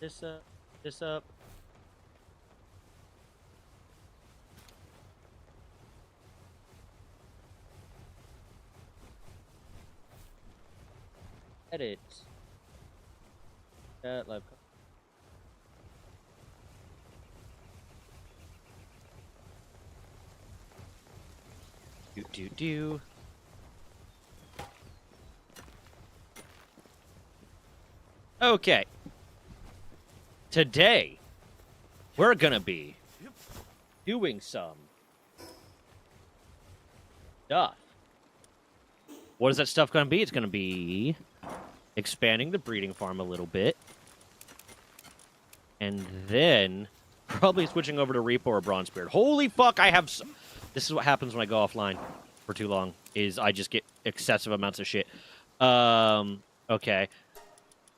This up. This up. Edit. Live. Do. Okay. Today, we're gonna be doing some stuff. What is that stuff gonna be? It's gonna be expanding the breeding farm a little bit. And then probably switching over to Repo or Bronzebeard. Holy fuck, I have... This is what happens when I go offline for too long, is I just get excessive amounts of shit. Okay.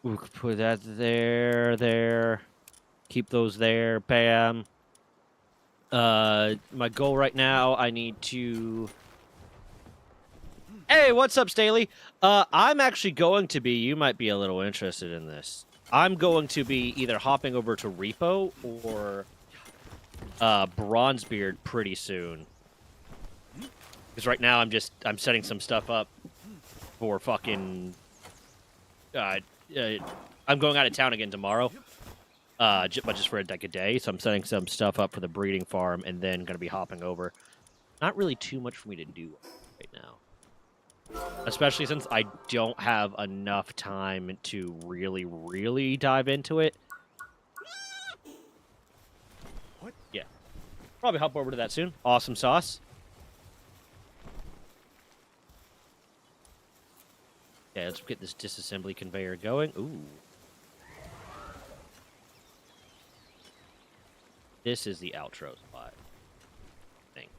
Ooh, put that there. Keep those there, bam. My goal right now, I need to... Hey, what's up, Staley? I'm actually going to be... You might be a little interested in this. I'm going to be either hopping over to Repo or Bronzebeard pretty soon. Because right now I'm setting some stuff up for fucking... I'm going out of town again tomorrow. But just for like a day. So I'm setting some stuff up for the breeding farm and then going to be hopping over. Not really too much for me to do right now. Especially since I don't have enough time to really, really dive into it. What? Yeah. Probably hop over to that soon. Awesome sauce. Yeah, let's get this disassembly conveyor going. Ooh. This is the outro spot, I think.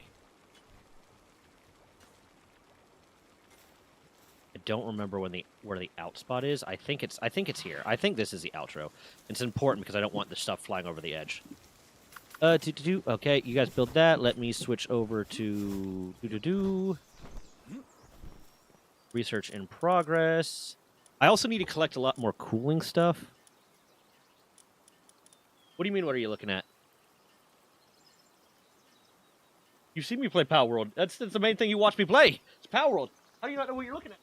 I don't remember where the out spot is. I think it's here. I think this is the outro. It's important because I don't want the stuff flying over the edge. Okay, you guys build that. Let me switch over to research in progress. I also need to collect a lot more cooling stuff. What do you mean, what are you looking at? You've seen me play Power World. That's the main thing you watch me play. It's Power World. How do you not know what you're looking at?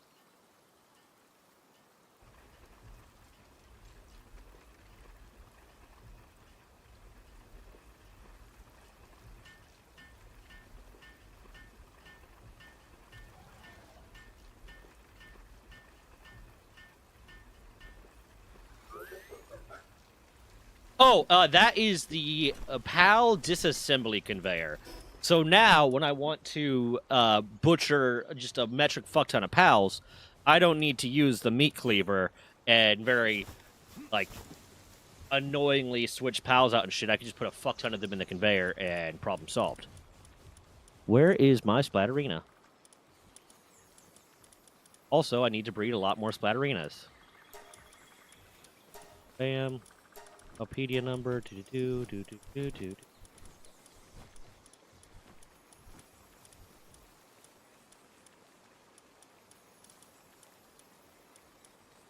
Oh, that is the PAL disassembly conveyor. So now, when I want to butcher just a metric fuck ton of PALs, I don't need to use the meat cleaver and very, like, annoyingly switch PALs out and shit. I can just put a fuck ton of them in the conveyor and problem solved. Where is my Splatterina? Also, I need to breed a lot more Splatterinas. Bam. Alpedia number.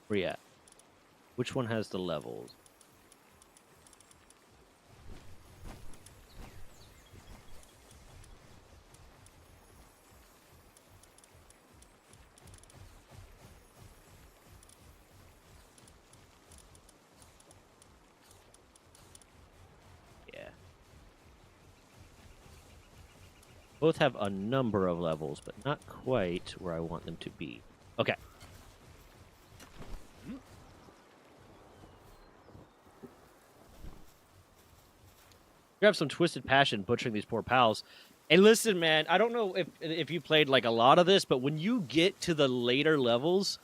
Where you at? Which one has the levels? Both have a number of levels, but not quite where I want them to be. Okay. You have some twisted passion butchering these poor pals. And listen, man, I don't know if you played like a lot of this, but when you get to the later levels,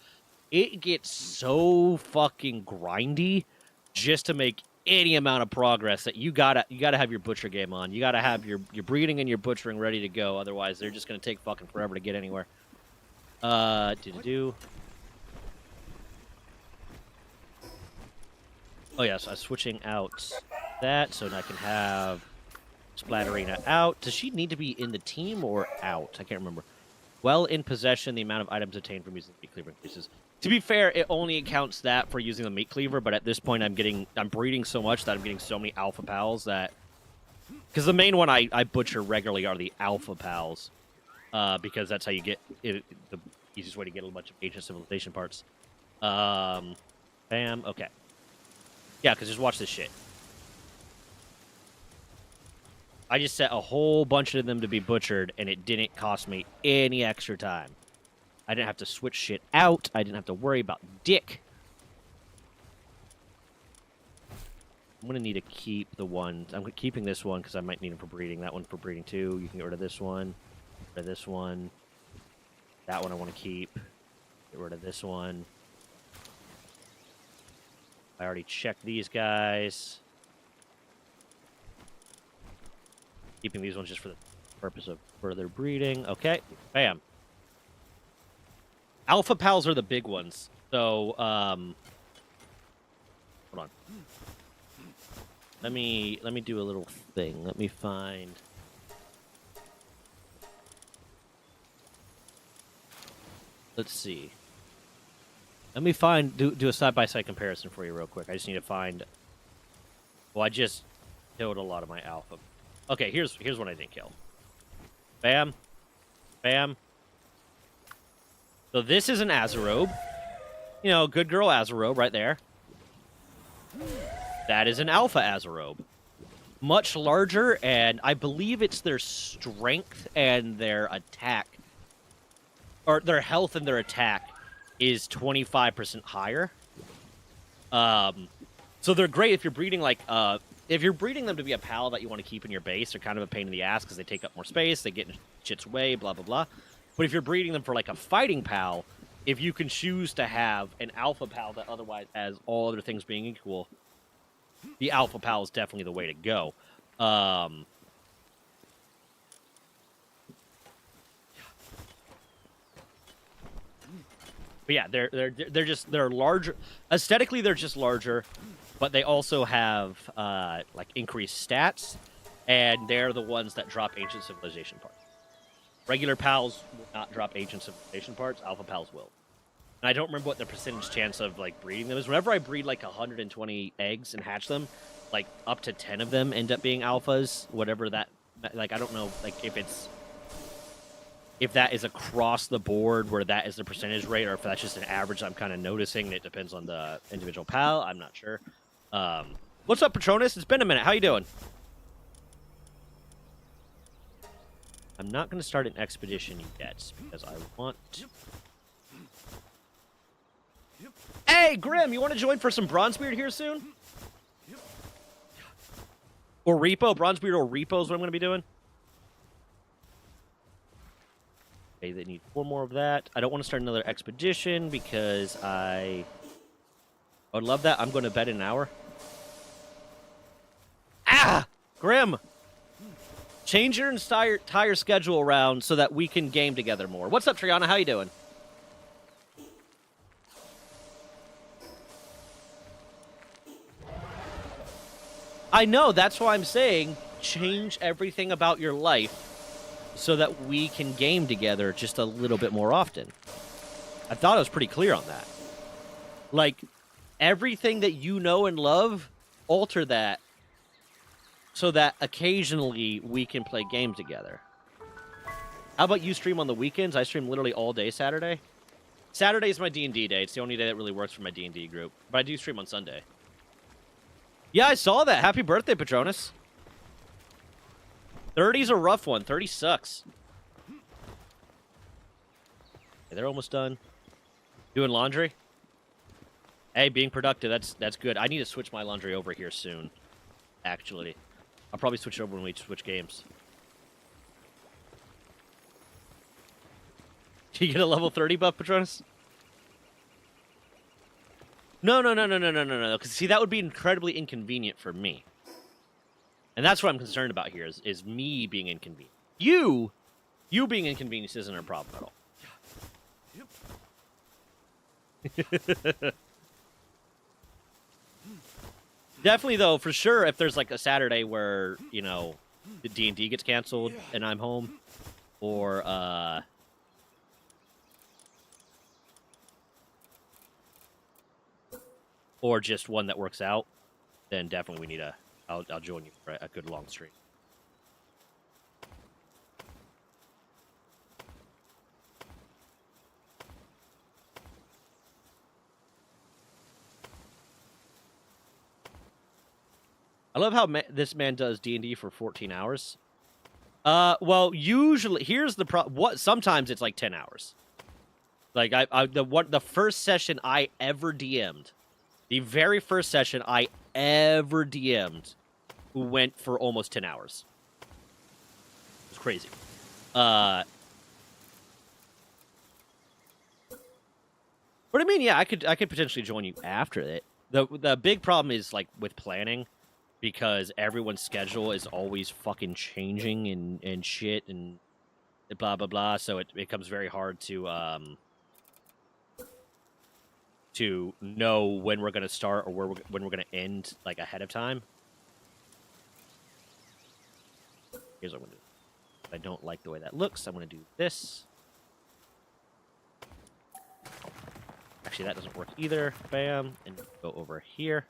it gets so fucking grindy just to make any amount of progress that you gotta have your butcher game on. You gotta have your breeding and your butchering ready to go. Otherwise, they're just gonna take fucking forever to get anywhere. Oh yeah, so I'm switching out that so I can have Splatterina out. Does she need to be in the team or out? I can't remember. Well in possession, the amount of items obtained from using the meat cleaver increases. To be fair, it only counts that for using the meat cleaver, but at this point I'm breeding so much that I'm getting so many alpha pals that... Because the main one I butcher regularly are the alpha pals, because that's how you get the easiest way to get a bunch of ancient civilization parts. Bam, okay. Yeah, because just watch this shit. I just set a whole bunch of them to be butchered, and it didn't cost me any extra time. I didn't have to switch shit out. I didn't have to worry about dick. I'm going to need to keep the one. I'm keeping this one because I might need it for breeding. That one for breeding too. You can get rid of this one. Get rid of this one. That one I want to keep. Get rid of this one. I already checked these guys. Keeping these ones just for the purpose of further breeding. Okay. Bam. Alpha pals are the big ones. So, hold on. Let me do a little thing. Let me find... Let's see. Let me find... Do a side-by-side comparison for you real quick. I just need to find... Well, I just killed a lot of my alpha. Okay, here's what I didn't kill. Bam. Bam. So this is an Azarobe. You know, good girl Azarobe right there. That is an Alpha Azarobe. Much larger, and I believe it's their strength and their attack. Or their health and their attack is 25% higher. So they're great if you're breeding, like, if you're breeding them to be a pal that you want to keep in your base. They're kind of a pain in the ass because they take up more space, they get in shit's way, blah, blah, blah. But if you're breeding them for, like, a fighting pal, if you can choose to have an alpha pal that otherwise has all other things being equal, the alpha pal is definitely the way to go. But yeah, they're larger. Aesthetically, they're just larger, but they also have like increased stats, and they're the ones that drop ancient civilization parts. Regular pals will not drop ancient civilization parts. Alpha pals will. And I don't remember what the percentage chance of like breeding them is. Whenever I breed like 120 eggs and hatch them, like up to 10 of them end up being alphas. Whatever that, like, I don't know, like if that is across the board where that is the percentage rate, or if that's just an average I'm kind of noticing. It depends on the individual pal. I'm not sure. What's up, Patronus? It's been a minute. How you doing? I'm not going to start an expedition yet because I want... Hey, Grim, you want to join for some Bronzebeard here soon? Or Repo? Bronzebeard or Repo is what I'm going to be doing. Okay, they need 4 more of that. I don't want to start another expedition because I would love that. I'm going to bed in an hour. Ah! Grim! Change your entire schedule around so that we can game together more. What's up, Triana? How you doing? I know, that's why I'm saying change everything about your life so that we can game together just a little bit more often. I thought I was pretty clear on that. Like, everything that you know and love, alter that so that occasionally we can play games together. How about you stream on the weekends? I stream literally all day Saturday. Saturday is my D&D day. It's the only day that really works for my D&D group. But I do stream on Sunday. Yeah, I saw that. Happy birthday, Patronus. 30's a rough one. 30 sucks. Okay, they're almost done. Doing laundry? Hey, being productive. That's good. I need to switch my laundry over here soon, actually. I'll probably switch over when we switch games. Do you get a level 30 buff, Patronus? No. Because, see, that would be incredibly inconvenient for me. And that's what I'm concerned about here, is me being inconvenient. You being inconvenienced isn't a problem at all. Definitely, though, for sure, if there's, like, a Saturday where, you know, the D&D gets canceled and I'm home, or, or just one that works out, then definitely we need a. I'll join you for a good long stream. I love how this man does D&D for 14 hours. Well, usually here's the what sometimes it's like 10 hours. Like the first session I ever DM'd, the very first session I ever DM'd went for almost 10 hours. It was crazy. But I mean, yeah, I could potentially join you after it. The big problem is like with planning, because everyone's schedule is always fucking changing and shit and blah blah blah. So it becomes very hard to know when we're gonna start or when we're gonna end like ahead of time. Here's what I'm gonna do. If I don't like the way that looks, I'm gonna do this. Actually, that doesn't work either. Bam, and go over here.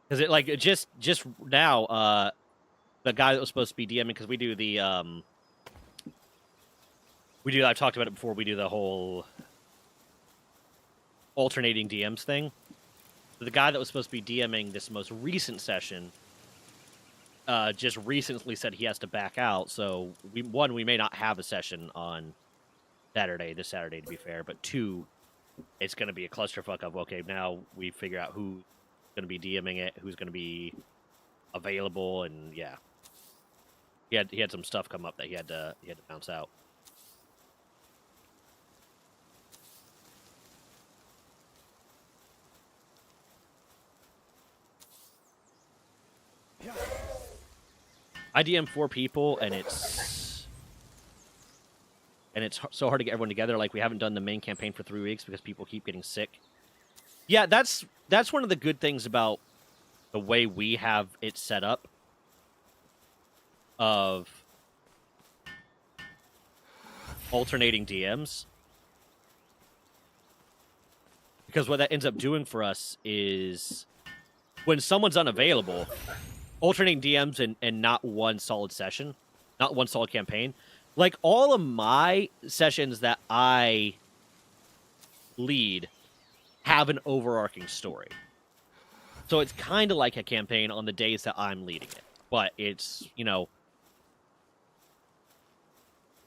Because it like just now, the guy that was supposed to be DMing, because we do the I've talked about it before. We do the whole alternating DMs thing. So the guy that was supposed to be DMing this most recent session, just recently said he has to back out. So we may not have a session on this Saturday, to be fair. But two, it's going to be a clusterfuck of, okay, now we figure out who's going to be DMing it, who's going to be available, and yeah. He had some stuff come up that he had to bounce out. I DM 4 people, and it's so hard to get everyone together. Like, we haven't done the main campaign for 3 weeks because people keep getting sick. Yeah, that's one of the good things about the way we have it set up. Of alternating DMs. Because what that ends up doing for us is when someone's unavailable, alternating DMs and not one solid session, not one solid campaign. Like, all of my sessions that I lead have an overarching story. So it's kind of like a campaign on the days that I'm leading it. But it's,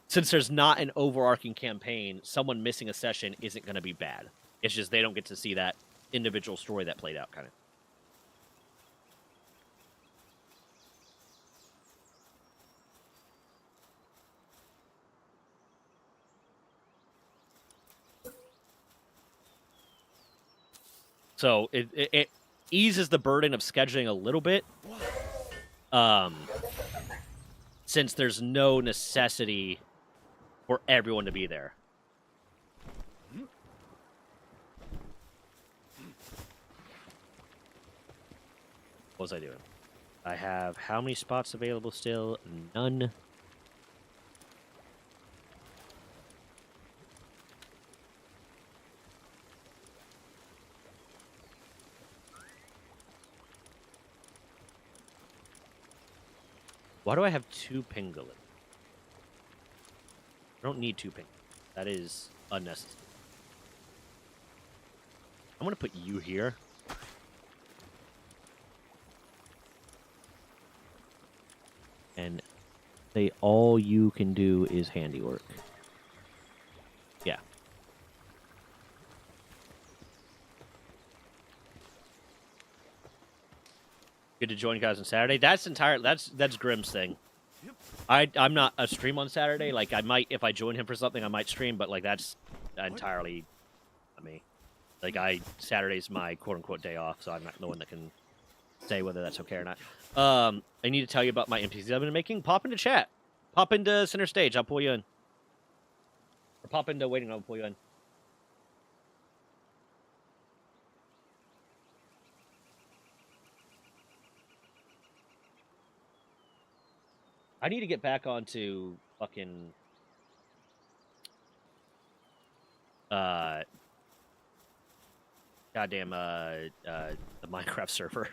since there's not an overarching campaign, someone missing a session isn't going to be bad. It's just they don't get to see that individual story that played out, kind of. So it eases the burden of scheduling a little bit, since there's no necessity for everyone to be there. What was I doing? I have how many spots available still? None. Why do I have 2 pangolins? I don't need 2 pangolins. That is unnecessary. I'm going to put you here. And say all you can do is handiwork. Yeah. Good to join you guys on Saturday. That's Grim's thing. I'm not a stream on Saturday. Like, I might, if I join him for something, I might stream, but like that's entirely me. Like, Saturday's my quote unquote day off, so I'm not the one that can say whether that's okay or not. I need to tell you about my NPCs I've been making. Pop into chat. Pop into center stage. I'll pull you in. Or pop into waiting room. I'll pull you in. I need to get back onto fucking goddamn the Minecraft server.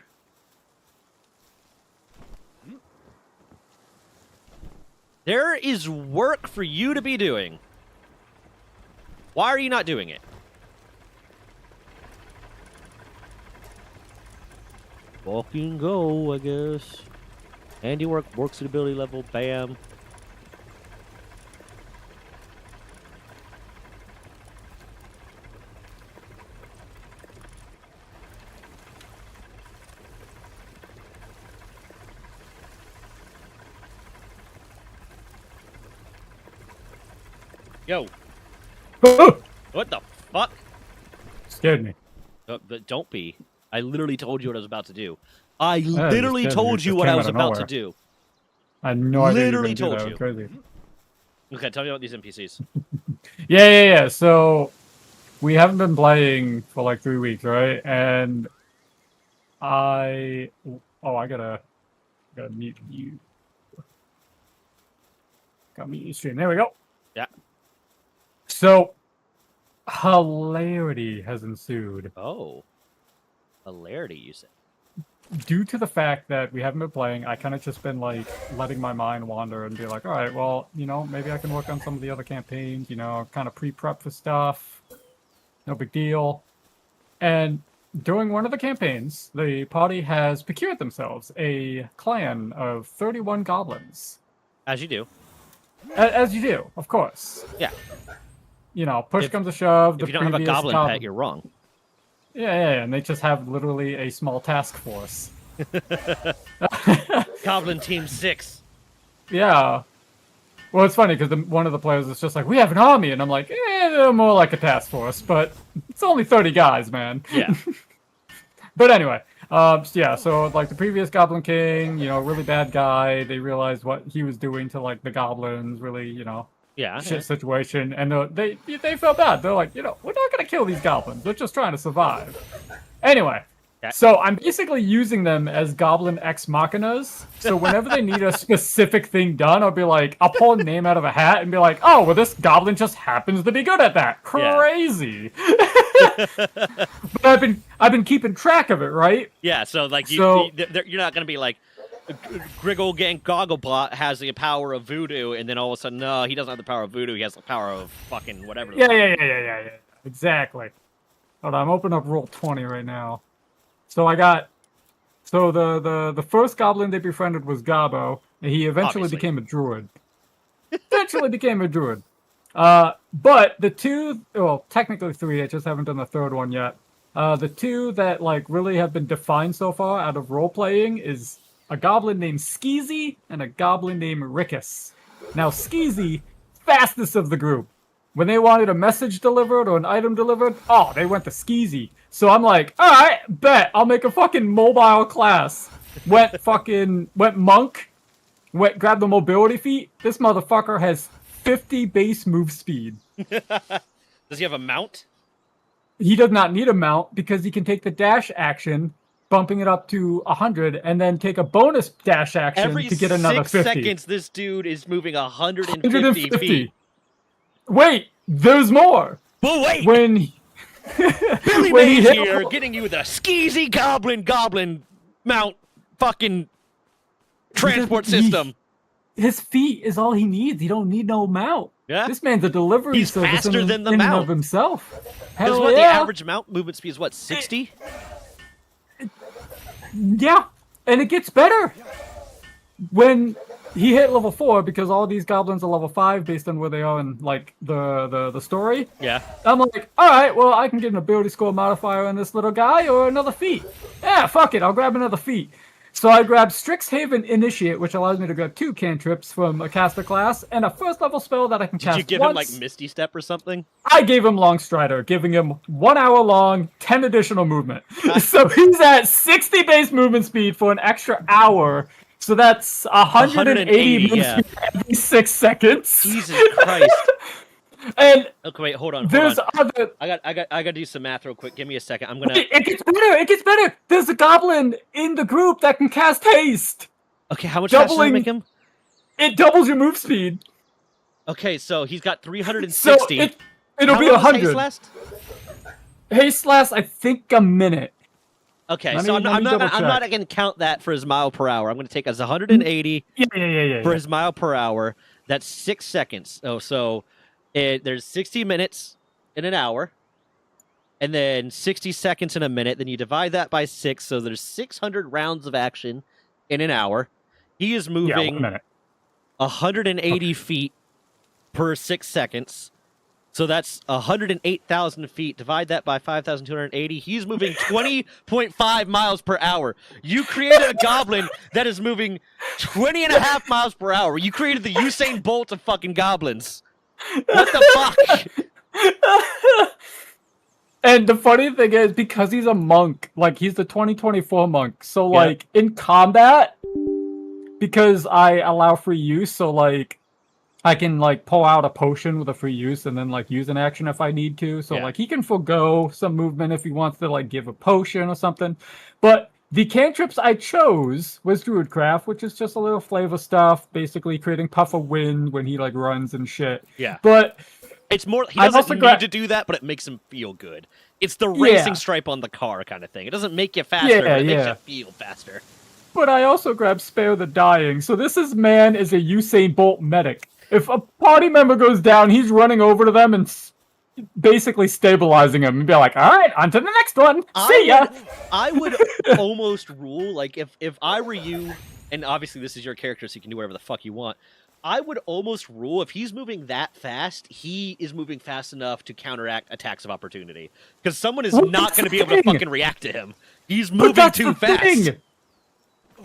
There is work for you to be doing. Why are you not doing it? Fucking go, I guess. Handiwork, work suitability level, bam. Yo, what the fuck? Scared me. But don't be. I literally told you what I was about to do. I you literally scared me. told It you just what came I out was of about to nowhere. do. I had no idea you were Literally gonna do told that. you. Crazy. Okay, tell me about these NPCs. Yeah. So we haven't been playing for like 3 weeks, right? And I gotta mute you. Got mute your stream. There we go. Yeah. So hilarity has ensued Oh. Hilarity, you said. due to the fact that we haven't been playing. I kind of just been like letting my mind wander and be like, all right, well, maybe I can work on some of the other campaigns. Kind of pre-prep for stuff. No big deal. And during one of the campaigns, the party has procured themselves a clan of 31 goblins. As you do. As you do, of course. Yeah. Push If- comes to shove. If you don't have a goblin pet, you're wrong. Yeah, and they just have literally a small task force. Goblin Team 6. Yeah. Well, it's funny because one of the players is just like, we have an army, and I'm like, they're more like a task force, but it's only 30 guys, man. Yeah. But anyway, so like the previous Goblin King, really bad guy. They realized what he was doing to like the goblins, really, Yeah. shit situation, and they felt bad. They're like, we're not gonna kill these goblins. They're just trying to survive. Anyway, Yeah. so I'm basically using them as goblin ex machinas. So whenever they need a specific thing done, I'll pull a name out of a hat and be like, oh, well, this goblin just happens to be good at that. Crazy. But I've been keeping track of it, right? Yeah, so like So- you're not gonna be like Griggle Gang Gogglebot has the power of voodoo, and then all of a sudden, no, he doesn't have the power of voodoo. He has the power of fucking whatever. Yeah. Exactly. Hold on, I'm opening up Roll20 right now. So the first goblin they befriended was Gabo, and he eventually Obviously. became a druid. But the two, well, technically three, I just haven't done the third one yet. The two that like really have been defined so far out of role playing is a goblin named Skeezy and a goblin named Rickus. Now Skeezy, fastest of the group. When they wanted a message delivered or an item delivered, they went to Skeezy. So I'm like, all right, bet I'll make a fucking mobile class. Went monk. Grabbed the mobility feat. This motherfucker has 50 base move speed. Does he have a mount? He does not need a mount because he can take the dash action, bumping it up to 100, and then take a bonus dash action Every to get another 6 50. seconds, this dude is moving 150 feet. Wait, there's more. But wait, When Billy when he Mays hit- here, getting you the Skeezy Goblin mount fucking transport He- system. his feet is all he needs. He don't need no mount. Yeah. This man's a delivery He's service faster in than the and mount. of himself. Because Hell what the yeah. average mount movement speed is what, 60? Yeah, and it gets better when he hit level 4 because all these goblins are level 5 based on where they are in like the story. Yeah. I'm like, all right, well, I can get an ability score modifier on this little guy or another feat. Yeah, fuck it, I'll grab another feat. So I grabbed Strixhaven Initiate, which allows me to grab 2 cantrips from a caster class, and a first level spell that I can Did cast you give once. him like Misty Step or something? I gave him Long Strider, giving him 1 hour long, 10 additional movement. So he's at 60 base movement speed for an extra hour. So that's 180 movement yeah. speed every 6 seconds. Jesus Christ. And Okay, wait, hold on. there's other. I got to do some math real quick. Give me a second. I'm gonna. It gets better. It gets better. There's a goblin in the group that can cast haste. Okay, how much faster does it doubling- make him? It doubles your move speed. Okay, so he's got So 360. it'll How be long does haste 100. last? Haste lasts, I think, a minute. Okay, Let so me- let me double I'm not check. going to count that for his mile per hour. I'm going to take as 180 Yeah. for his mile per hour. That's 6 seconds. Oh, so there's 60 minutes in an hour, and then 60 seconds in a minute. Then you divide that by 6, so there's 600 rounds of action in an hour. He is Yeah, moving 1 minute. 180 feet per 6 seconds. So that's 108,000 feet. Divide that by 5,280. He's moving 20.5 miles per hour. You created a goblin that is moving 20 and a half miles per hour. You created the Usain Bolt of fucking goblins. What the fuck? And the funny thing is, because he's a monk, like he's the 2024 monk, so Yeah. like in combat, because I allow free use, so like I can like pull out a potion with a free use and then like use an action if I need to. So Yeah. like he can forego some movement if he wants to like give a potion or something. But the cantrips I chose was Druidcraft, which is just a little flavor stuff, basically creating puff of wind when he like runs and shit. Yeah. But It's more, he I've doesn't also need got- to do that, but it makes him feel good. It's the Yeah. racing stripe on the car kind of thing. It doesn't make you faster, Yeah, but it makes yeah. you feel faster. But I also grabbed Spare the Dying. So this is man is a Usain Bolt medic. If a party member goes down, he's running over to them and basically stabilizing him and be like, all right, on to the next one. See ya. I would almost rule, like, if I were you, and obviously this is your character, so you can do whatever the fuck you want, I would almost rule, if he's moving that fast, he is moving fast enough to counteract attacks of opportunity. Because someone is Well, not that's going to be the able to thing. fucking react to him. He's But moving that's too the fast. thing.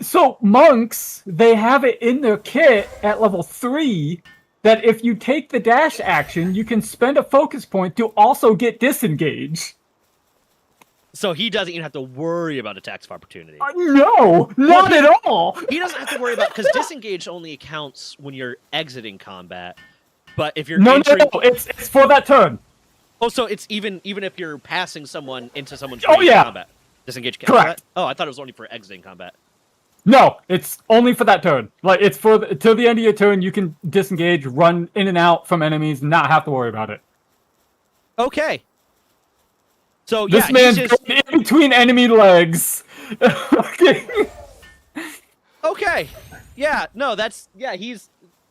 So monks, they have it in their kit at level 3 that if you take the dash action, you can spend a focus point to also get disengage. So he doesn't even have to worry about attacks of opportunity. No, not at all. He doesn't have to worry about, because disengage only accounts when you're exiting combat. But if you're No, entering... it's for that turn. Oh, so it's even if you're passing someone into someone's Oh, range of yeah. combat. Disengage counts Correct. for that? Oh, I thought it was only for exiting combat. No, it's only for that turn. Like it's for till the end of your turn, you can disengage, run in and out from enemies, not have to worry about it. Okay. So This yeah, man's he's just going in between enemy legs. Okay. okay. Yeah, no, he's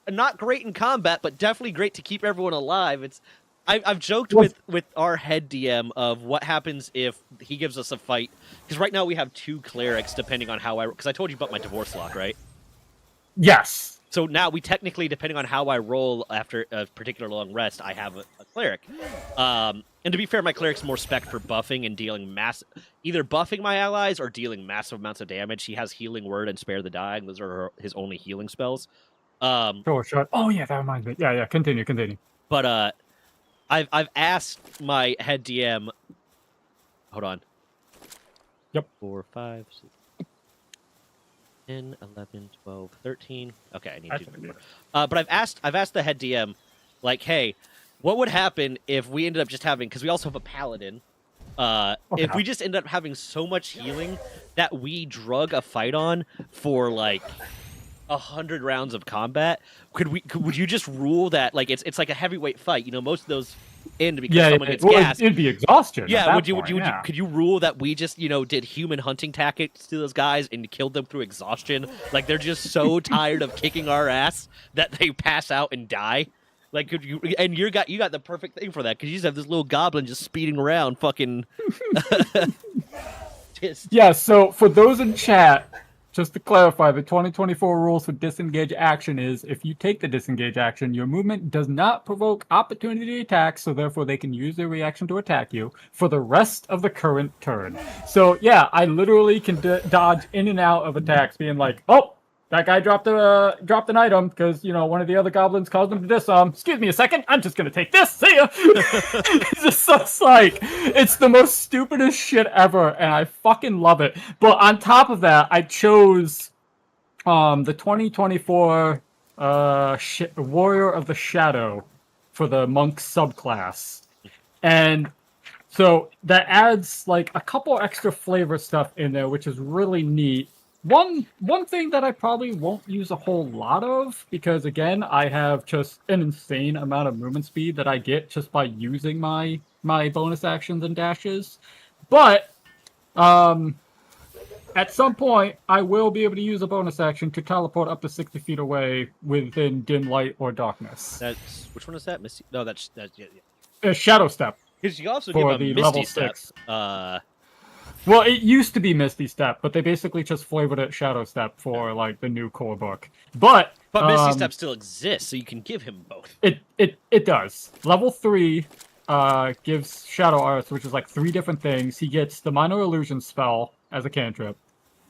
not great in combat, but definitely great to keep everyone alive. I've joked Well- with our head DM of what happens if he gives us a fight, because right now we have 2 clerics depending on how because I told you about my divorce lock, right? Yes. So now we technically, depending on how I roll after a particular long rest, I have a cleric. And to be fair, my cleric's more spec for buffing and dealing either buffing my allies or dealing massive amounts of damage. He has Healing Word and Spare the Dying. Those are his only healing spells. Sure. Oh yeah, that reminds me. Yeah. Continue. But I've asked my head DM. Hold on. Yep. 4, 5, 6, 10, 11, 12, 13. Okay, I need to do more. But I've asked the head DM, like, hey, what would happen if we ended up just having, because we also have a paladin, if we just ended up having so much healing that we drug a fight on for like 100 rounds of combat, would you just rule that, like, it's like a heavyweight fight, you know, most of those end because someone gets gassed. It'd be exhaustion. Yeah, at that would you point, could you rule that we just, you know, did human hunting tactics to those guys and killed them through exhaustion? Like they're just so tired of kicking our ass that they pass out and die. Like could you? And you got the perfect thing for that, because you just have this little goblin just speeding around, fucking. Yeah. So for those in chat, just to clarify, the 2024 rules for disengage action is if you take the disengage action, your movement does not provoke opportunity attacks, so therefore they can use their reaction to attack you for the rest of the current turn. So yeah, I literally can dodge in and out of attacks, being like, oh, that guy dropped an item because, you know, one of the other goblins caused him to disarm. Excuse me a second, I'm just gonna take this. See ya. It's just like, it's the most stupidest shit ever, and I fucking love it. But on top of that, I chose the 2024 Warrior of the Shadow for the monk subclass, and so that adds like a couple extra flavor stuff in there, which is really neat. One thing that I probably won't use a whole lot of, because again, I have just an insane amount of movement speed that I get just by using my my bonus actions and dashes, but at some point I will be able to use a bonus action to teleport up to 60 feet away within dim light or darkness. That's which one is that? Misty? No, that's yeah. A shadow step. Because you also For give the a Misty level Step. 6. Well, it used to be Misty Step, but they basically just flavored it Shadow Step for like the new core book. But Misty Step still exists, so you can give him both. It does. Level 3 gives Shadow Arts, which is like 3 different things. He gets the Minor Illusion spell as a cantrip.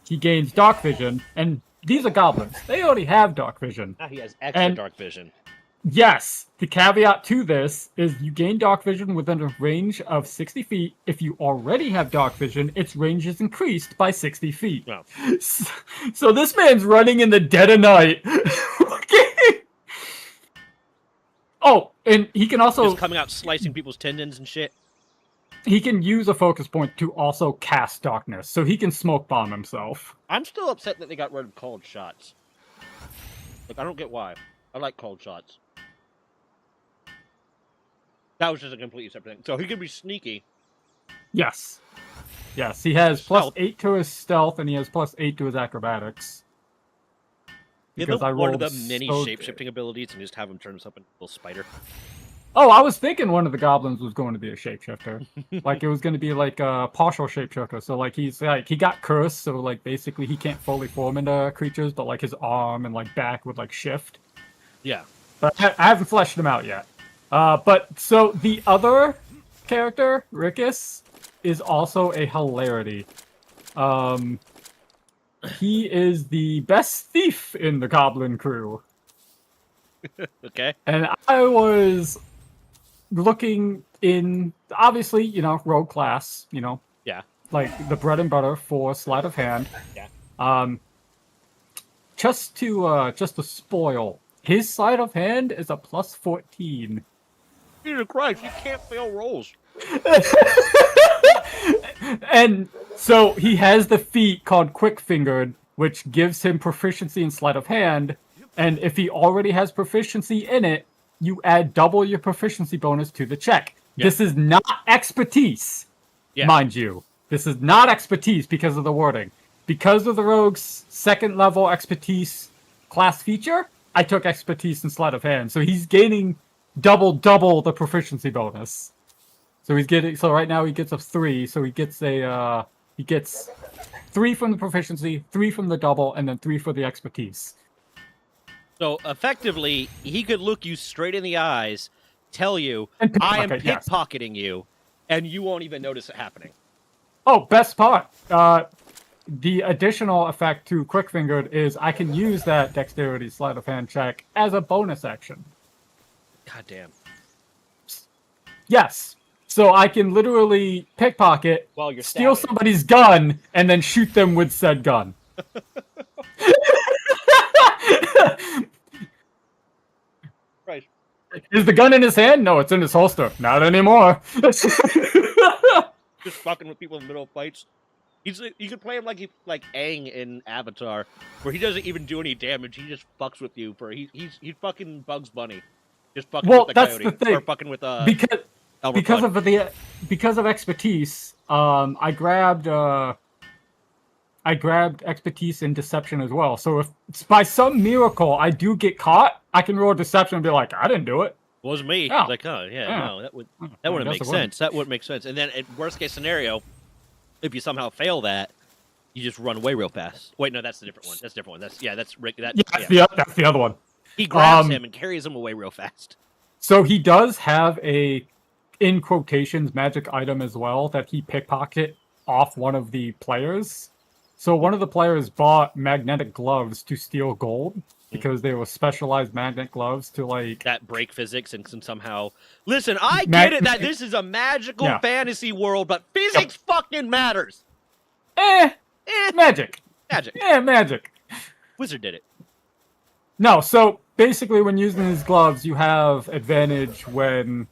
He gains Dark Vision, and these are goblins. They already have Dark Vision. Now he has extra Dark Vision. Yes, the caveat to this is you gain Dark Vision within a range of 60 feet. If you already have Dark Vision, its range is increased by 60 feet. Wow. So this man's running in the dead of night. Oh, and he can also... Just coming out slicing people's tendons and shit. He can use a focus point to also cast darkness, so he can smoke bomb himself. I'm still upset that they got rid of cold shots. Like, I don't get why. I like cold shots. That was just a completely separate thing. So he can be sneaky. Yes. Yes, he has plus Stealth. 8 to his stealth, and he has plus 8 to his acrobatics. Give Because him I one of rolled the many so shape-shifting abilities and just have him turn himself into a little spider. Oh, I was thinking one of the goblins was going to be a shapeshifter. Like, it was going to be like a partial shapeshifter. So, like, he got cursed, so, like, basically he can't fully form into creatures, but, like, his arm and, like, back would, like, shift. Yeah. But I haven't fleshed him out yet. But, so, the other character, Rickus, is also a hilarity. He is the best thief in the goblin crew. Okay. And I was looking in, obviously, rogue class, Yeah. like the bread and butter for sleight of hand. Yeah. Just to spoil, his sleight of hand is a plus 14. Jesus Christ, you can't fail rolls. And so he has the feat called Quick Fingered, which gives him proficiency in sleight of hand. And if he already has proficiency in it, you add double your proficiency bonus to the check. Yeah. This is not expertise, mind you. This is not expertise because of the wording. Because of the rogue's second level expertise class feature, I took expertise in sleight of hand. So he's gaining double the proficiency bonus. So right now he gets a 3, so he gets 3 from the proficiency, 3 from the double, and then 3 for the expertise. So effectively, he could look you straight in the eyes, tell you, And I am pickpocket, yes. pickpocketing you, and you won't even notice it happening. Oh, best part. The additional effect to Quick Fingered is I can use that dexterity sleight of hand check as a bonus action. God damn. Yes. So I can literally pickpocket, While you're steal stabbing. somebody's gun, and then shoot them with said gun. Right. Is the gun in his hand? No, it's in his holster. Not anymore. Just fucking with people in the middle of fights. You could play him like Aang in Avatar, where he doesn't even do any damage. He just fucks with you he's fucking Bugs Bunny, just fucking with the that's coyote, the thing. or fucking with Because because of expertise, I grabbed expertise in deception as well. So if by some miracle I do get caught, I can roll deception and be like, I didn't do it. It wasn't me. Oh. Like, oh yeah, Yeah. no, that wouldn't make sense. That wouldn't make sense. And then, at worst case scenario, if you somehow fail that, you just run away real fast. Wait, no, that's the different one. That's a different one. That's Rick. That's the other one. He grabs him and carries him away real fast. So he does have a, in quotations, magic item as well that he pickpocket off one of the players. So one of the players bought magnetic gloves to steal gold because they were specialized magnet gloves to like that break physics and can somehow listen. I get it that this is a magical fantasy world, but physics fucking matters. Magic. Magic. Yeah, magic. Wizard did it. No, so basically when using these gloves, you have advantage when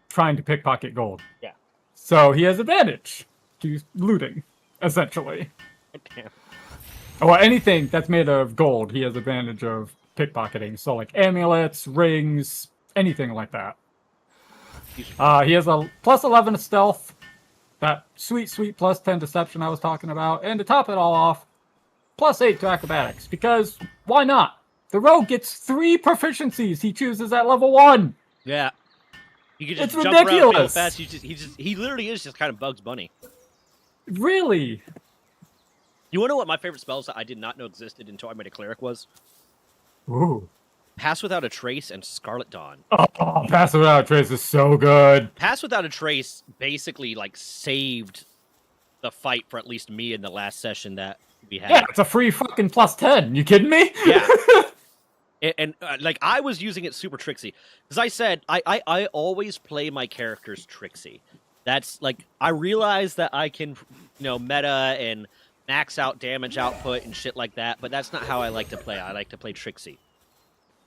trying to pickpocket gold. Yeah. So he has advantage to looting, essentially. Damn. Or anything that's made of gold, he has advantage of pickpocketing. So like amulets, rings, anything like that. He has a +11 stealth, that sweet, sweet +10 deception I was talking about, and to top it all off, +8 to acrobatics, because why not? The rogue gets 3 proficiencies he chooses at level 1. Yeah. You can just It's jump around real ridiculous. fast. He literally is just kind of Bugs Bunny. Really? You want to know what my favorite spells that I did not know existed until I made a cleric was? Ooh. Pass Without a Trace and Scarlet Dawn. Oh, Pass Without Trace is so good. Pass Without a Trace basically like saved the fight for at least me in the last session that we had. Yeah, it's a free fucking +10. You kidding me? Yeah. And like I was using it super tricksy because I said I always play my characters tricksy. That's like I realize that I can meta and max out damage output and shit like that, but that's not how I like to play. I like to play tricksy.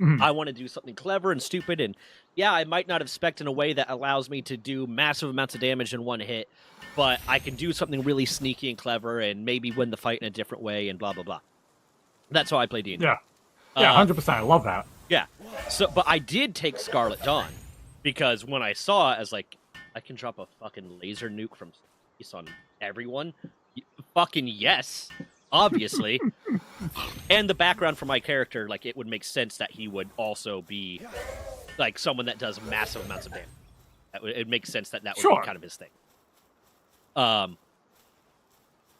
Mhm. I want to do something clever and stupid, and yeah, I might not have spec'd in a way that allows me to do massive amounts of damage in one hit, but I can do something really sneaky and clever and maybe win the fight in a different way and blah blah blah. That's how I play D&D. Yeah. Yeah, 100%. I love that. Yeah. So, but I did take Scarlet Dawn because when I saw it, I was like, I can drop a fucking laser nuke from space on everyone. Fucking yes, obviously. And the background for my character, like, it would make sense that he would also be like someone that does massive amounts of damage. It makes sense that would Sure. be kind of his thing.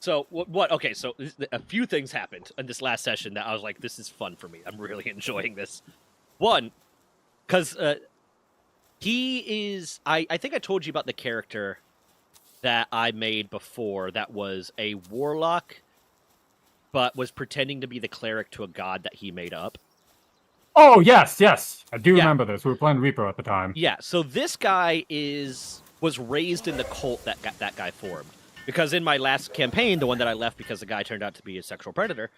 So what? Okay, so a few things happened in this last session that I was like, this is fun for me. I'm really enjoying this. One, because he is. I think I told you about the character that I made before that was a warlock, but was pretending to be the cleric to a god that he made up. Oh, yes, yes. I do Yeah. remember this. We were playing Reaper at the time. Yeah, so this guy was raised in the cult that that guy formed. Because in my last campaign, the one that I left because the guy turned out to be a sexual predator,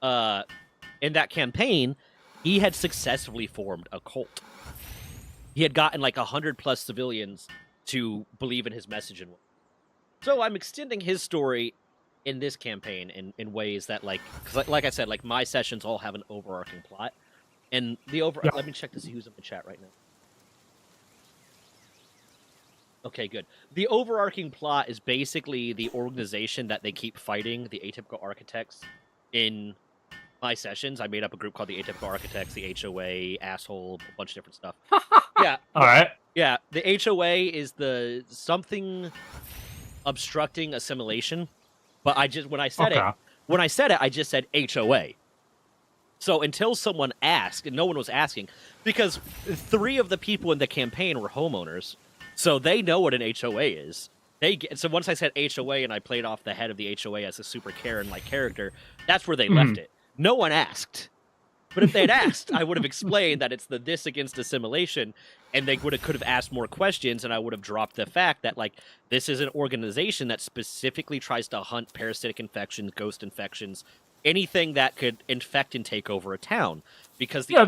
in that campaign, he had successfully formed a cult. He had gotten like 100+ civilians to believe in his message and so I'm extending his story in this campaign in ways that because like I said, like my sessions all have an overarching plot, and let me check to see who's in the chat right now. Okay, good. The overarching plot is basically the organization that they keep fighting, the Atypical Architects. In my sessions, I made up a group called the Atypical Architects, the HOA, asshole, a bunch of different stuff. Yeah. All right. Yeah, the HOA is the something obstructing assimilation, but when I said it, I just said HOA. So until someone asked, and no one was asking, because 3 of the people in the campaign were homeowners. So they know what an HOA is. So once I said HOA and I played off the head of the HOA as a super Karen-like character, that's where they left it. No one asked. But if they'd asked, I would have explained that it's the this against assimilation, and they could have asked more questions, and I would have dropped the fact that this is an organization that specifically tries to hunt parasitic infections, ghost infections, anything that could infect and take over a town. Because they're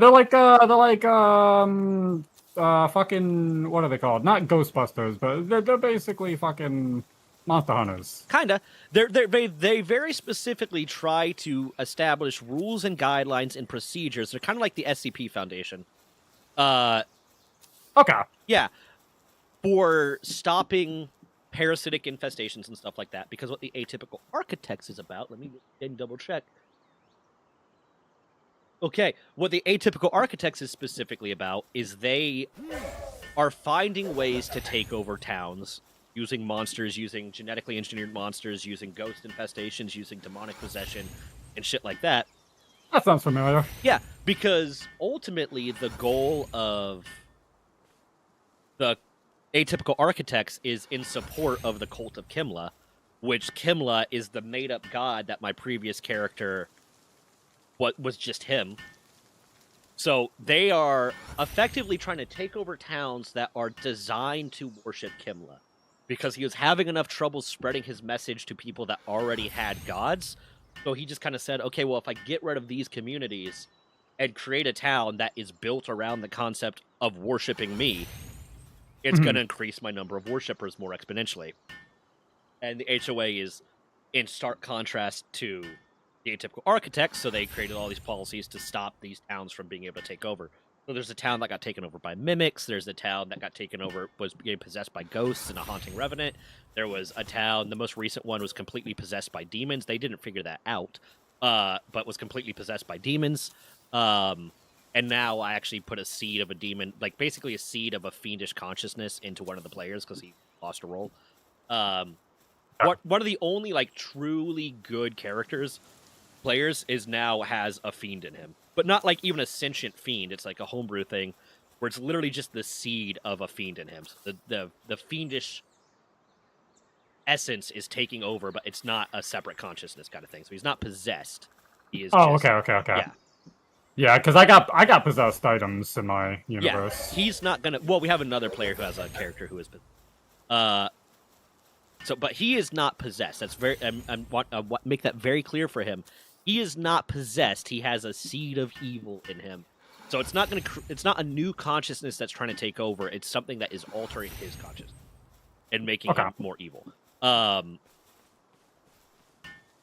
fucking, what are they called? Not Ghostbusters, but they're basically fucking monster hunters. Kinda. They very specifically try to establish rules and guidelines and procedures. They're kind of like the SCP Foundation. Okay. Yeah. For stopping parasitic infestations and stuff like that. Because what the Atypical Architects is about, let me double check. Okay, what the Atypical Architects is specifically about is they are finding ways to take over towns using monsters, using genetically engineered monsters, using ghost infestations, using demonic possession, and shit like that. That sounds familiar. Yeah, because ultimately the goal of the Atypical Architects is in support of the cult of Kimla, which Kimla is the made-up god that my previous character was just him. So they are effectively trying to take over towns that are designed to worship Kimla, because he was having enough trouble spreading his message to people that already had gods. So he just kind of said, okay, well, if I get rid of these communities and create a town that is built around the concept of worshiping me, it's going to increase my number of worshippers more exponentially. And the HOA is in stark contrast to the Atypical Architects, so they created all these policies to stop these towns from being able to take over. So there's a town that got taken over by mimics. There's a town that got taken over, was being possessed by ghosts and a haunting revenant. There was a town, the most recent one was completely possessed by demons. They didn't figure that out, but was completely possessed by demons. And now I actually put a seed of a demon, like basically a seed of a fiendish consciousness into one of the players because he lost a role. One of the only like truly good players is now has a fiend in him. But not like even a sentient fiend. It's like a homebrew thing where it's literally just the seed of a fiend in him. So the fiendish essence is taking over, but it's not a separate consciousness kind of thing. So he's not possessed. He is okay. Yeah. Yeah, because I got possessed items in my universe. Yeah, he's not gonna. Well, we have another player who has a character who is, but he is not possessed. That's very. Make that very clear for him. He is not possessed. He has a seed of evil in him. So it's not it's not a new consciousness that's trying to take over. It's something that is altering his consciousness and making him more evil. But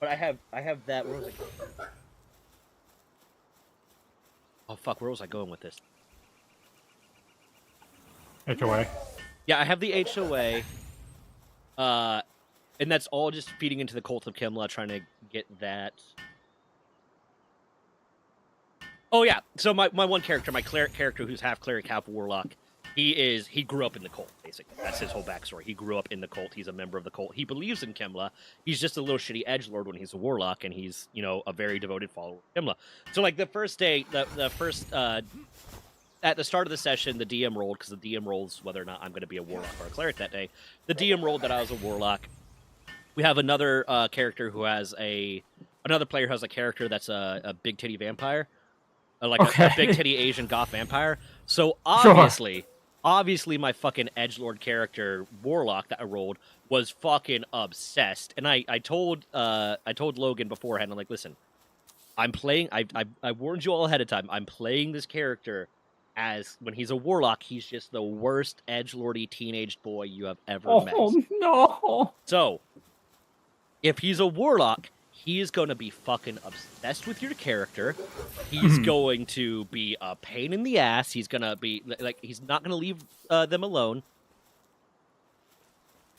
I have that. Where was I going? Oh fuck! Where was I going with this? HOA. Yeah, I have the HOA. And that's all just feeding into the Cult of Kimla, trying to get that. Oh yeah, so my one character, my cleric character, who's half cleric, half warlock, he grew up in the cult, basically. That's his whole backstory. He grew up in the cult. He's a member of the cult. He believes in Kimla. He's just a little shitty edgelord when he's a warlock, and he's, a very devoted follower of Kimla. So like the first day, the first at the start of the session, the DM rolled, because the DM rolls whether or not I'm going to be a warlock or a cleric that day. The DM rolled that I was a warlock. We have another character who has another player who has a character that's a big titty vampire. A big titty Asian goth vampire. So obviously my fucking edgelord character warlock that I rolled was fucking obsessed. And I told Logan beforehand, I'm like, listen, I'm playing. I warned you all ahead of time. I'm playing this character as when he's a warlock, he's just the worst edgelordy teenage boy you have ever met. Oh no! So if he's a warlock, he is going to be fucking obsessed with your character. He's going to be a pain in the ass. He's going to be, like, he's not going to leave them alone.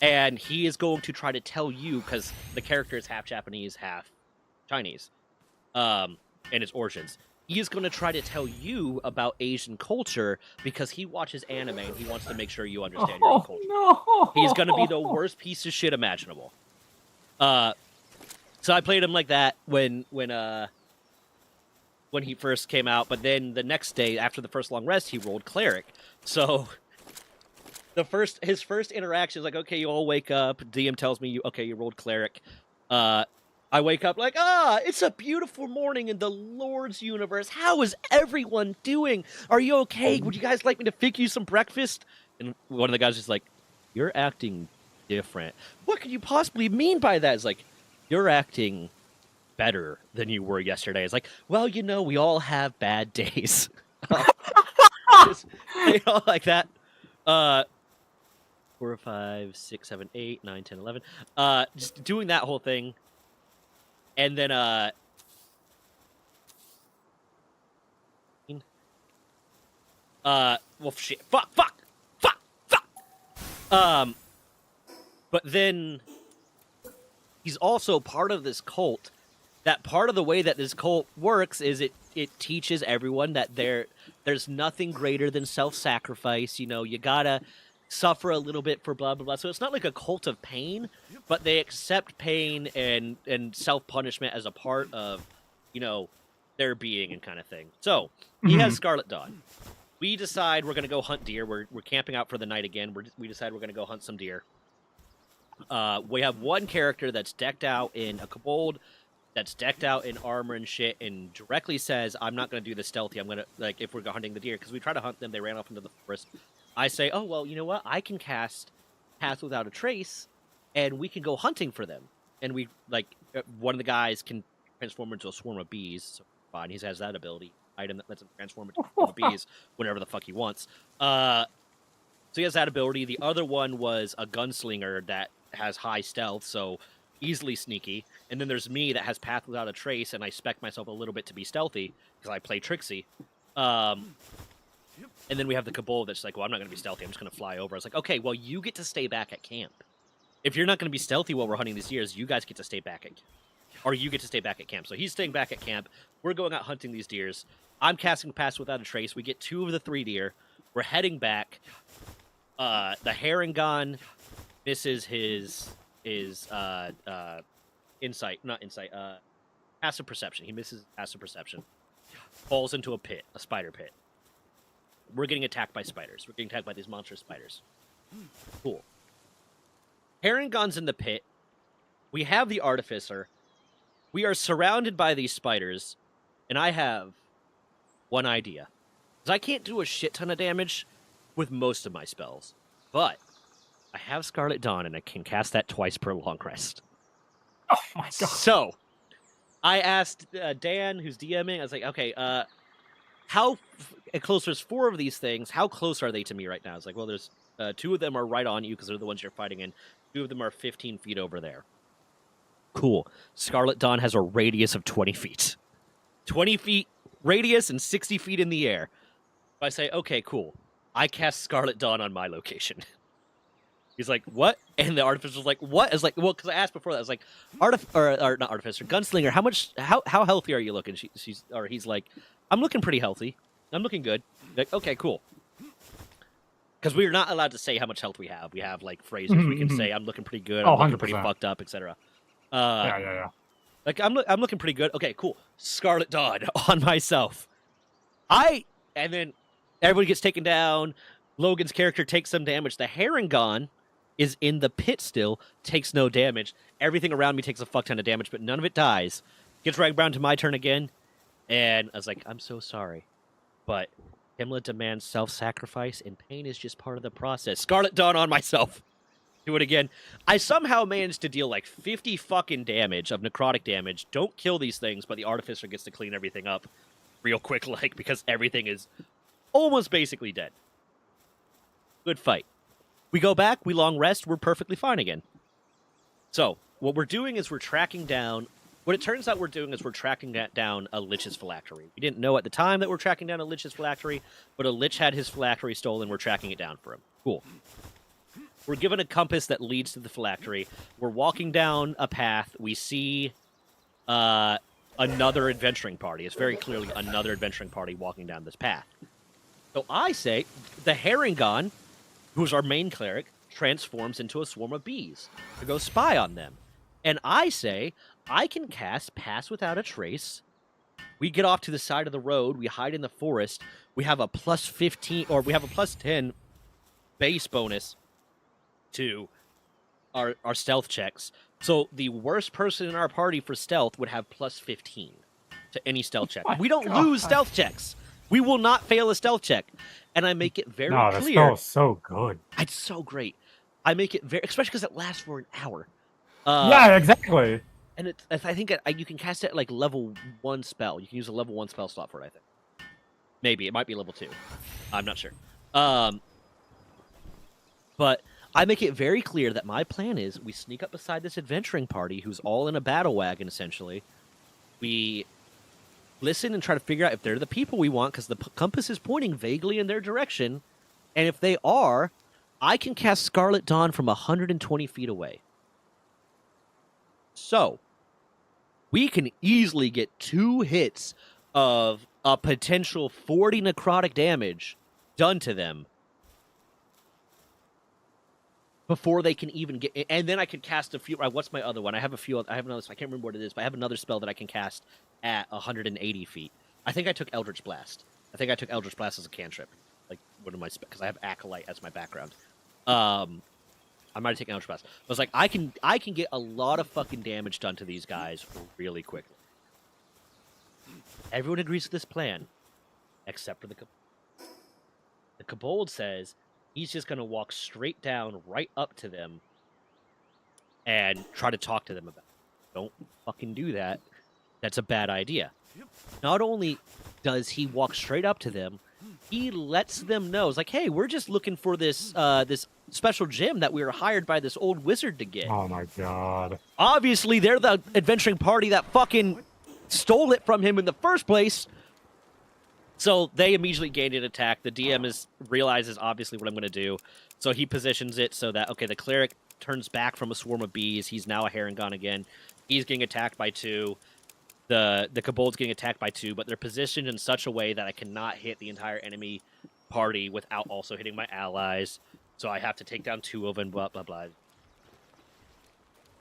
And he is going to try to tell you, because the character is half Japanese, half Chinese, and its origins. He is going to try to tell you about Asian culture because he watches anime and he wants to make sure you understand your own culture. No! He's going to be the worst piece of shit imaginable. So I played him like that when he first came out, but then the next day, after the first long rest, he rolled cleric. So his first interaction is like, okay, you all wake up. DM tells me you rolled cleric. I wake up like, it's a beautiful morning in the Lord's universe. How is everyone doing? Are you okay? Would you guys like me to fix you some breakfast? And one of the guys is like, you're acting different. What could you possibly mean by that? It's like, you're acting better than you were yesterday. It's like, well, we all have bad days. Just, like that. 4, 5, 6, 7, 8, 9, 10, 11. Just doing that whole thing. And then, well, shit. Fuck. But then he's also part of this cult. That part of the way that this cult works is it teaches everyone that there's nothing greater than self-sacrifice. You gotta suffer a little bit for blah, blah, blah. So it's not like a cult of pain, but they accept pain and self-punishment as a part of, their being and kind of thing. So he has Scarlet Dawn. We decide we're going to go hunt deer. We're camping out for the night again. We decide we're going to go hunt some deer. We have one character that's decked out in a kobold, that's decked out in armor and shit, and directly says, I'm not going to do this stealthy. I'm going to, if we're hunting the deer, because we try to hunt them, they ran off into the forest. I say, oh, well, you know what? I can cast Path Without a Trace, and we can go hunting for them. And we, one of the guys can transform into a swarm of bees. So fine, he has that ability. Item that lets him transform into a swarm of bees whenever the fuck he wants. So he has that ability. The other one was a gunslinger that has high stealth, so easily sneaky. And then there's me that has Path Without a Trace, and I spec myself a little bit to be stealthy, because I play Trixie. And then we have the Kobold that's like, well, I'm not going to be stealthy. I'm just going to fly over. I was like, okay, well, you get to stay back at camp. If you're not going to be stealthy while we're hunting these deers, you guys get to stay back at camp. Or you get to stay back at camp. So he's staying back at camp. We're going out hunting these deers. I'm casting Pass Without a Trace. We get 2 of the 3 deer. We're heading back. The Harengon misses his passive perception. He misses passive perception. Falls into a pit, a spider pit. We're getting attacked by spiders. We're getting attacked by these monster spiders. Cool. Harengon's in the pit. We have the Artificer. We are surrounded by these spiders. And I have one idea. Because I can't do a shit ton of damage with most of my spells. But I have Scarlet Dawn, and I can cast that twice per long rest. Oh my god. So, I asked Dan, who's DMing, I was like, okay, how close? There's 4 of these things. How close are they to me right now? I was like, well, there's 2 of them are right on you because they're the ones you're fighting in. 2 of them are 15 feet over there. Cool. Scarlet Dawn has a radius of 20 feet. 20 feet radius and 60 feet in the air. I say, okay, cool. I cast Scarlet Dawn on my location. He's like, what? And the Artificer's like, what? I was like, well, because I asked before that. I was like, or not Artificer, Gunslinger, how healthy are you looking? He's like, I'm looking pretty healthy. I'm looking good. Like, okay, cool. Because we're not allowed to say how much health we have. We have, like, phrases we can say, I'm looking pretty good, I'm looking pretty fucked up, etc. Yeah. Like, I'm looking pretty good. Okay, cool. Scarlet Dawn on myself. And then everybody gets taken down. Logan's character takes some damage. The Harengon is in the pit still, takes no damage. Everything around me takes a fuck ton of damage, but none of it dies. Gets right around to my turn again, and I was like, I'm so sorry, but Himmler demands self-sacrifice, and pain is just part of the process. Scarlet Dawn on myself. Do it again. I somehow managed to deal like 50 fucking damage of necrotic damage. Don't kill these things, but the Artificer gets to clean everything up real quick, like, because everything is almost basically dead. Good fight. We go back, we long rest, we're perfectly fine again. So, what we're doing is we're tracking down... What it turns out we're doing is we're tracking down a Lich's phylactery. We didn't know at the time that we're tracking down a Lich's phylactery, but a Lich had his phylactery stolen, we're tracking it down for him. Cool. We're given a compass that leads to the phylactery. We're walking down a path. We see another adventuring party. It's very clearly another adventuring party walking down this path. So I say, the Harengon, who's our main cleric, transforms into a swarm of bees to go spy on them. And I say, I can cast Pass Without a Trace. We get off to the side of the road. We hide in the forest. We have a plus 15, or we have a plus 10 base bonus to our stealth checks. So the worst person in our party for stealth would have plus 15 to any stealth check. We don't lose stealth checks. We will not fail a stealth check. And I make it very clear. The spell is so good. It's so great. I make it very, especially because it lasts for an hour. Yeah, exactly. And I think you can cast it at like level 1 spell. You can use a level 1 spell slot for it, I think. Maybe. It might be level 2. I'm not sure. But I make it very clear that my plan is we sneak up beside this adventuring party who's all in a battle wagon, essentially. We listen and try to figure out if they're the people we want, because the compass is pointing vaguely in their direction. And if they are, I can cast Scarlet Dawn from 120 feet away. So, we can easily get 2 hits of a potential 40 necrotic damage done to them before they can even get... And then I could cast a few... What's my other one? I have another... I can't remember what it is, but I have another spell that I can cast at 180 feet. I think I took Eldritch Blast. I think I took Eldritch Blast as a cantrip. Like, one of my... Because I have Acolyte as my background. I might have taken Eldritch Blast. I was like, I can get a lot of fucking damage done to these guys really quickly. Everyone agrees with this plan, except for the Kobold says he's just going to walk straight down right up to them and try to talk to them about it. Don't fucking do that. That's a bad idea. Not only does he walk straight up to them, he lets them know. It's like, hey, we're just looking for this this special gem that we were hired by this old wizard to get. Oh my god. Obviously, they're the adventuring party that fucking stole it from him in the first place. So they immediately gained an attack. The DM realizes obviously what I'm going to do. So he positions it so that, okay, the cleric turns back from a swarm of bees. He's now a Harengon again. He's getting attacked by 2. The kobold's getting attacked by 2, but they're positioned in such a way that I cannot hit the entire enemy party without also hitting my allies. So I have to take down 2 of them, blah, blah, blah.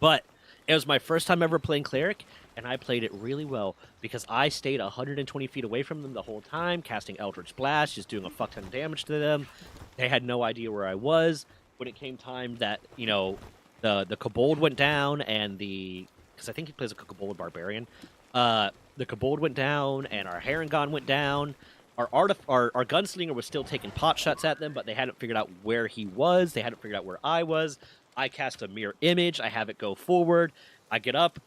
But it was my first time ever playing cleric, and I played it really well because I stayed 120 feet away from them the whole time, casting Eldritch Blast, just doing a fuck ton of damage to them. They had no idea where I was. When it came time that, you know, the kobold went down and because I think he plays a kobold barbarian, the kobold went down and our Harengon went down. Our gunslinger was still taking pot shots at them, but they hadn't figured out where he was. They hadn't figured out where I was. I cast a mirror image. I have it go forward. I get up.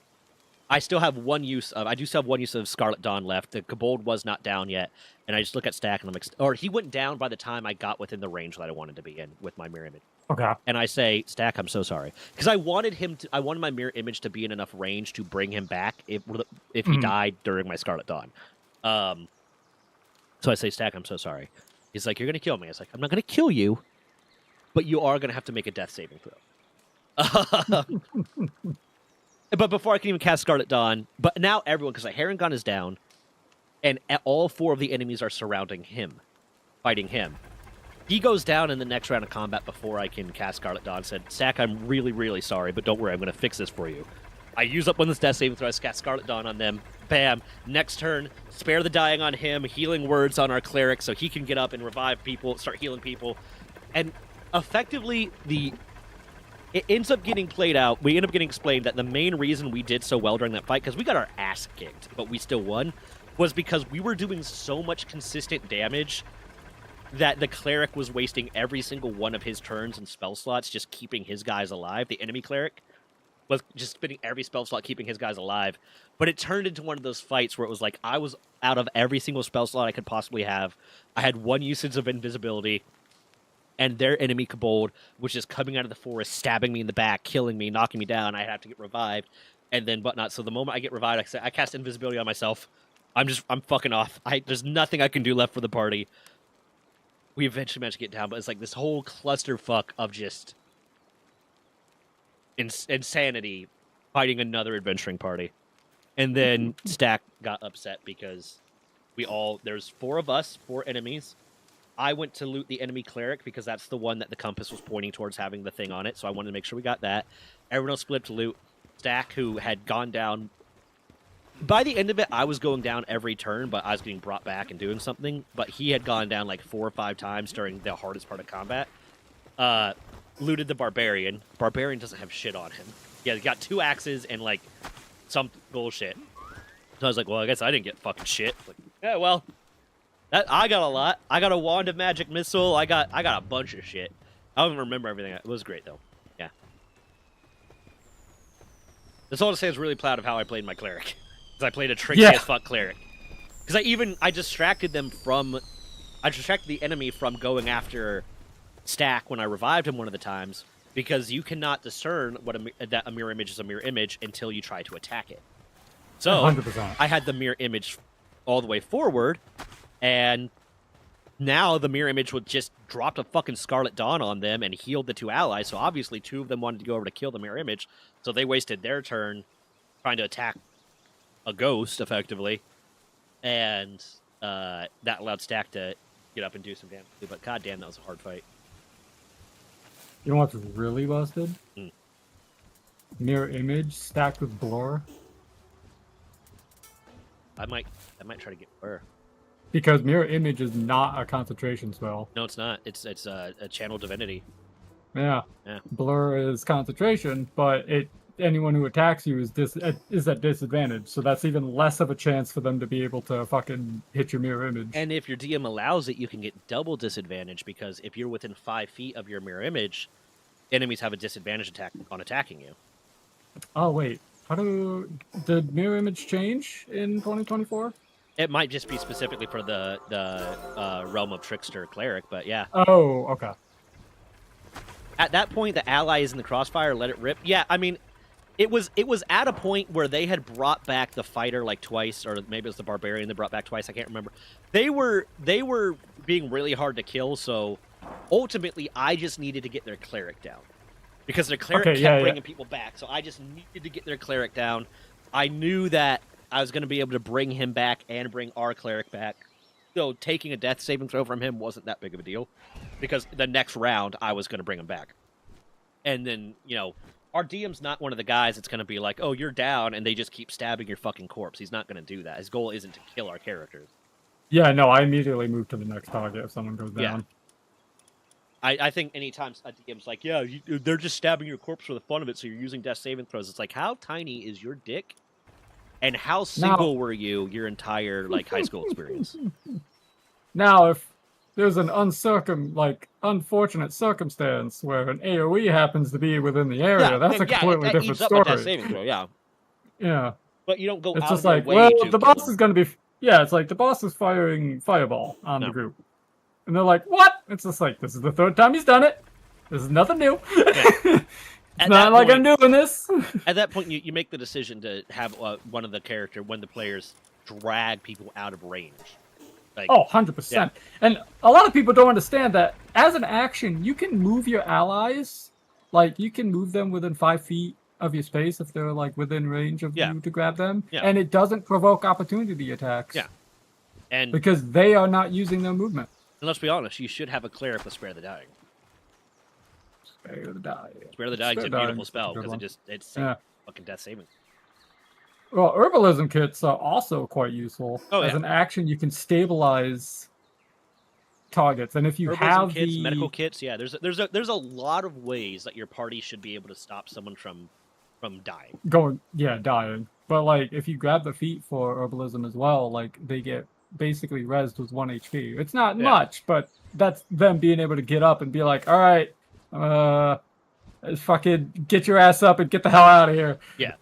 I still have one use of. I do still have one use of Scarlet Dawn left. The kobold was not down yet, and I just look at Stack and or he went down by the time I got within the range that I wanted to be in with my mirror image. Okay. And I say, Stack, I'm so sorry, because I wanted I wanted my mirror image to be in enough range to bring him back if he died during my Scarlet Dawn. So I say, Stack, I'm so sorry. He's like, you're gonna kill me. I was like, I'm not gonna kill you, but you are gonna have to make a death saving throw. But before I can even cast Scarlet Dawn, but now everyone, because Harengon is down, and all 4 of the enemies are surrounding him, fighting him. He goes down in the next round of combat before I can cast Scarlet Dawn. Said, Stack, I'm really, really sorry, but don't worry, I'm going to fix this for you. I use up one of this death saving throw, I cast Scarlet Dawn on them. Bam. Next turn, spare the dying on him, healing words on our cleric so he can get up and revive people, start healing people. And effectively, it ends up getting played out. We end up getting explained that the main reason we did so well during that fight, because we got our ass kicked, but we still won, was because we were doing so much consistent damage that the cleric was wasting every single one of his turns and spell slots just keeping his guys alive. The enemy cleric was just spending every spell slot keeping his guys alive. But it turned into one of those fights where it was like I was out of every single spell slot I could possibly have. I had one usage of invisibility, and their enemy kobold was just coming out of the forest, stabbing me in the back, killing me, knocking me down. I'd have to get revived, and then whatnot. So the moment I get revived, I cast invisibility on myself. I'm fucking off. There's nothing I can do left for the party. We eventually managed to get down, but it's like this whole clusterfuck of just insanity fighting another adventuring party. And then Stack got upset because there's 4 of us, 4 enemies. I went to loot the enemy cleric because that's the one that the compass was pointing towards having the thing on it, so I wanted to make sure we got that. Everyone else split up to loot. Stack, who had gone down... By the end of it, I was going down every turn, but I was getting brought back and doing something. But he had gone down like 4 or 5 times during the hardest part of combat. Looted the Barbarian. Barbarian doesn't have shit on him. Yeah, he got 2 axes and like some bullshit. So I was like, well, I guess I didn't get fucking shit. Like, yeah, well... I got a lot. I got a wand of magic missile. I got a bunch of shit. I don't even remember everything. It was great though. Yeah. That's all to say. I was really proud of how I played my cleric. Because I played a tricky as fuck cleric. Because I distracted them from... I distracted the enemy from going after Stack when I revived him one of the times. Because you cannot discern that a mirror image is a mirror image until you try to attack it. So 100%. I had the mirror image all the way forward. And now the mirror image would just dropped a fucking Scarlet Dawn on them and healed the 2 allies. So obviously 2 of them wanted to go over to kill the mirror image. So they wasted their turn trying to attack a ghost, effectively. And that allowed Stack to get up and do some damage. But goddamn, that was a hard fight. You know what's really busted? Hmm. Mirror image stacked with blur. I might try to get Blur. Because mirror image is not a concentration spell. No, it's not. It's a channel divinity. Yeah. Yeah. Blur is concentration, but anyone who attacks you is at disadvantage. So that's even less of a chance for them to be able to fucking hit your mirror image. And if your DM allows it, you can get double disadvantage because if you're within 5 feet of your mirror image, enemies have a disadvantage on attacking you. Oh wait, did mirror image change in 2024? It might just be specifically for the realm of Trickster Cleric, but yeah. Oh, okay. At that point, the ally is in the crossfire, let it rip. Yeah, I mean, It was at a point where they had brought back the fighter like twice, or maybe it was the barbarian they brought back twice. I can't remember. They were being really hard to kill, so ultimately I just needed to get their cleric down because their cleric kept bringing people back. So I just needed to get their cleric down. I knew that I was going to be able to bring him back and bring our cleric back. So taking a death saving throw from him wasn't that big of a deal because the next round I was going to bring him back, and then our DM's not one of the guys that's going to be like, oh, you're down, and they just keep stabbing your fucking corpse. He's not going to do that. His goal isn't to kill our characters. Yeah, no, I immediately move to the next target if someone goes down. Yeah. I think anytime a DM's like, yeah, they're just stabbing your corpse for the fun of it, so you're using death saving throws. It's like, how tiny is your dick? And how single were you your entire high school experience? Now, if there's an unfortunate circumstance where an AoE happens to be within the area, that's a completely different story. Death saving throw, yeah. But you don't go it's out just of like, your way to the boss is going to be... Yeah, it's like the boss is firing fireball on the group. And they're like, what? It's just like, this is the third time he's done it. This is nothing new. Yeah. It's not like I'm doing this. At that point, you make the decision to have one of the players drag people out of range. 100%. Yeah. And a lot of people don't understand that as an action, you can move your allies. Like, you can move them within 5 feet of your space if they're, within range of you to grab them. Yeah. And it doesn't provoke opportunity attacks. Yeah. And because they are not using their movement. And let's be honest, you should have a cleric with Spare the Dying. Spare the Dying. Spare the Dying is a beautiful spell because it's fucking death saving. Well, herbalism kits are also quite useful. As an action, you can stabilize targets, and if you have kits, medical kits, there's a lot of ways that your party should be able to stop someone from dying. Dying. But if you grab the feat for herbalism as well, they get basically rezzed with 1 HP. It's not much, but that's them being able to get up and be like, all right, fucking get your ass up and get the hell out of here. Yeah.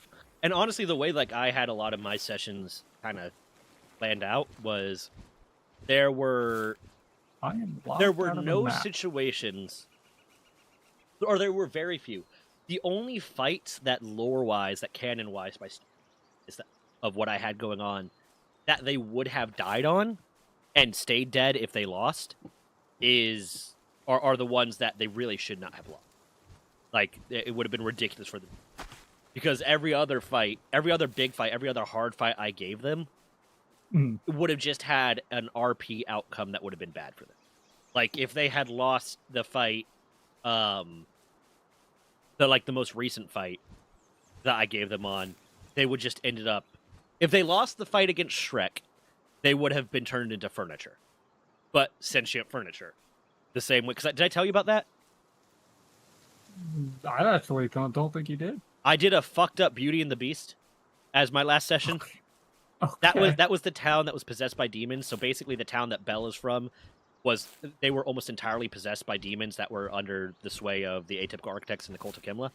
And honestly, the way I had a lot of my sessions kind of planned out was there were no situations, or there were very few. The only fights that lore-wise, that canon-wise, of what I had going on, that they would have died on and stayed dead if they lost, are the ones that they really should not have lost. It would have been ridiculous for them. Because every other big fight, every other hard fight I gave them would have just had an RP outcome that would have been bad for them. If they had lost the fight, the most recent fight that I gave them on, they would just ended up... If they lost the fight against Shrek, they would have been turned into furniture. But sentient furniture. The same way... Did I tell you about that? I actually don't think you did. I did a fucked up Beauty and the Beast as my last session. Okay. That was the town that was possessed by demons. So basically the town that Belle is from they were almost entirely possessed by demons that were under the sway of the Atypical Architects and the Cult of Kimla.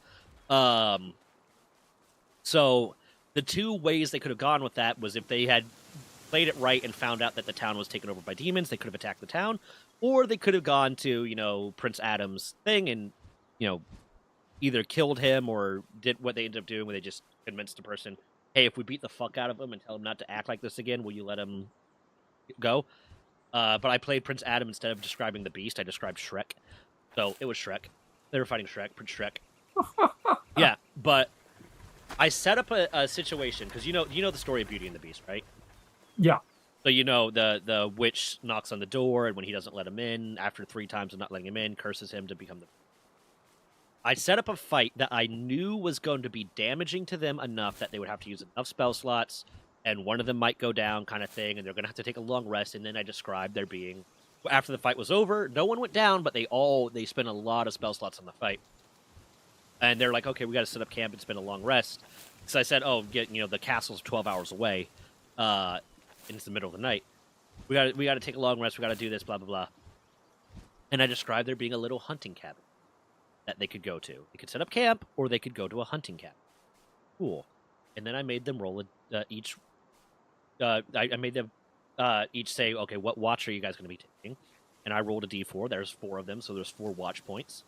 So the two ways they could have gone with that was if they had played it right and found out that the town was taken over by demons, they could have attacked the town, or they could have gone to, Prince Adam's thing and, either killed him or did what they ended up doing where they just convinced the person, hey, if we beat the fuck out of him and tell him not to act like this again, will you let him go? But I played Prince Adam instead of describing the beast. I described Shrek. So it was Shrek. They were fighting Shrek, Prince Shrek. Yeah, but I set up a situation, because you know the story of Beauty and the Beast, right? Yeah. So the witch knocks on the door, and when he doesn't let him in, after 3 times of not letting him in, curses him to become the... I set up a fight that I knew was going to be damaging to them enough that they would have to use enough spell slots, and one of them might go down kind of thing, and they're going to have to take a long rest, and then I described there being... After the fight was over, no one went down, but they spent a lot of spell slots on the fight. And they're like, okay, we got to set up camp and spend a long rest. So I said, the castle's 12 hours away, and it's the middle of the night. We got to take a long rest, we got to do this, blah, blah, blah. And I described there being a little hunting cabin that they could go to. They could set up camp, or they could go to a hunting cabin. Cool. And then I made them roll each... I made them each say, okay, what watch are you guys going to be taking? And I rolled a d4. There's 4 of them, so there's 4 watch points.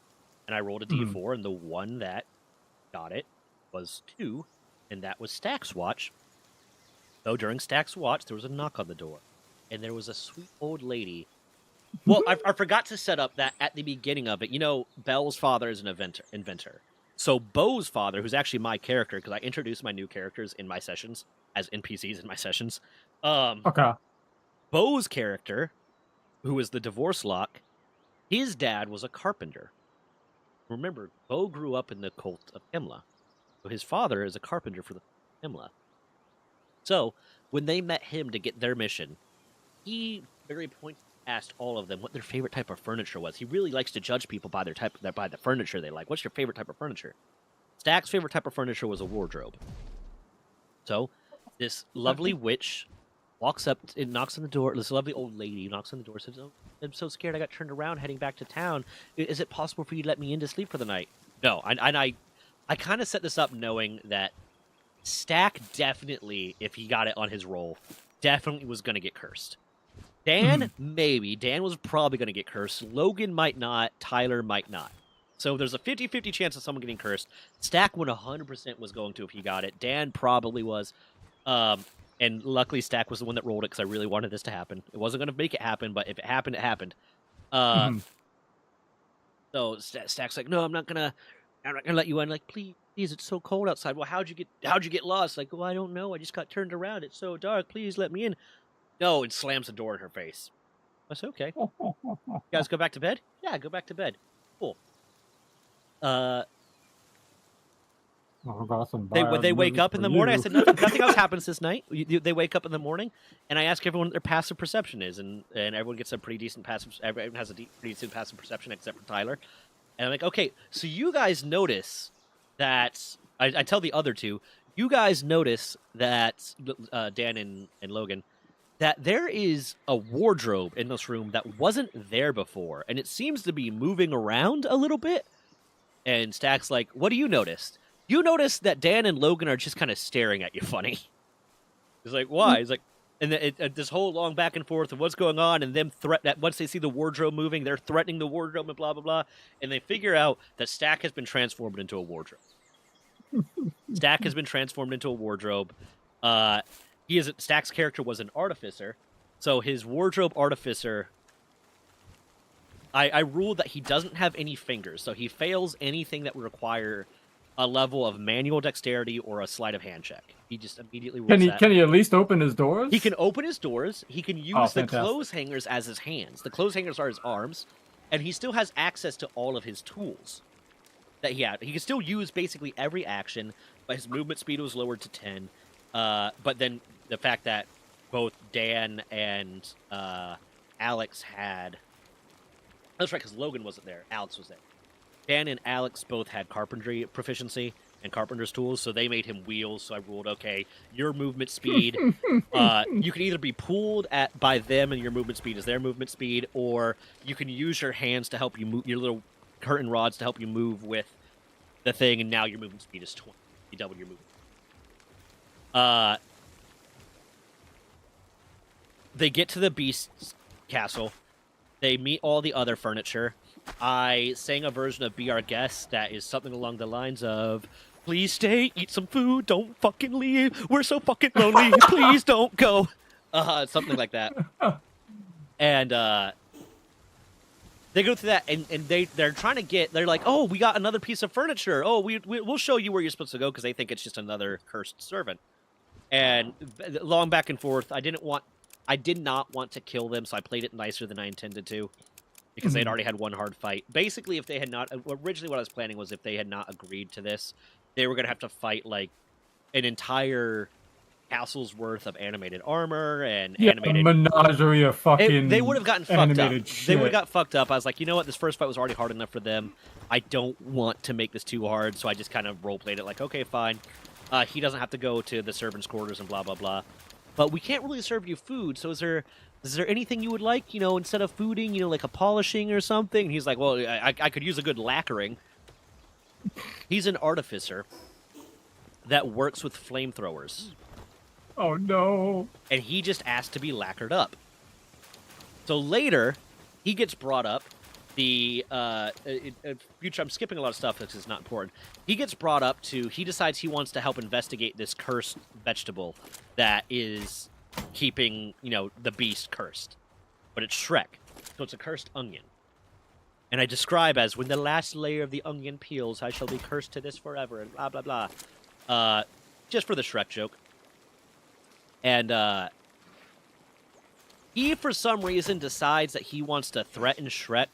And I rolled a d4, and the one that got it was 2, and that was Stack's watch. So during Stack's watch, there was a knock on the door, and there was a sweet old lady. Well, I forgot to set up that at the beginning of it. You know, Belle's father is an inventor. So Beau's father, who's actually my character, because I introduce my new characters in my sessions as NPCs in my sessions. Okay. Beau's character, who is the divorce lock, his dad was a carpenter. Remember, Beau grew up in the cult of Himla. So his father is a carpenter for the Himla. So when they met him to get their mission, he very pointedly asked all of them what their favorite type of furniture was. He really likes to judge people by by the furniture they like. What's your favorite type of furniture? Stack's favorite type of furniture was a wardrobe. So this lovely witch walks up and knocks on the door. This lovely old lady knocks on the door and says, "Oh, I'm so scared. I got turned around heading back to town. Is it possible for you to let me in to sleep for the night?" No, I kind of set this up knowing that Stack definitely, if he got it on his roll, definitely was going to get cursed. Dan, maybe. Dan was probably going to get cursed. Logan might not. Tyler might not. So there's a 50-50 chance of someone getting cursed. Stack 100% was going to if he got it. Dan probably was. And luckily Stack was the one that rolled it because I really wanted this to happen. It wasn't going to make it happen, but if it happened, it happened. So Stack's like, "No, I'm not gonna let you in." Like, please, it's so cold outside. Well, how'd you get lost? Like, "Oh, I don't know. I just got turned around. It's so dark. Please let me in." No, it slams the door in her face. I said, "Okay. You guys go back to bed?" "Yeah, go back to bed." Cool. They wake up in the morning. I said, nothing else happens this night. They wake up in the morning, and I ask everyone what their passive perception is, and everyone gets a pretty decent passive. Everyone has a pretty decent passive perception except for Tyler. And I'm like, "Okay, so you guys notice that?" I tell the other two, you guys notice that Dan and Logan, that there is a wardrobe in this room that wasn't there before, and it seems to be moving around a little bit. And Stack's like, "What do you notice?" "You notice that Dan and Logan are just kind of staring at you funny." He's like, "Why?" He's like, and this whole long back and forth of what's going on, and them once they see the wardrobe moving, they're threatening the wardrobe and blah blah blah, and they figure out that Stack has been transformed into a wardrobe. Stack has been transformed into a wardrobe. Stack's character was an artificer, so his wardrobe artificer. I ruled that he doesn't have any fingers, so he fails anything that would require a level of manual dexterity or a sleight of hand check. He just immediately rules that. Can he at least open his doors? He can open his doors. He can use the clothes hangers as his hands. The clothes hangers are his arms, and he still has access to all of his tools that he had. He can still use basically every action, but his movement speed was lowered to 10. But then the fact that both Dan and Alex had... That's right, because Logan wasn't there. Alex was there. Dan and Alex both had carpentry proficiency and carpenter's tools, so they made him wheels. So I ruled, okay, your movement speed, you can either be pulled by them and your movement speed is their movement speed, or you can use your hands to help you move, your little curtain rods to help you move with the thing, and now your movement speed is 20. You double your movement. They get to the beast's castle. They meet all the other furniture. I sang a version of Be Our Guest that is something along the lines of, "Please stay, eat some food, don't fucking leave. We're so fucking lonely, please don't go." Something like that. And they go through that, and they're trying to they're like, "Oh, we got another piece of furniture. Oh, we'll show you where you're supposed to go," because they think it's just another cursed servant. And long back and forth, I did not want to kill them, so I played it nicer than I intended to, because they'd already had one hard fight. Basically, if they had not... Originally, what I was planning was if they had not agreed to this, they were going to have to fight, like, an entire castle's worth of animated armor and animated... a menagerie of fucking They would have gotten fucked up. Shit. They would have got fucked up. I was like, you know what? This first fight was already hard enough for them. I don't want to make this too hard, so I just kind of role-played it like, okay, fine. He doesn't have to go to the servants' quarters and blah, blah, blah. But we can't really serve you food, so is there anything you would like, instead of fooding, like a polishing or something? And he's like, well, I could use a good lacquering. He's an artificer that works with flamethrowers. Oh, no. And he just asked to be lacquered up. So later, he gets brought up future, I'm skipping a lot of stuff because it's not important. He gets brought up to. He decides he wants to help investigate this cursed vegetable that is keeping the beast cursed, but it's Shrek, so it's a cursed onion. And I describe as when the last layer of the onion peels, I shall be cursed to this forever, and blah blah blah. Just for the Shrek joke. And he, for some reason, decides that he wants to threaten Shrek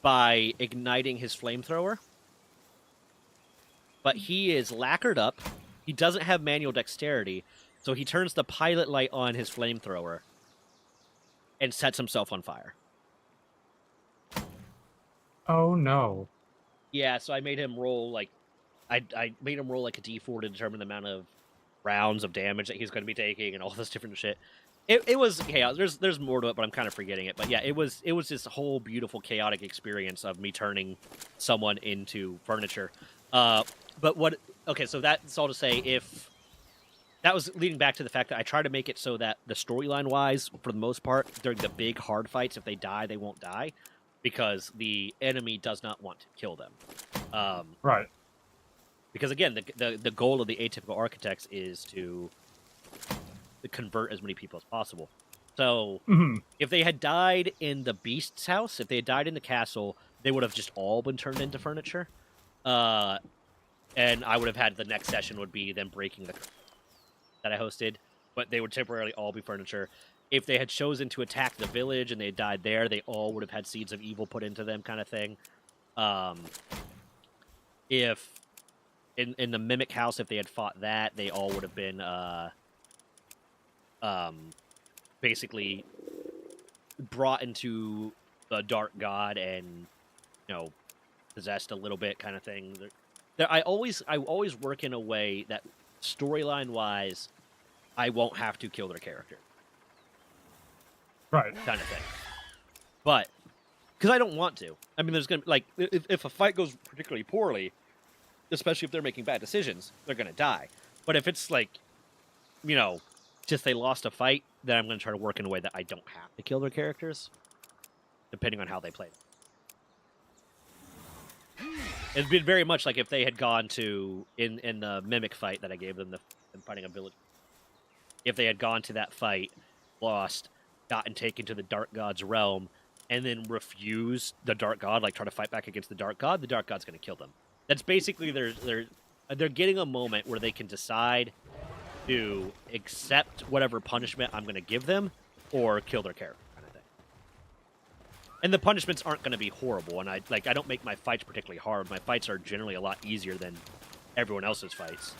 by igniting his flamethrower. But he is lacquered up. He doesn't have manual dexterity, so he turns the pilot light on his flamethrower and sets himself on fire. Oh no. Yeah, so I made him roll like I made him roll like a d4 to determine the amount of rounds of damage that he's going to be taking and all this different shit. It was chaos. There's more to it, but I'm kind of forgetting it. But yeah, it was this whole beautiful chaotic experience of me turning someone into furniture. But what? Okay, so that's all to say. If that was leading back to the fact that I try to make it so that the storyline wise, for the most part, during the big hard fights, if they die, they won't die, because the enemy does not want to kill them. Right. Because again, the goal of the Atypical Architects is to convert as many people as possible. So if they had died in the Beast's house, if they had died in the castle, they would have just all been turned into furniture. And I would have had the next session would be them breaking the that I hosted, but they would temporarily all be furniture. If they had chosen to attack the village and they had died there, they all would have had seeds of evil put into them, kind of thing. If in the Mimic House, if they had fought that, they all would have been basically brought into the Dark God and possessed a little bit, kind of thing. I always work in a way that storyline wise, I won't have to kill their character. Right. Kind of thing. But because I don't want to. I mean, there's gonna be, if a fight goes particularly poorly, especially if they're making bad decisions, they're gonna die. But if it's just they lost a fight, then I'm gonna try to work in a way that I don't have to kill their characters, depending on how they play them. It'd been very much like if they had gone to in the Mimic fight that I gave them, in fighting a village. If they had gone to that fight, lost, gotten taken to the Dark God's realm, and then refused the Dark God, try to fight back against the Dark God's going to kill them. That's basically they're getting a moment where they can decide to accept whatever punishment I'm going to give them, or kill their character, kind of thing. And the punishments aren't going to be horrible, and I don't make my fights particularly hard. My fights are generally a lot easier than everyone else's fights.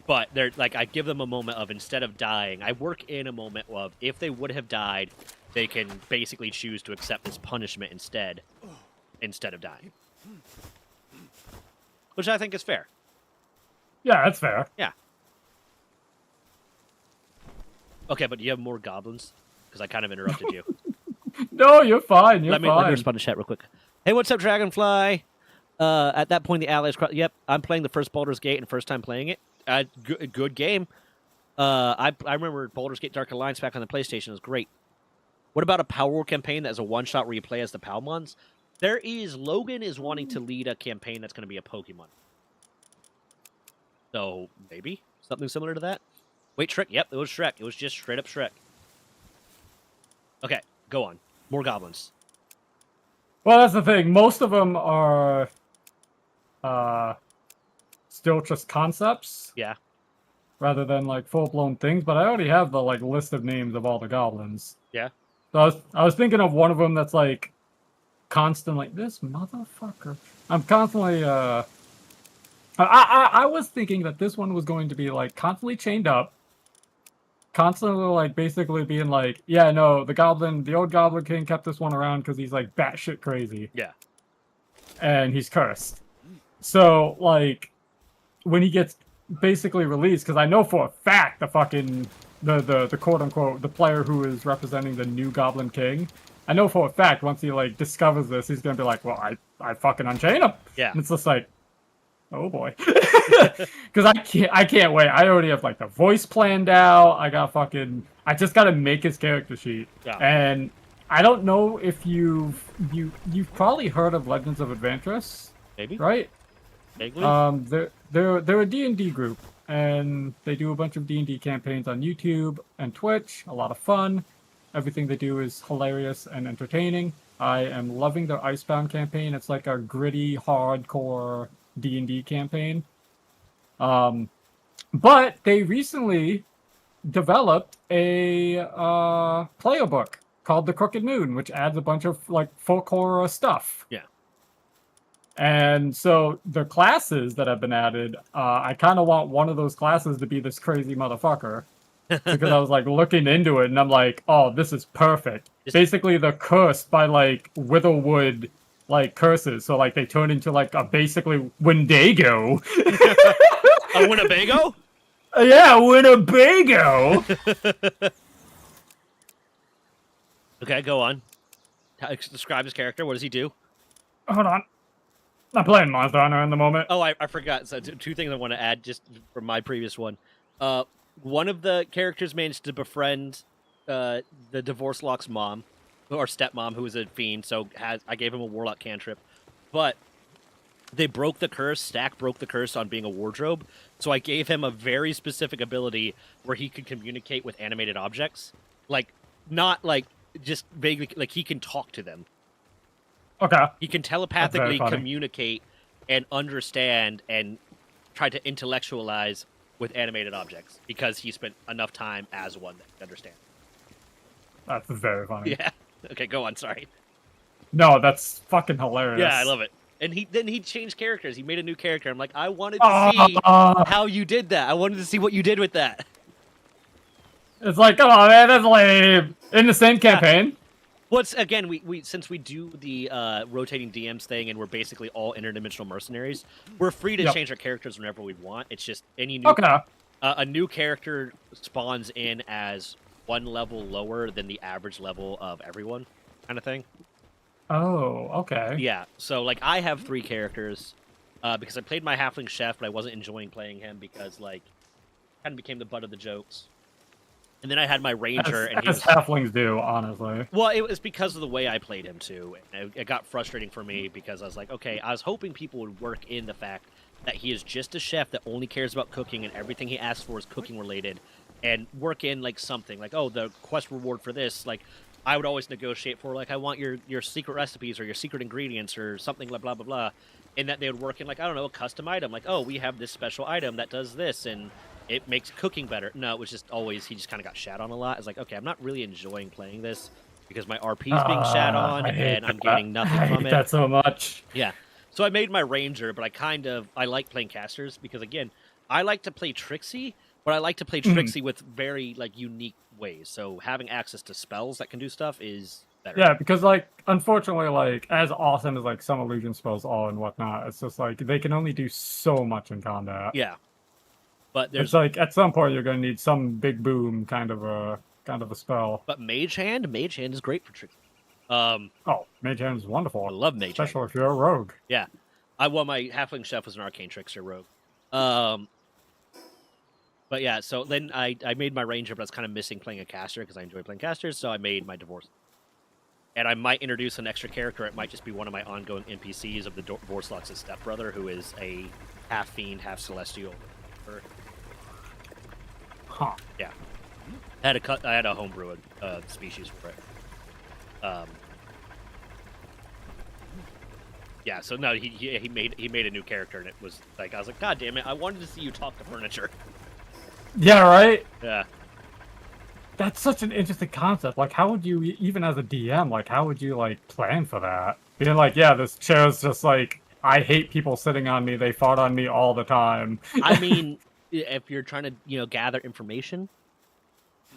But they're I give them a moment of, instead of dying, I work in a moment of, if they would have died, they can basically choose to accept this punishment instead of dying. Which I think is fair. Yeah, that's fair. Yeah. Okay, but do you have more goblins? Because I kind of interrupted you. No, you're fine. Let me respond to chat real quick. Hey, what's up, Dragonfly? At that point, the allies... Yep, I'm playing the first Baldur's Gate and first time playing it. Good game. I remember Baldur's Gate Dark Alliance back on the PlayStation. It was great. What about a Power War campaign that is a one-shot where you play as the Palmons? Logan is wanting to lead a campaign that's going to be a Pokemon. So, maybe? Something similar to that? Wait, Shrek? Yep, it was Shrek. It was just straight up Shrek. Okay, go on. More goblins. Well, that's the thing. Most of them are still just concepts. Yeah. Rather than full-blown things, but I already have the list of names of all the goblins. Yeah. So I was thinking of one of them that's constantly, this motherfucker. I'm constantly I was thinking that this one was going to be constantly chained up, constantly basically being yeah, no, the old Goblin King kept this one around because he's batshit crazy. Yeah. And he's cursed. So when he gets basically released, because I know for a fact the fucking the quote unquote the player who is representing the new Goblin King, I know for a fact once he discovers this, he's gonna be well, I fucking unchain him. Yeah. And it's just Oh boy. Because I can't wait. I already have like the voice planned out. I just gotta make his character sheet. Yeah. And I don't know if you've probably heard of Legends of Adventurous, Maybe. right? Vaguely. They're a D&D group, and they do a bunch of D&D campaigns on YouTube and Twitch. A lot of fun. Everything they do is hilarious and entertaining. I am loving their Icebound campaign. It's like a gritty, hardcore D&D campaign. But they recently developed a player book called The Crooked Moon, which adds a bunch of like folk horror stuff. Yeah. And so the classes that have been added, I kind of want one of those classes to be this crazy motherfucker. Because I was like looking into it and I'm like, oh, this is perfect. Basically, they're cursed by like Witherwood like curses. So like they turn into like a basically Wendigo. A Winnebago? Yeah, Winnebago. Okay, go on. Describe his character. What does he do? Hold on. I'm playing Monster Hunter in the moment. Oh, I forgot. So two things I want to add just from my previous one. One of the characters managed to befriend the Divorce Lock's mom, or stepmom, who was a fiend. So I gave him a Warlock cantrip, but they broke the curse. Stack broke the curse on being a wardrobe. So I gave him a very specific ability where he could communicate with animated objects, like not like just vaguely, like he can talk to them. Okay. He can telepathically communicate and understand and try to intellectualize with animated objects because he spent enough time as one that can understand. That's very funny. Yeah. Okay, go on. Sorry. No, that's fucking hilarious. Yeah, I love it. And he changed characters. He made a new character. I'm like, I wanted to see how you did that. I wanted to see what you did with that. It's like, come on, man, that's lame. In the same campaign. What's again? We since we do the rotating DMs thing, and we're basically all interdimensional mercenaries. We're free to change our characters whenever we want. It's just any new a new character spawns in as one level lower than the average level of everyone, kind of thing. Oh, okay. Yeah. So like, I have 3 characters because I played my halfling chef, but I wasn't enjoying playing him because like, kind of became the butt of the jokes. And then I had my ranger, and as halflings do, honestly. Well, it was because of the way I played him too. It got frustrating for me because I was like, okay, I was hoping people would work in the fact that he is just a chef that only cares about cooking, and everything he asks for is cooking related, and work in like something like, oh, the quest reward for this. Like, I would always negotiate for like, I want your secret recipes or your secret ingredients or something like blah blah blah, and that they would work in like, I don't know, a custom item. Like, oh, we have this special item that does this and it makes cooking better. No, it was just always, he just kind of got shat on a lot. It's like, okay, I'm not really enjoying playing this because my RP's being shat on and I'm getting nothing from it. I hate that so much. Yeah. So I made my ranger, but I like playing casters because, again, I like to play Trixie, but I like to play Trixie with very, like, unique ways. So having access to spells that can do stuff is better. Yeah, because, like, unfortunately, like, as awesome as, like, some illusion spells are and whatnot, it's just, like, they can only do so much in combat. Yeah. But there's it's like at some point you're going to need some big boom kind of a spell. But Mage Hand is great for Trixie. Oh, Mage Hand is wonderful. I love Mage Hand. Especially if you're a rogue. Yeah. My halfling chef was an arcane trickster rogue. But yeah, so then I made my ranger, but I was kind of missing playing a caster because I enjoy playing casters, so I made my divorce. And I might introduce an extra character. It might just be one of my ongoing NPCs of the Divorce Lock's stepbrother, who is a half fiend, half celestial. Huh. Yeah. I had a homebrew species for it. Yeah, so no, he made a new character, and it was like, I was like, God damn it, I wanted to see you talk to furniture. Yeah, right? Yeah. That's such an interesting concept. Like, how would you, even as a DM, like, how would you, like, plan for that? Being like, yeah, this chair's just like, I hate people sitting on me, they fart on me all the time. I mean, if you're trying to, gather information,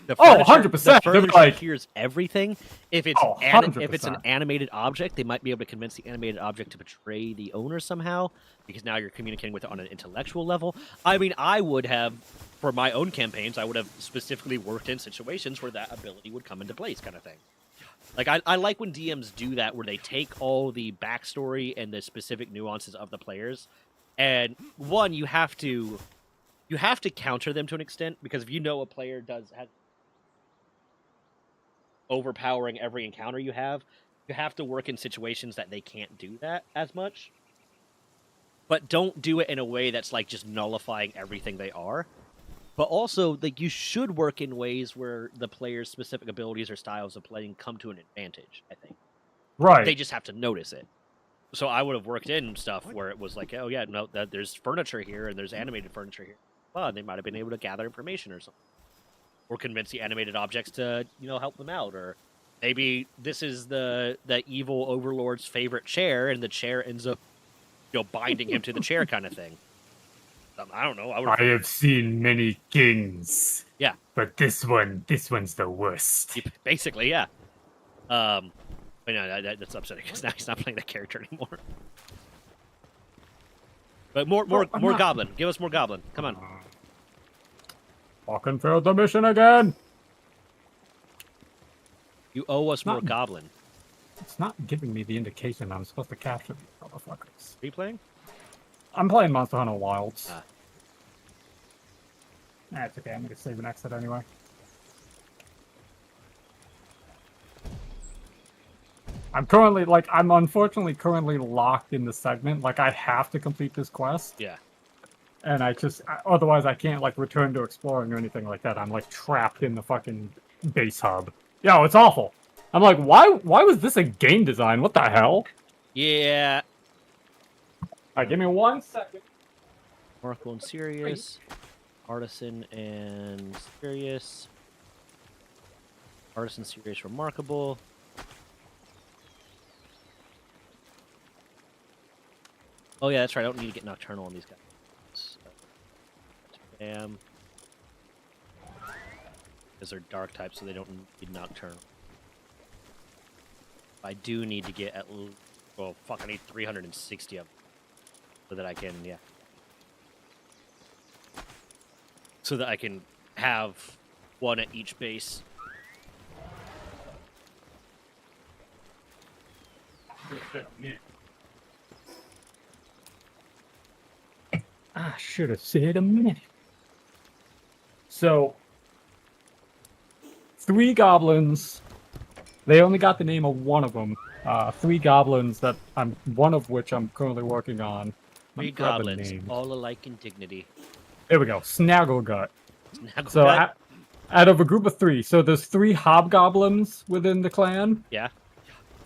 the 100%. The furniture hears everything. If it's if it's an animated object, they might be able to convince the animated object to betray the owner somehow, because now you're communicating with it on an intellectual level. I mean, I would have, for my own campaigns, I would have specifically worked in situations where that ability would come into place, kind of thing. Like, I like when DMs do that, where they take all the backstory and the specific nuances of the players And one, you have to counter them to an extent, because if you know a player has overpowering every encounter you have to work in situations that they can't do that as much. But don't do it in a way that's like just nullifying everything they are. But also, like, you should work in ways where the player's specific abilities or styles of playing come to an advantage, I think. Right. They just have to notice it. So I would have worked in stuff where it was like, oh yeah, no, that there's furniture here and there's animated furniture here. Well, they might have been able to gather information or something, or convince the animated objects to, help them out, or maybe this is the evil overlord's favorite chair, and the chair ends up, binding him to the chair, kind of thing. I don't know. I have seen many kings. Yeah, but this one's the worst. Basically, yeah. But no, that's upsetting because now he's not playing that character anymore. But more goblin. Give us more goblin. Come on. Fucking failed the mission again. You owe us more goblin. It's not giving me the indication I'm supposed to capture these motherfuckers. Are you playing? I'm playing Monster Hunter Wilds. Ah. That's okay. I'm gonna save an exit anyway. I'm unfortunately currently locked in the segment. Like, I have to complete this quest. Yeah. And otherwise I can't, like, return to exploring or anything like that. I'm, like, trapped in the fucking base hub. Yo, it's awful. I'm like, why was this a game design? What the hell? Yeah. Alright, give me 1 second. Oracle and Sirius. Artisan and Sirius. Artisan, Sirius, Remarkable. Oh yeah, that's right. I don't need to get Nocturnal on these guys. Bam. Because they're dark types, so they don't need Nocturnal. I do need to get at least... Well, fuck, I need 360 of them. So that I can, yeah. So that I can have one at each base. I should have said a minute. So, 3 goblins. They only got the name of one of them. 3 goblins one of which I'm currently working on. 3 goblins, all alike in dignity. There we go. Snagglegut. Snagglegut. So, out of a group of 3, so there's 3 hobgoblins within the clan. Yeah.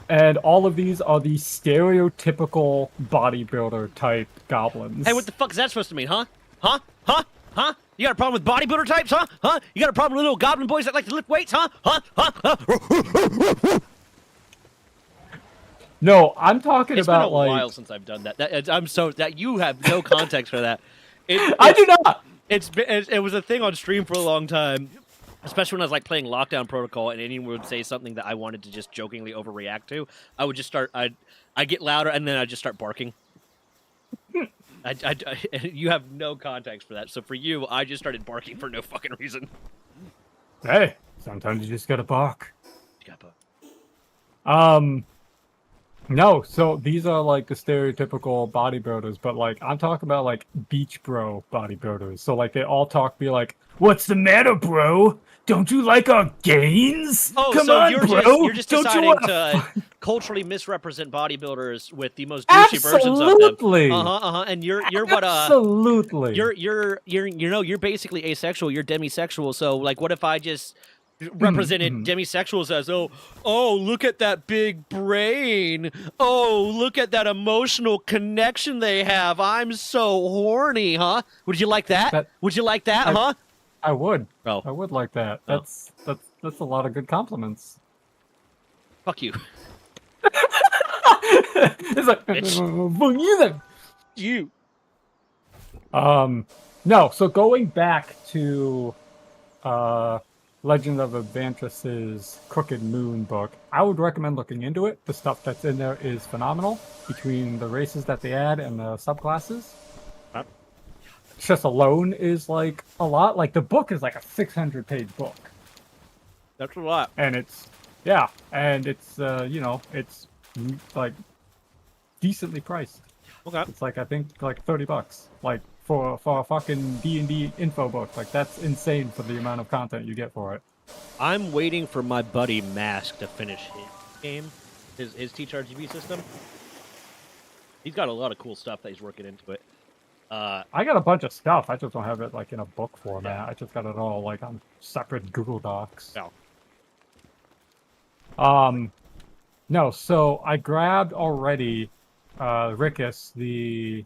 And all of these are the stereotypical bodybuilder type goblins. Hey, what the fuck is that supposed to mean, huh? Huh? Huh? Huh? You got a problem with bodybuilder types, huh? Huh? You got a problem with little goblin boys that like to lift weights, huh? Huh? Huh? Huh? No, I'm talking about It's been a while since I've done that. I'm so that you have no context for that. I do not. It was a thing on stream for a long time, especially when I was like playing Lockdown Protocol, and anyone would say something that I wanted to just jokingly overreact to. I would just start. I'd get louder, and then I'd just start barking. You have no context for that. So for you, I just started barking for no fucking reason. Hey, sometimes you just gotta bark. You gotta bark. No, so these are like the stereotypical bodybuilders, but like I'm talking about like beach bro bodybuilders. So like they all be like, "What's the matter, bro? Don't you like our gains? Oh, come so on, you're bro! You're just Don't deciding you to misrepresent bodybuilders bodybuilders with the most douchey versions of them. Absolutely. And you're what Absolutely. You're basically asexual. You're demisexual. So like, what if I just represented demisexuals as oh look at that big brain, oh look at that emotional connection they have, I'm so horny, huh? Would you like that? Would you like that, huh? I would. Oh. I would like that. That's a lot of good compliments. Fuck you. It's like fuck you then. You. No, so going back to Legend of Adventress's Crooked Moon book, I would recommend looking into it. The stuff that's in there is phenomenal between the races that they add and the subclasses. Just alone is like a lot. Like the book is like a 600-page book. That's a lot. And it's it's like decently priced. Okay. It's like I think like $30, like for a fucking D&D info book. Like that's insane for the amount of content you get for it. I'm waiting for my buddy Mask to finish his game, his TTRGB system. He's got a lot of cool stuff that he's working into it. I got a bunch of stuff. I just don't have it like in a book format. Yeah. I just got it all like on separate Google Docs. No. No. So I grabbed already, Rickus, the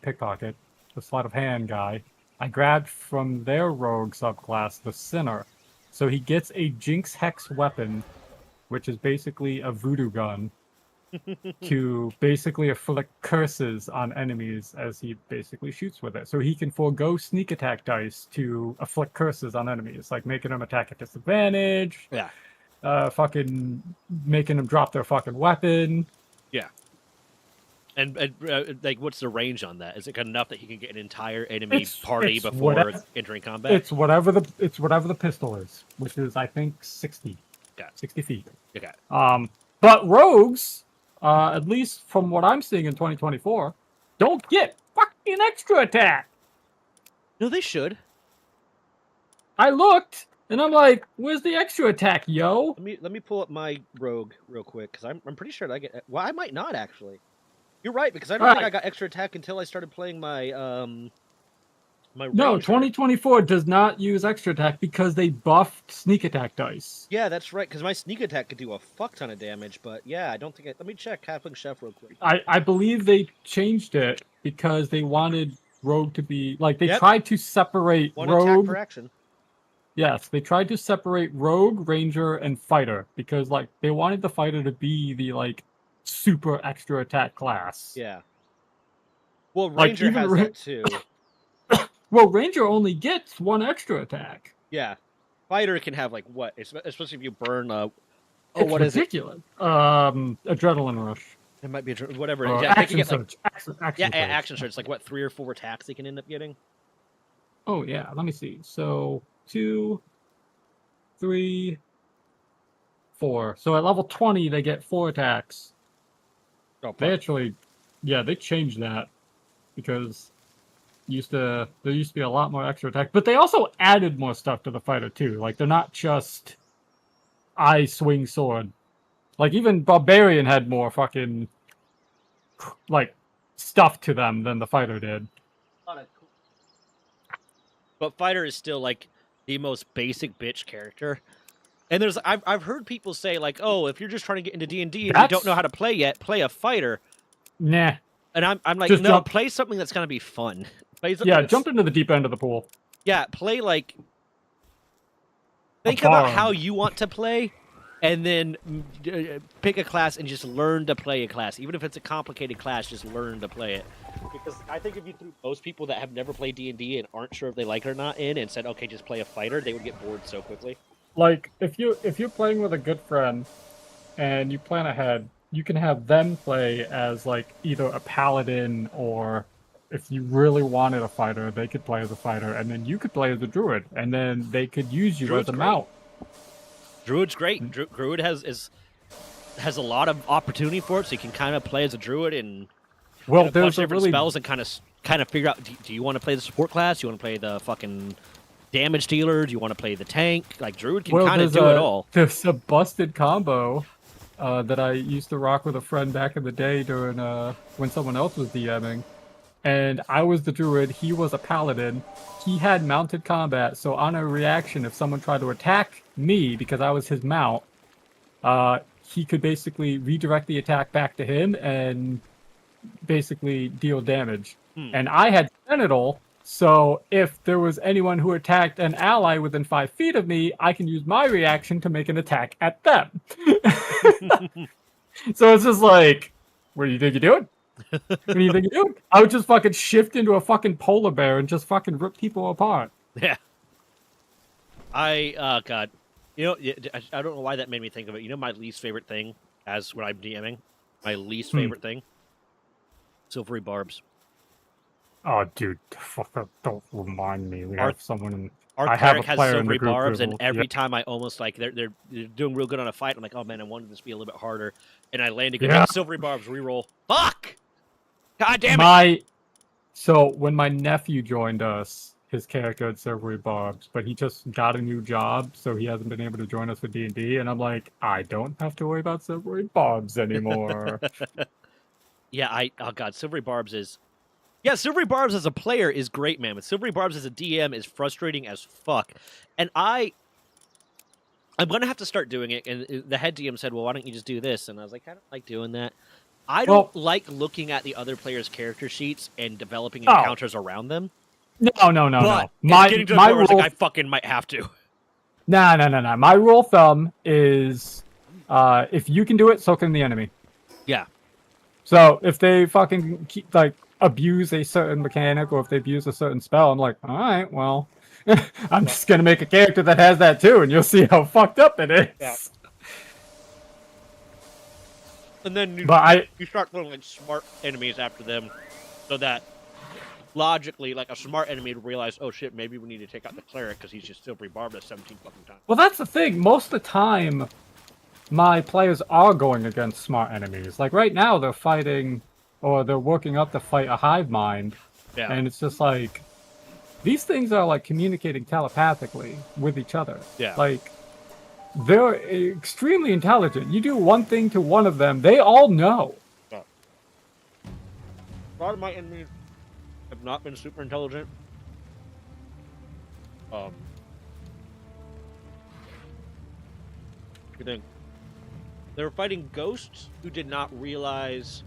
pickpocket, the sleight of hand guy. I grabbed from their rogue subclass the Sinner. So he gets a Jinx Hex weapon, which is basically a voodoo gun, to basically inflict curses on enemies as he basically shoots with it. So he can forego sneak attack dice to afflict curses on enemies, like making them attack at disadvantage, Yeah. fucking making them drop their fucking weapon. Yeah. And like, what's the range on that? Is it enough that he can get an entire enemy party it's before whatever- entering combat? It's whatever the pistol is, which is I think 60. Yeah. 60 feet. Okay. But rogues, at least from what I'm seeing in 2024, don't get fucking extra attack. No, they should. I looked and I'm like, where's the extra attack, yo? Let me pull up my rogue real quick because I'm pretty sure that I get. Well, I might not actually. You're right because I don't think I got extra attack until I started playing my my. No, Ranger. 2024 does not use extra attack because they buffed sneak attack dice. Yeah, that's right. Because my sneak attack could do a fuck ton of damage, but yeah, I don't think. Let me check Halfling Chef real quick. I believe they changed it because they wanted rogue to be like they Yep. tried to separate One attack rogue. per action. Yes, they tried to separate rogue, ranger, and fighter because like they wanted the fighter to be the like super extra attack class. Yeah. Well, Like, Ranger even has that too. Well, ranger only gets one extra attack. Yeah. Fighter can have like what? Especially if you burn. Oh, It's what is it? ridiculous. Adrenaline rush. It might be whatever. Or Yeah, they can action get, like, surge. Action yeah, surge. action surge. Like what? 3 or 4 attacks they can end up getting. Oh yeah, let me see. So 2, 3, 4. So at level 20 they get 4 attacks. Oh, They fuck. actually, yeah, they changed that because there used to be a lot more extra attack, but they also added more stuff to the fighter too. Like they're not just I swing sword. Like even barbarian had more fucking like stuff to them than the fighter did. But Fighter is still like the most basic bitch character. And I've heard people say like, oh, if you're just trying to get into D&D and you That's- don't know how to play yet, play a fighter. Nah. And I'm like, Just no, jump- play something that's gonna be fun. Play something Yeah, that's- jump into the deep end of the pool. Yeah, play like. Think A about bard. how you want to play, and then pick a class and just learn to play a class. Even if it's a complicated class, just learn to play it. Because I think if you threw most people that have never played D&D and aren't sure if they like it or not in, and said, okay, just play a fighter, they would get bored so quickly. Like if you're playing with a good friend and you plan ahead, you can have them play as like either a paladin or if you really wanted a fighter, they could play as a fighter, and then you could play as a druid, and then they could use you Druid's as a great. mount. Druid's great. Druid has a lot of opportunity for it, so you can kind of play as a druid and Well, a bunch there's of a different really spells and kind of figure out, do you want to play the support class? Do you want to play the fucking damage dealer? Do you want to play the tank? Like, Druid can kind of there's do it all. There's a busted combo that I used to rock with a friend back in the day during when someone else was DMing, and I was the druid, he was a paladin. He had mounted combat, so on a reaction, if someone tried to attack me because I was his mount, he could basically redirect the attack back to him and basically deal damage. And I had Sentinel, so if there was anyone who attacked an ally within 5 feet of me, I can use my reaction to make an attack at them. So it's just like, what do you think you're doing? What do you think you're doing? I would just fucking shift into a fucking polar bear and just fucking rip people apart. Yeah. God. You know, I don't know why that made me think of it. You know my least favorite thing as when I'm DMing? My least favorite thing? Silvery barbs. Oh, dude, fuck, don't remind me. We Our- have someone. Our I have cleric a has player in the silvery group barbs, who- and every yeah. time I almost like they're doing real good on a fight. I'm like, oh man, I wanted this to be a little bit harder, and I land a good Yeah. silvery barbs reroll. Fuck! God damn it! So when my nephew joined us, his character had silvery barbs, but he just got a new job, so he hasn't been able to join us for D&D. And I'm like, I don't have to worry about silvery barbs anymore. Yeah, oh god, silvery barbs is. Yeah, silvery barbs as a player is great, man. But silvery barbs as a DM is frustrating as fuck, and I'm gonna have to start doing it. And the head DM said, "Well, why don't you just do this?" And I was like, I don't like doing that. I don't like looking at the other players' character sheets and developing encounters around them. No. But My getting to the my point where it's rule, like, I fucking might have to. nah. My rule of thumb is, if you can do it, so can the enemy. Yeah. So if they fucking abuse a certain mechanic or if they abuse a certain spell, I'm like, all right, well, I'm just gonna make a character that has that too, and you'll see how fucked up it is. Yeah. And then you start throwing like smart enemies after them, so that logically, like a smart enemy would realize, oh shit, maybe we need to take out the cleric because he's just silvery barbed us 17 fucking times. Well, that's the thing. Most of the time, my players are going against smart enemies. Like right now, they're fighting, or they're working up to fight a hive mind, Yeah. and it's just like these things are like communicating telepathically with each other. Yeah. Like they're extremely intelligent. You do one thing to one of them, they all know. A lot of my enemies have not been super intelligent. You think they were fighting ghosts who did not realize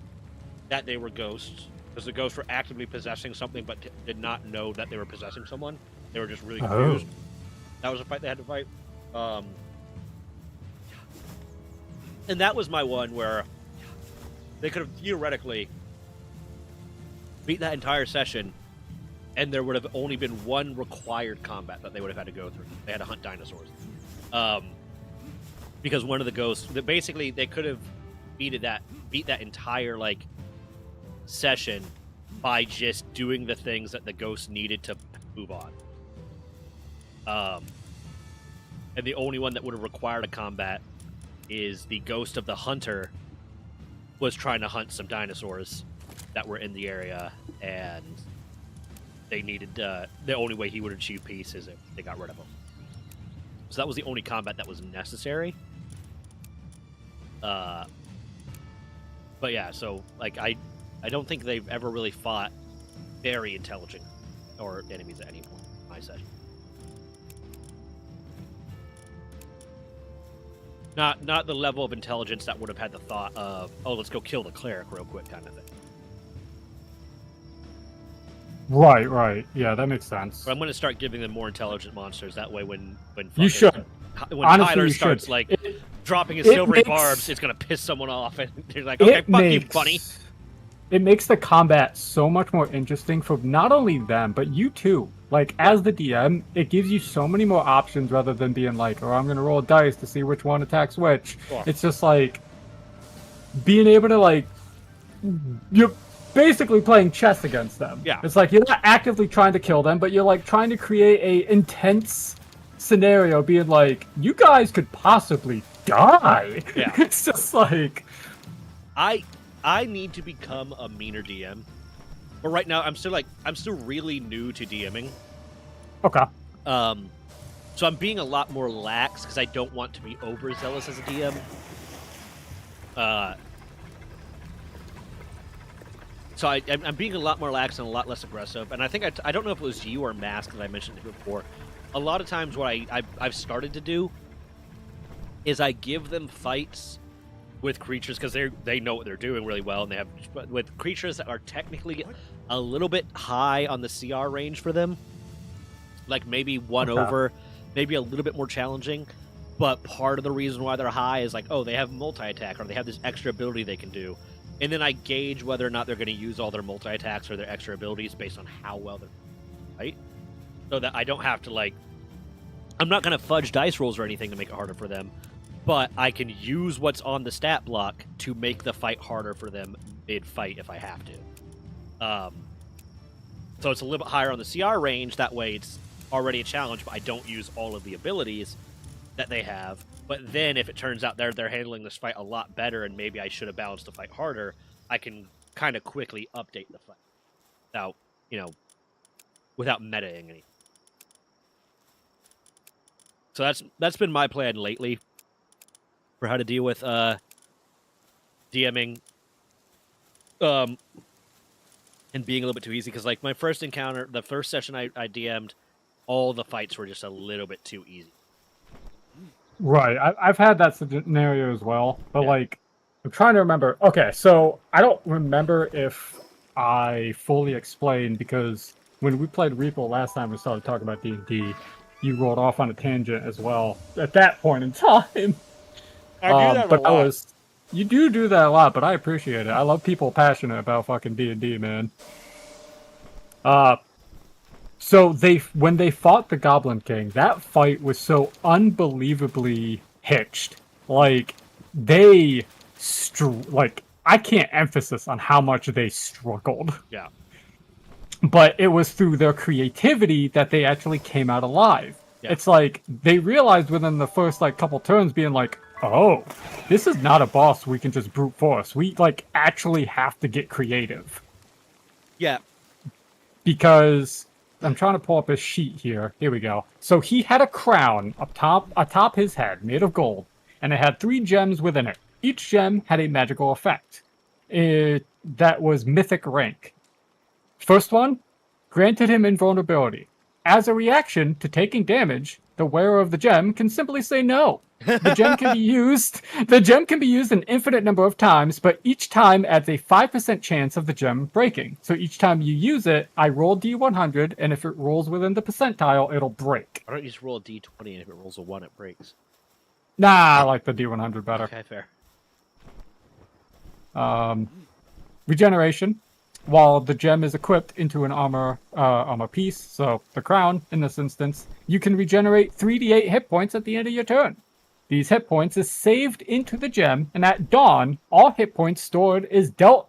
that they were ghosts, because the ghosts were actively possessing something, but did not know that they were possessing someone. They were just really confused. That was a fight they had to fight. And that was my one where they could have theoretically beat that entire session, and there would have only been one required combat that they would have had to go through. They had to hunt dinosaurs. Because one of the ghosts, basically, they could have beat that entire like session by just doing the things that the ghost needed to move on. And the only one that would have required a combat is the ghost of the hunter was trying to hunt some dinosaurs that were in the area, and they needed the only way he would achieve peace is if they got rid of him. So that was the only combat that was necessary. But yeah, so like I don't think they've ever really fought very intelligent or enemies at any point in my session. Not the level of intelligence that would have had the thought of, oh, let's go kill the cleric real quick kind of thing. Right. Yeah, that makes sense. But I'm going to start giving them more intelligent monsters. That way, when you should. When Honestly, Tyler you starts should. like dropping his silvery barbs, it's going to piss someone off, and they're like, okay, fuck you, bunny. It makes the combat so much more interesting for not only them, but you too. Like, as the DM, it gives you so many more options rather than being like, oh, I'm going to roll dice to see which one attacks which. Yeah. It's just like being able to, like, you're basically playing chess against them. Yeah. It's like you're not actively trying to kill them, but you're, like, trying to create a intense scenario being like, you guys could possibly die. Yeah. It's just like... I need to become a meaner DM. But right now, I'm still really new to DMing. Okay. So I'm being a lot more lax because I don't want to be overzealous as a DM. So I'm being a lot more lax and a lot less aggressive. And I think I don't know if it was you or Mask that I mentioned it before. A lot of times what I've started to do is I give them fights with creatures because they know what they're doing really well, and they have with creatures that are technically a little bit high on the CR range for them, like maybe one over, maybe a little bit more challenging. But part of the reason why they're high is like, oh, they have multi-attack or they have this extra ability they can do, and then I gauge whether or not they're going to use all their multi-attacks or their extra abilities based on how well they're right, so that I don't have to like, I'm not going to fudge dice rolls or anything to make it harder for them. But I can use what's on the stat block to make the fight harder for them mid-fight if I have to. So it's a little bit higher on the CR range. That way it's already a challenge, but I don't use all of the abilities that they have. But then if it turns out they're handling this fight a lot better and maybe I should have balanced the fight harder, I can kind of quickly update the fight without, without metaing anything. So that's been my plan lately for how to deal with DMing and being a little bit too easy. Because like my first encounter, the first session I DM'd, all the fights were just a little bit too easy. Right. I've had that scenario as well, but Yeah. like, I'm trying to remember. Okay, so I don't remember if I fully explained, because when we played Repo last time we started talking about D&D, you rolled off on a tangent as well at that point in time. I do that but a lot. you do that a lot, but I appreciate it. I love people passionate about fucking D&D, man. So when they fought the Goblin King, that fight was so unbelievably hitched. Like I can't emphasize on how much they struggled. Yeah. But it was through their creativity that they actually came out alive. Yeah. It's like they realized within the first like couple turns being like, oh, this is not a boss we can just brute force. We like actually have to get creative. Yeah. Because I'm trying to pull up his sheet here. Here we go. So he had a crown atop his head made of gold, and it had 3 gems within it. Each gem had a magical effect. That was mythic rank. First one granted him invulnerability. As a reaction to taking damage, the wearer of the gem can simply say no. The gem can be used an infinite number of times, but each time adds a 5% chance of the gem breaking. So each time you use it, I roll D100, and if it rolls within the percentile, it'll break. Why don't you just roll a D20 and if it rolls a 1, it breaks? Nah, I like the D100 better. Okay, fair. Regeneration. While the gem is equipped into an armor piece, so the crown in this instance, you can regenerate 3d8 hit points at the end of your turn. These hit points is saved into the gem, and at dawn, all hit points stored is dealt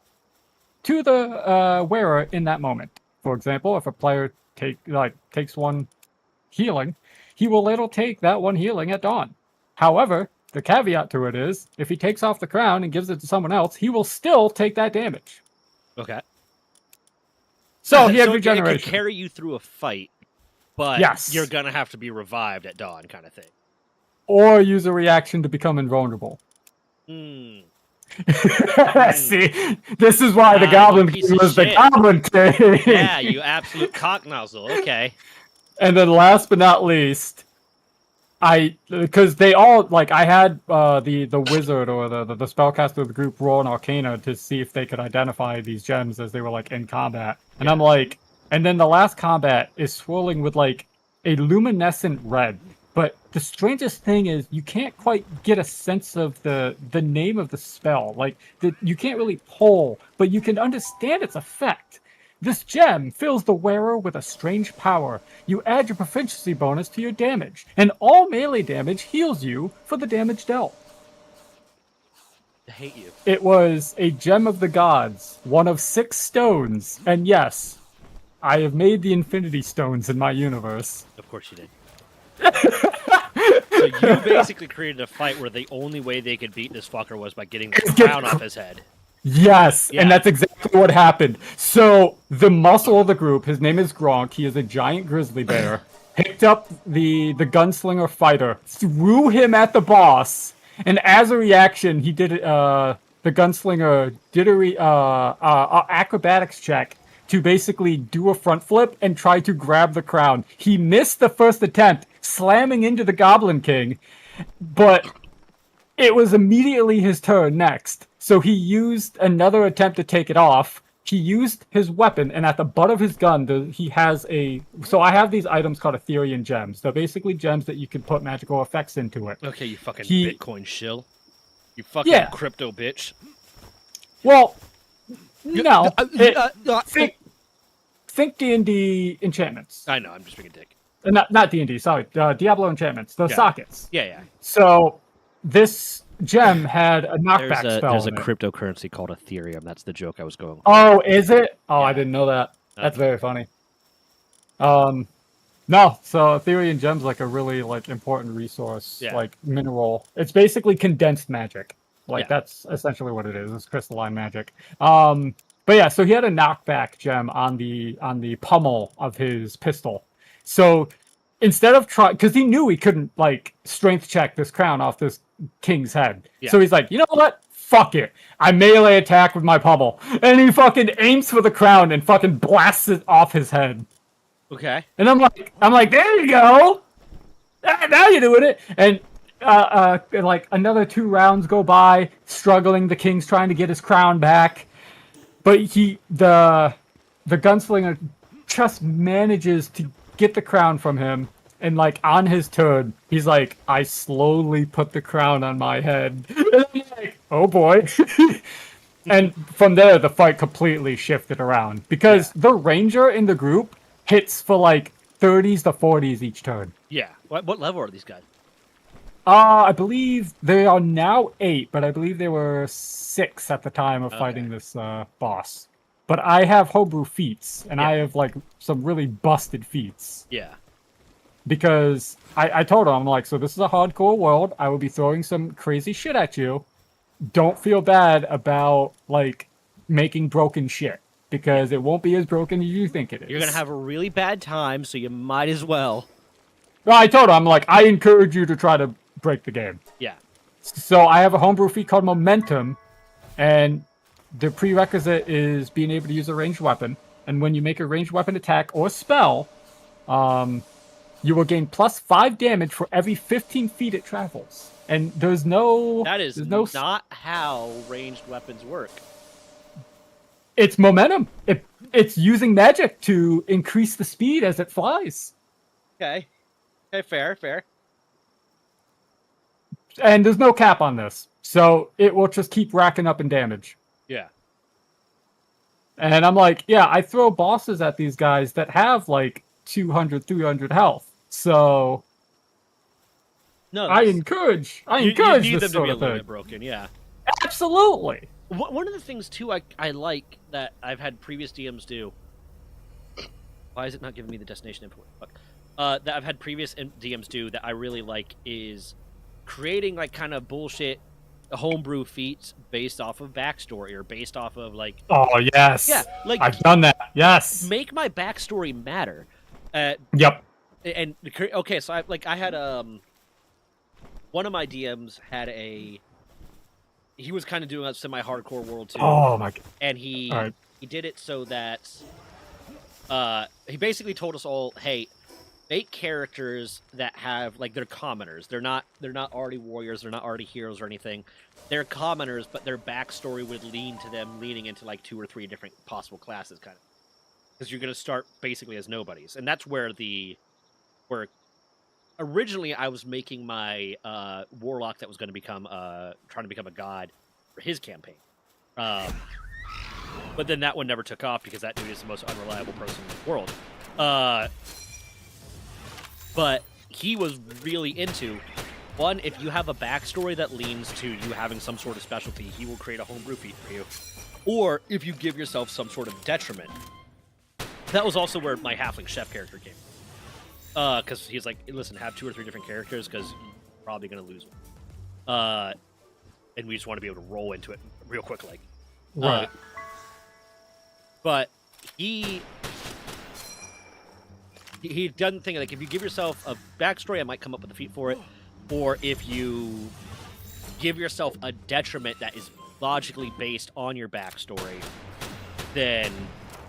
to the wearer in that moment. For example, if a player takes 1 healing, he will later take that 1 healing at dawn. However, the caveat to it is, if he takes off the crown and gives it to someone else, he will still take that damage. Okay. So he had It regeneration. can carry you through a fight, but Yes. you're gonna have to be revived at dawn, kind of thing. Or use a reaction to become invulnerable. Hmm. See, this is why the Ah, Goblin you piece King of was the shit. Goblin King. Yeah, you absolute cocknozzle. Okay. And then last but not least, because they all, like, I had the wizard or the spellcaster of the group roll an arcana to see if they could identify these gems as they were, like, in combat. And I'm like, and then the last combat is swirling with, like, a luminescent red. But the strangest thing is you can't quite get a sense of the name of the spell. Like, you can't really pull, but you can understand its effect. This gem fills the wearer with a strange power. You add your proficiency bonus to your damage, and all melee damage heals you for the damage dealt. I hate you. It was a gem of the gods, one of 6 stones, and yes, I have made the infinity stones in my universe. Of course you did. So you basically created a fight where the only way they could beat this fucker was by getting the crown off his head. Yes, Yeah. and that's exactly what happened. So the muscle of the group, his name is Gronk. He is a giant grizzly bear. Picked up the gunslinger fighter, threw him at the boss, and as a reaction, he did the gunslinger did a acrobatics check to basically do a front flip and try to grab the crown. He missed the first attempt, slamming into the Goblin King, but it was immediately his turn next. So he used another attempt to take it off. He used his weapon, and at the butt of his gun, he has a... So I have these items called Ethereal gems. They're basically gems that you can put magical effects into it. Okay, you fucking He- Bitcoin shill. You fucking Yeah. crypto bitch. Well, no. Think D&D enchantments. I know, I'm just being a dick. Not D&D, sorry. Diablo enchantments. The Yeah. sockets. Yeah. So this gem had a knockback spell There's a in it. cryptocurrency called Ethereum. That's the joke I was going for. Oh, is it? Oh, Yeah. I didn't know that. That's Okay. very funny. No, so Ethereum Gem's like a really like important resource, Yeah. like mineral. It's basically condensed magic. Like Yeah. that's essentially what it is. It's crystalline magic. But yeah, so he had a knockback gem on the pommel of his pistol. So instead of trying, because he knew he couldn't like strength check this crown off this king's head. Yeah. So he's like, you know what? Fuck it. I melee attack with my pommel, and he fucking aims for the crown and fucking blasts it off his head. Okay. And I'm like, there you go. Now you're doing it. And like another 2 rounds go by, struggling. The king's trying to get his crown back, but the gunslinger just manages to get the crown from him. And like on his turn, he's like, I slowly put the crown on my head. And I'm like, oh boy. And from there, the fight completely shifted around because the ranger in the group hits for like 30s to 40s each turn. Yeah. What level are these guys? I believe they are now 8, but I believe they were 6 at the time of fighting this boss. But I have homebrew feats, and I have like some really busted feats. Yeah. Because I told him, I'm like, so this is a hardcore world. I will be throwing some crazy shit at you. Don't feel bad about like making broken shit. Because it won't be as broken as you think it is. You're gonna have a really bad time, so you might as well. Well, I told him, I'm like, I encourage you to try to break the game. Yeah. So I have a homebrew feat called Momentum, and the prerequisite is being able to use a ranged weapon. And when you make a ranged weapon attack or spell, you will gain plus 5 damage for every 15 feet it travels. And there's no... That is there's not how ranged weapons work. It's momentum. It's using magic to increase the speed as it flies. Okay. Okay, fair. And there's no cap on this. So it will just keep racking up in damage. Yeah. And I'm like, yeah, I throw bosses at these guys that have like 200, 300 health. So No, I encourage you need this them to sort be a of little thing. bit broken, yeah. Absolutely. One of the things too I like that I've had previous DMs do. Why is it not giving me the destination info? Fuck. That I've had previous DMs do that I really like is creating like kind of bullshit homebrew feats based off of backstory or based off of like Oh yes. yeah, like I've done that. Yes. make my backstory matter. Yep. And okay, so I had one of my DMs had he was kind of doing a semi-hardcore world too. Oh my god. And he Alright. he did it so that he basically told us all, hey, make characters that have like they're commoners. They're not already warriors, they're not already heroes or anything. They're commoners, but their backstory would lean to them leaning into like 2 or 3 different possible classes kind of. Because you're gonna start basically as nobodies. And that's where originally I was making my warlock that was going to become trying to become a god for his campaign, but then that one never took off because that dude is the most unreliable person in the world. But he was really into one. If you have a backstory that leans to you having some sort of specialty, he will create a homebrew feat for you. Or if you give yourself some sort of detriment. That was also where my halfling chef character came. Because he's like, listen, have 2 or 3 different characters because you're probably going to lose one. And we just want to be able to roll into it real quick, like. Right. But he doesn't think, like, if you give yourself a backstory, I might come up with a feat for it. Or if you give yourself a detriment that is logically based on your backstory, then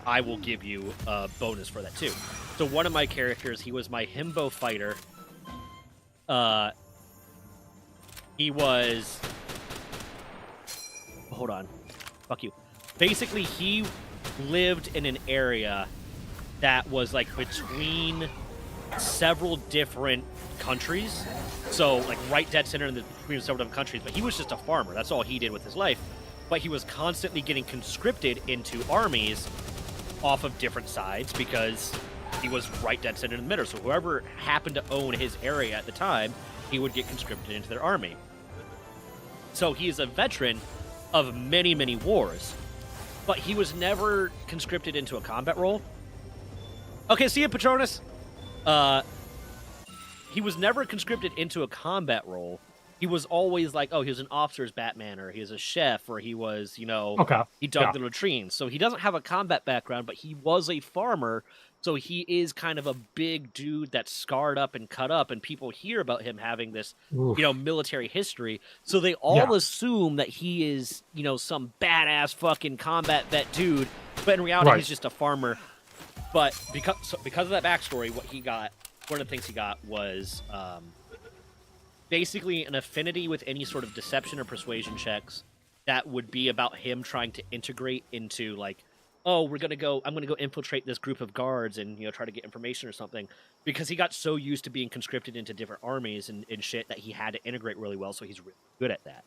I will give you a bonus for that too. So one of my characters, he was my himbo fighter. He was... Hold on. Fuck you. Basically, he lived in an area that was like between several different countries. So like right dead center in between several different countries. But he was just a farmer. That's all he did with his life. But he was constantly getting conscripted into armies off of different sides because he was right dead center in the middle. So whoever happened to own his area at the time, he would get conscripted into their army. So he is a veteran of many, many wars, but he was never conscripted into a combat role. Okay, see you, Patronus. He was never conscripted into a combat role. He was always like, oh, he was an officer's Batman, or he was a chef, or he was, Okay. he dug Yeah. the latrines. So he doesn't have a combat background, but he was a farmer. So he is kind of a big dude that's scarred up and cut up, and people hear about him having this, Oof. military history. So they all Yeah. assume that he is, some badass fucking combat vet dude. But in reality, Right. he's just a farmer. But because of that backstory, one of the things he got was basically an affinity with any sort of deception or persuasion checks that would be about him trying to integrate into, like, oh, I'm gonna go infiltrate this group of guards and try to get information or something, because he got so used to being conscripted into different armies and shit that he had to integrate really well. So he's really good at that.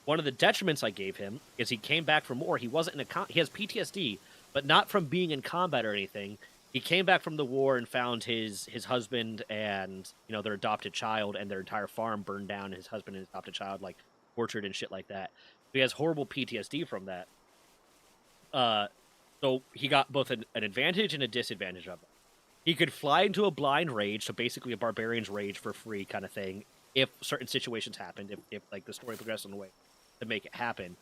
One of the detriments I gave him is he came back from war. He wasn't he has PTSD, but not from being in combat or anything. He came back from the war and found his husband and their adopted child and their entire farm burned down. His husband and his adopted child like tortured and shit like that. So he has horrible PTSD from that. So he got both an advantage and a disadvantage of it. He could fly into a blind rage, so basically a barbarian's rage for free kind of thing, if certain situations happened, if like the story progressed in a way to make it happen.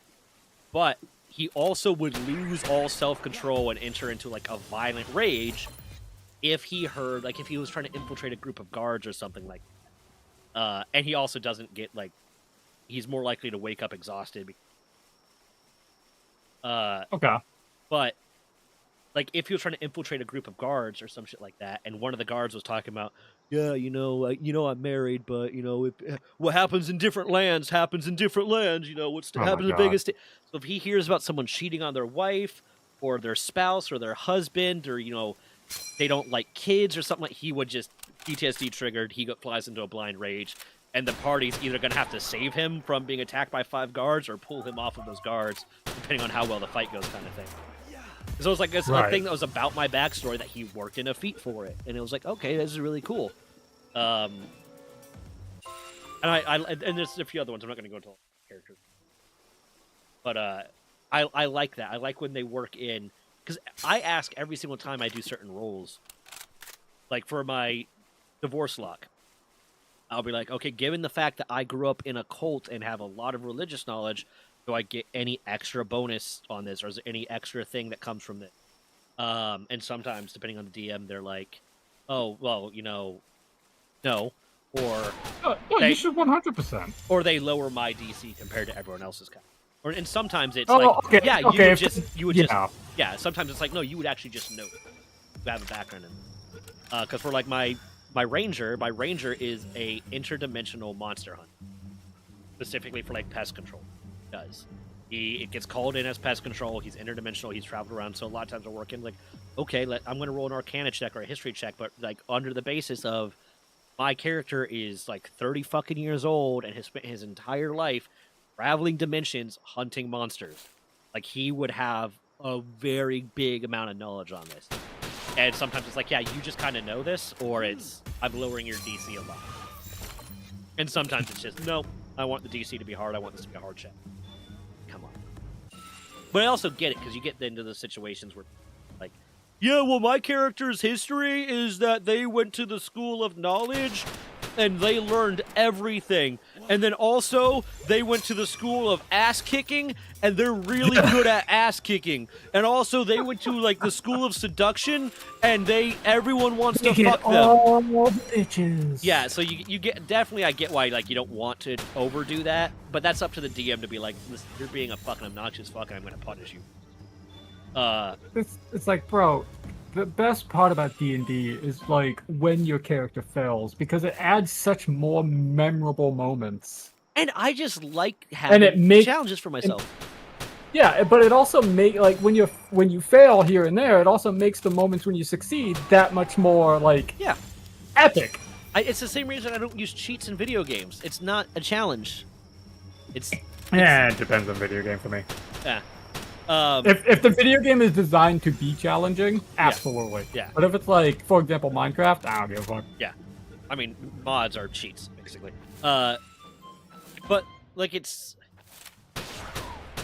But he also would lose all self-control and enter into like a violent rage if he heard, like if he was trying to infiltrate a group of guards or something like that. And he also doesn't get like, he's more likely to wake up exhausted. Okay. But like if he was trying to infiltrate a group of guards or some shit like that, and one of the guards was talking about, yeah, I'm married, but what happens in different lands happens in different lands. What's Oh my happens in God. Vegas. So if he hears about someone cheating on their wife or their spouse or their husband, or they don't like kids or something, like, he would just PTSD triggered. He flies into a blind rage, and the party's either gonna have to save him from being attacked by 5 guards or pull him off of those guards, depending on how well the fight goes, kind of thing. So it was like a Right. thing that was about my backstory that he worked in a feat for it, and it was like, okay, this is really cool. And and there's a few other ones. I'm not going to go into all the characters, but I like that. I like when they work in, because I ask every single time I do certain roles, like for my divorce lock. I'll be like, okay, given the fact that I grew up in a cult and have a lot of religious knowledge, do I get any extra bonus on this, or is there any extra thing that comes from this? And sometimes, depending on the DM, they're like, oh, well, no, or No, They- you should 100%. or they lower my DC compared to everyone else's count. And sometimes it's Oh, like, okay, yeah, okay, you would just, yeah. yeah. Sometimes it's like, no, you would actually just know you have a background in it. Because for like my ranger is a interdimensional monster hunt, specifically for like pest control. Does it gets called in as pest control? He's interdimensional. He's traveled around, so a lot of times we're working like, okay, I'm going to roll an Arcana check or a History check, but like under the basis of my character is like 30 fucking years old and has spent his entire life traveling dimensions hunting monsters. Like he would have a very big amount of knowledge on this. And sometimes it's like, yeah, you just kind of know this, or it's I'm lowering your DC a lot. And sometimes it's just, no, I want the DC to be hard. I want this to be a hard check. Come on. But I also get it, because you get into the situations where, like, yeah, well, my character's history is that they went to the school of knowledge and they learned everything. And then also, they went to the school of ass kicking and they're really good at ass kicking. And also, they went to, like, the school of seduction and everyone wants to fuck them. all bitches. Yeah, so you get, definitely I get why, like, you don't want to overdo that, but that's up to the DM to be like, listen, you're being a fucking obnoxious fuck and I'm gonna punish you. It's like, bro, the best part about D&D is like when your character fails, because it adds such more memorable moments. And I just like having it make- challenges for myself. Yeah, but it also make like when you fail here and there, it also makes the moments when you succeed that much more like Yeah. epic. It's the same reason I don't use cheats in video games. It's not a challenge. It's Yeah, it depends on video game for me. yeah. If the video game is designed to be challenging, absolutely. Yeah. But if it's like, for example, Minecraft, I don't give a fuck. I mean, mods are cheats, basically. But like it's,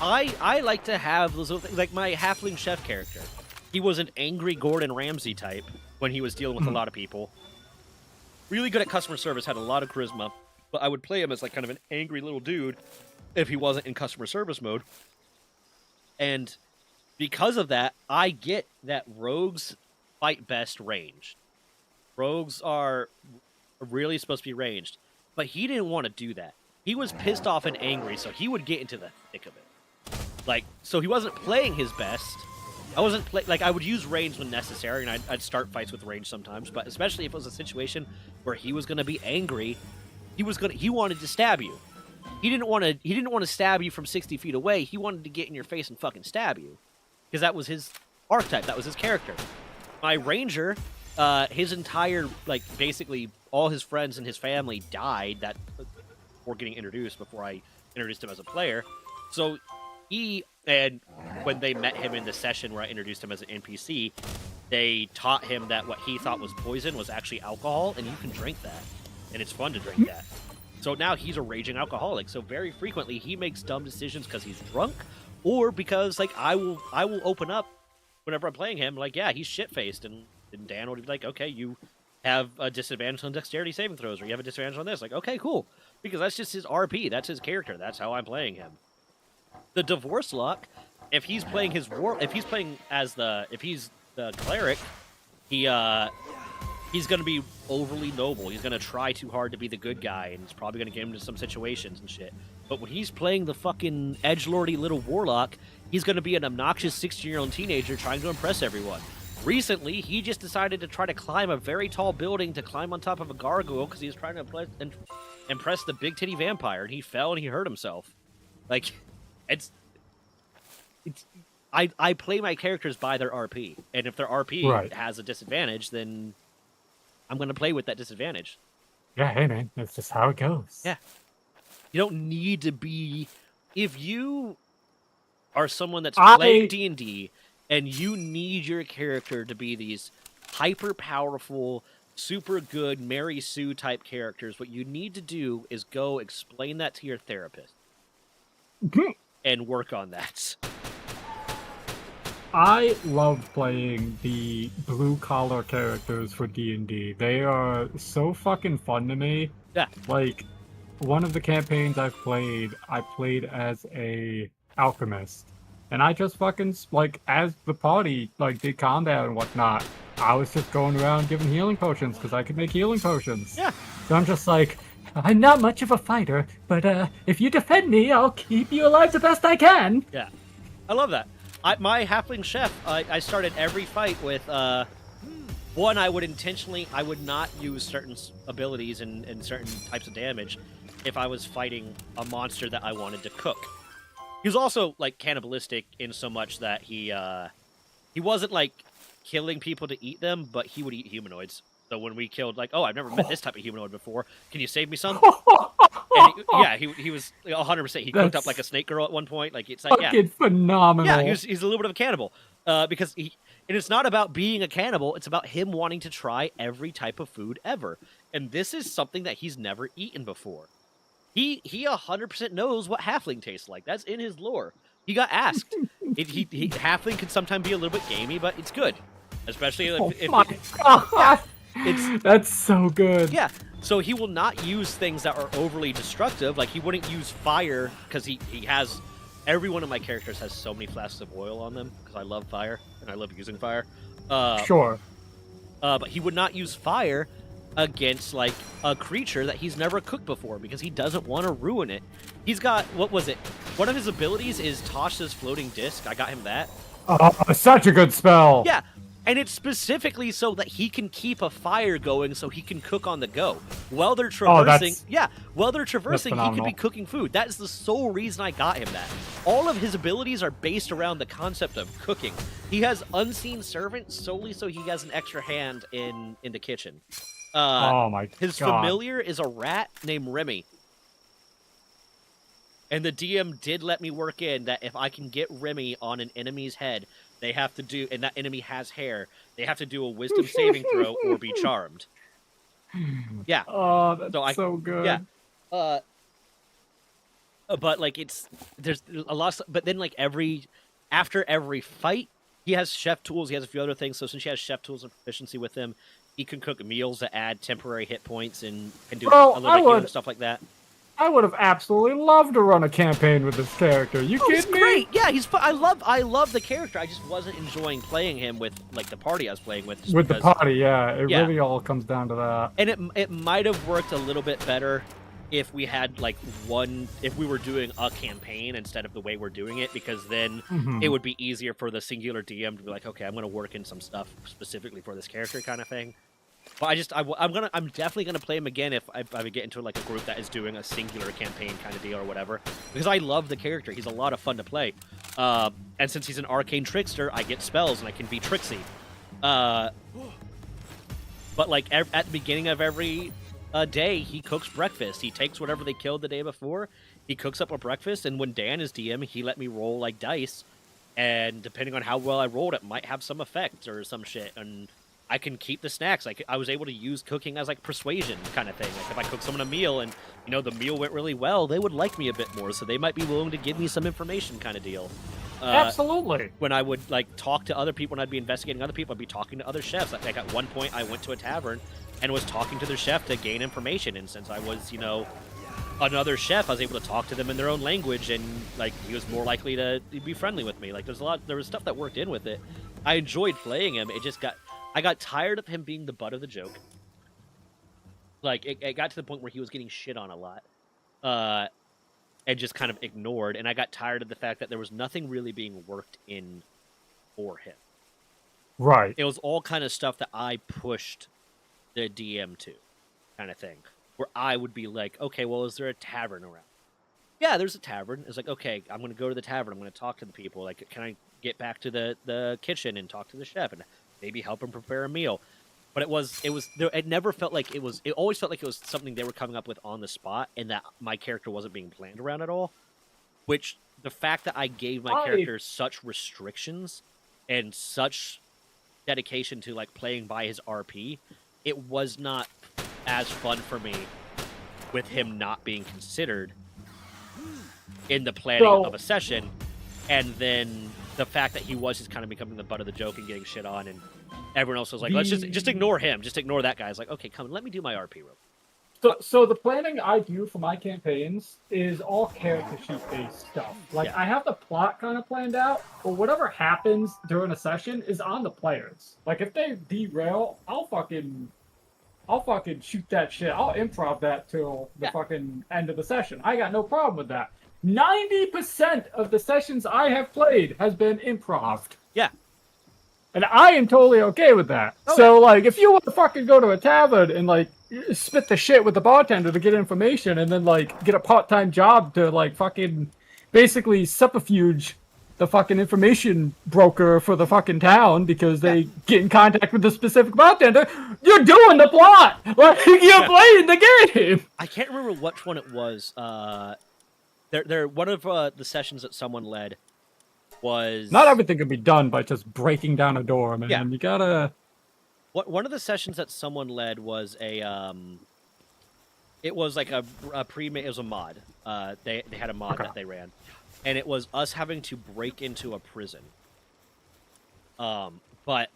I like to have those little things, like my halfling chef character. He was an angry Gordon Ramsay type when he was dealing with a lot of people. Really good at customer service, had a lot of charisma, but I would play him as like kind of an angry little dude if he wasn't in customer service mode. And because of that, I get that rogues fight best ranged. Rogues are really supposed to be ranged, but he didn't want to do that. He was pissed off and angry, so he would get into the thick of it. Like, so he wasn't playing his best. I wasn't I would use range when necessary, and I'd start fights with range sometimes. But especially if it was a situation where he was going to be angry, he wanted to stab you. He didn't want to stab you from 60 feet away. He wanted to get in your face and fucking stab you, because that was his archetype. That was his character. My ranger, his entire basically all his friends and his family died before getting introduced. Before I introduced him as a player, so. And when they met him in the session where I introduced him as an NPC, they taught him that what he thought was poison was actually alcohol, and you can drink that. And it's fun to drink that. So now he's a raging alcoholic. So very frequently he makes dumb decisions because he's drunk, or because I will open up whenever I'm playing him, yeah, he's shit-faced, and Dan will be like, okay, you have a disadvantage on dexterity saving throws, or you have a disadvantage on this. Okay, cool. Because that's just his RP, that's his character, that's how I'm playing him. The Divorce Lock, if he's playing the cleric, he's gonna be overly noble. He's gonna try too hard to be the good guy, and it's probably gonna get him into some situations and shit. But when he's playing the fucking edgelordy little warlock, he's gonna be an obnoxious 16-year-old teenager trying to impress everyone. Recently, he just decided to try to climb a very tall building to climb on top of a gargoyle because he was trying to impress the big titty vampire, and he fell and he hurt himself. I play my characters by their RP, and if their RP has a disadvantage, then I'm going to play with that disadvantage. Yeah, hey man, that's just how it goes. Yeah. You don't need to be... If you are someone that's playing D&D, and you need your character to be these hyper-powerful, super good Mary Sue type characters, what you need to do is go explain that to your therapist. And work on that. I love playing the blue-collar characters for D&D. They are so fucking fun to me. Yeah. One of the campaigns I played as a alchemist. And I just fucking, as the party, did combat and whatnot, I was just going around giving healing potions, because I could make healing potions. Yeah. So I'm just I'm not much of a fighter, but if you defend me, I'll keep you alive the best I can. Yeah. I love that. My halfling chef, I started every fight with, one, I would not use certain abilities and certain types of damage if I was fighting a monster that I wanted to cook. He was also, cannibalistic in so much that he wasn't, killing people to eat them, but he would eat humanoids. So when we killed, I've never met this type of humanoid before. Can you save me some? And he was 100%. He cooked up like a snake girl at one point. It's fucking phenomenal. Yeah, he's a little bit of a cannibal. And it's not about being a cannibal. It's about him wanting to try every type of food ever. And this is something that he's never eaten before. He 100% knows what halfling tastes like. That's in his lore. He got asked. Halfling can sometimes be a little bit gamey, but it's good. Especially if my God. That's so good. Yeah, so he will not use things that are overly destructive. He wouldn't use fire, because he has... Every one of my characters has so many flasks of oil on them, because I love fire, and I love using fire. Sure. But he would not use fire against, a creature that he's never cooked before, because he doesn't want to ruin it. He's got... What was it? One of his abilities is Tasha's Floating Disc. I got him that. Oh, such a good spell. Yeah. And it's specifically so that he can keep a fire going so he can cook on the go. While they're traversing, he can be cooking food. That is the sole reason I got him that. All of his abilities are based around the concept of cooking. He has Unseen Servant solely so he has an extra hand in the kitchen. Oh my God. His familiar is a rat named Remy. And the DM did let me work in that if I can get Remy on an enemy's head, they have to do, and that enemy has hair, they have to do a wisdom saving throw or be charmed. Yeah. Oh, that's so good. Yeah. But there's a lot of, but then after every fight, he has chef tools. He has a few other things. So since he has chef tools and proficiency with him, he can cook meals that add temporary hit points and can do Bro, a little bit of healing would- stuff like that. I would have absolutely loved to run a campaign with this character. You Oh, he's kidding me? great. Yeah, he's fun. I love the character. I just wasn't enjoying playing him with like the party I was playing with. just With the because- party, yeah. It Yeah. really all comes down to that. And it might have worked a little bit better if we had like if we were doing a campaign instead of the way we're doing it, because then Mhm. it would be easier for the singular DM to be like, okay, I'm going to work in some stuff specifically for this character kind of thing. But I'm definitely gonna play him again if I get into like a group that is doing a singular campaign kind of deal or whatever, because I love the character. He's a lot of fun to play, and since he's an arcane trickster, I get spells and I can be tricksy. But like at the beginning of every day, he cooks breakfast. He takes whatever they killed the day before, he cooks up a breakfast, and when Dan is DM, he let me roll like dice, and depending on how well I rolled, it might have some effect or some shit, and I can keep the snacks. I was able to use cooking as like persuasion kind of thing. Like if I cook someone a meal and the meal went really well, they would like me a bit more, so they might be willing to give me some information kind of deal. Absolutely. When I would like talk to other people, when I'd be investigating other people, I'd be talking to other chefs. Like at one point, I went to a tavern and was talking to their chef to gain information. And since I was another chef, I was able to talk to them in their own language, and like he was more likely to be friendly with me. Like there was stuff that worked in with it. I enjoyed playing him. I got tired of him being the butt of the joke. Like, it got to the point where he was getting shit on a lot. And just kind of ignored. And I got tired of the fact that there was nothing really being worked in for him. Right. It was all kind of stuff that I pushed the DM to, kind of thing. Where I would be like, okay, well, is there a tavern around? Yeah, there's a tavern. It's like, okay, I'm going to go to the tavern. I'm going to talk to the people. Like, can I get back to the kitchen and talk to the chef and maybe help him prepare a meal? But it never felt like it was. It always felt like it was something they were coming up with on the spot, and that my character wasn't being planned around at all. Which the fact that I gave my character such restrictions and such dedication to like playing by his RP, it was not as fun for me with him not being considered in the planning of a session, and then the fact that he was just kind of becoming the butt of the joke and getting shit on, and everyone else was like, let's just ignore him, just ignore that guy. It's like, okay, come, let me do my RP real. So the planning I do for my campaigns is all character sheet based stuff. Like Yeah. I have the plot kind of planned out, but whatever happens during a session is on the players. Like if they derail, I'll fucking shoot that shit. I'll improv that till the fucking end of the session. I got no problem with that. 90% of the sessions I have played has been improved. Yeah. And I am totally okay with that. Oh, So, like, if you want to fucking go to a tavern and, like, spit the shit with the bartender to get information and then, like, get a part-time job to, like, fucking basically subterfuge the fucking information broker for the fucking town because they get in contact with the specific bartender, you're doing the plot! Like, you're playing the game! I can't remember which one it was. They're one of the sessions that someone led was Not everything can be done by just breaking down a door, man. Yeah. You gotta... one of the sessions that someone led was it was like a pre-made, it was a mod. They had a mod that they ran, and it was us having to break into a prison. But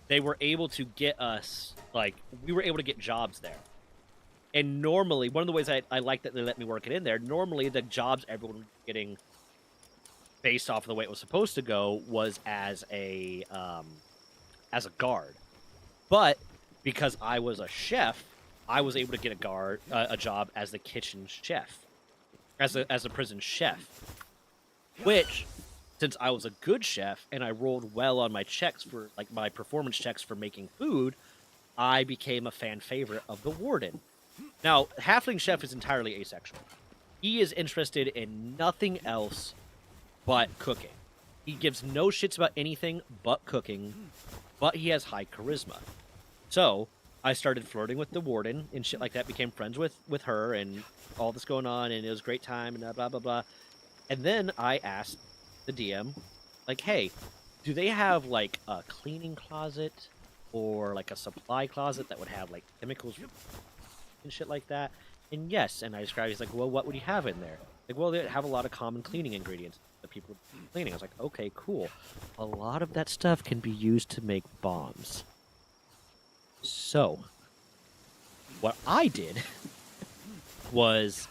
they were able to get us, like, we were able to get jobs there. And normally, one of the ways I like that they let me work it in there, normally the jobs everyone was getting based off of the way it was supposed to go was as a guard. But because I was a chef, I was able to get a job as the kitchen chef, as a prison chef. Which, since I was a good chef and I rolled well on my checks for like my performance checks for making food, I became a fan favorite of the warden. Now, Halfling Chef is entirely asexual. He is interested in nothing else but cooking. He gives no shits about anything but cooking, but he has high charisma. So, I started flirting with the warden and shit like that, became friends with her and all this going on, and it was a great time, and blah, blah, blah. And then I asked the DM, like, hey, do they have, like, a cleaning closet or, like, a supply closet that would have, like, chemicals and shit like that? And yes, and I described. He's like, well, what would you have in there? Like, well, they have a lot of common cleaning ingredients that people would be cleaning. I was like, okay, cool. A lot of that stuff can be used to make bombs. So, what I did was,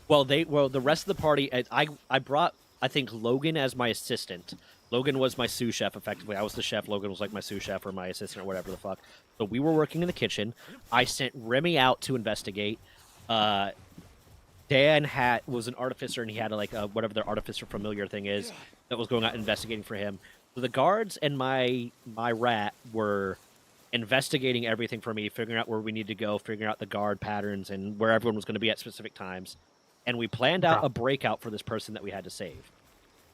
the rest of the party. I brought, I think, Logan as my assistant. Logan was my sous chef, effectively. I was the chef. Logan was like my sous chef or my assistant or whatever the fuck. So we were working in the kitchen. I sent Remy out to investigate. Dan was an artificer, and he had like whatever their artificer familiar thing is that was going out investigating for him. So the guards and my rat were investigating everything for me, figuring out where we need to go, figuring out the guard patterns and where everyone was going to be at specific times. And we planned out a breakout for this person that we had to save.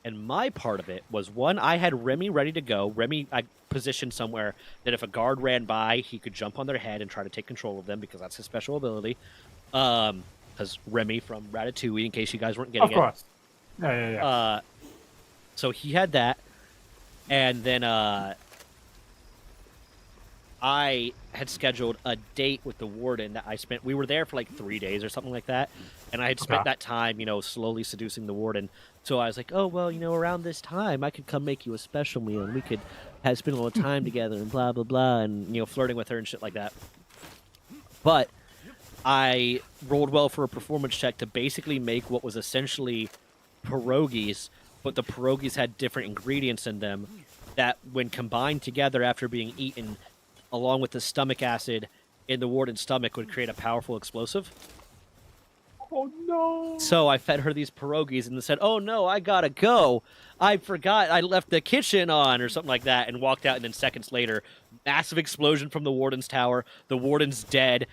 And my part of it was, one, I had Remy ready to go. Remy, I positioned somewhere that if a guard ran by, he could jump on their head and try to take control of them because that's his special ability. Because Remy from Ratatouille, in case you guys weren't getting it. Of course. Yeah. So he had that. And then I had scheduled a date with the warden that we were there for like 3 days or something like that. And I had spent that time, slowly seducing the warden. So I was like, oh, well, around this time, I could come make you a special meal and we could spend a little time together and blah, blah, blah. And, flirting with her and shit like that. But I rolled well for a performance check to basically make what was essentially pierogies, but the pierogies had different ingredients in them that, when combined together after being eaten, along with the stomach acid in the warden's stomach, would create a powerful explosive. Oh, no. So I fed her these pierogies and said, oh, no, I gotta go. I forgot I left the kitchen on or something like that, and walked out, and then seconds later, massive explosion from the warden's tower. The warden's dead.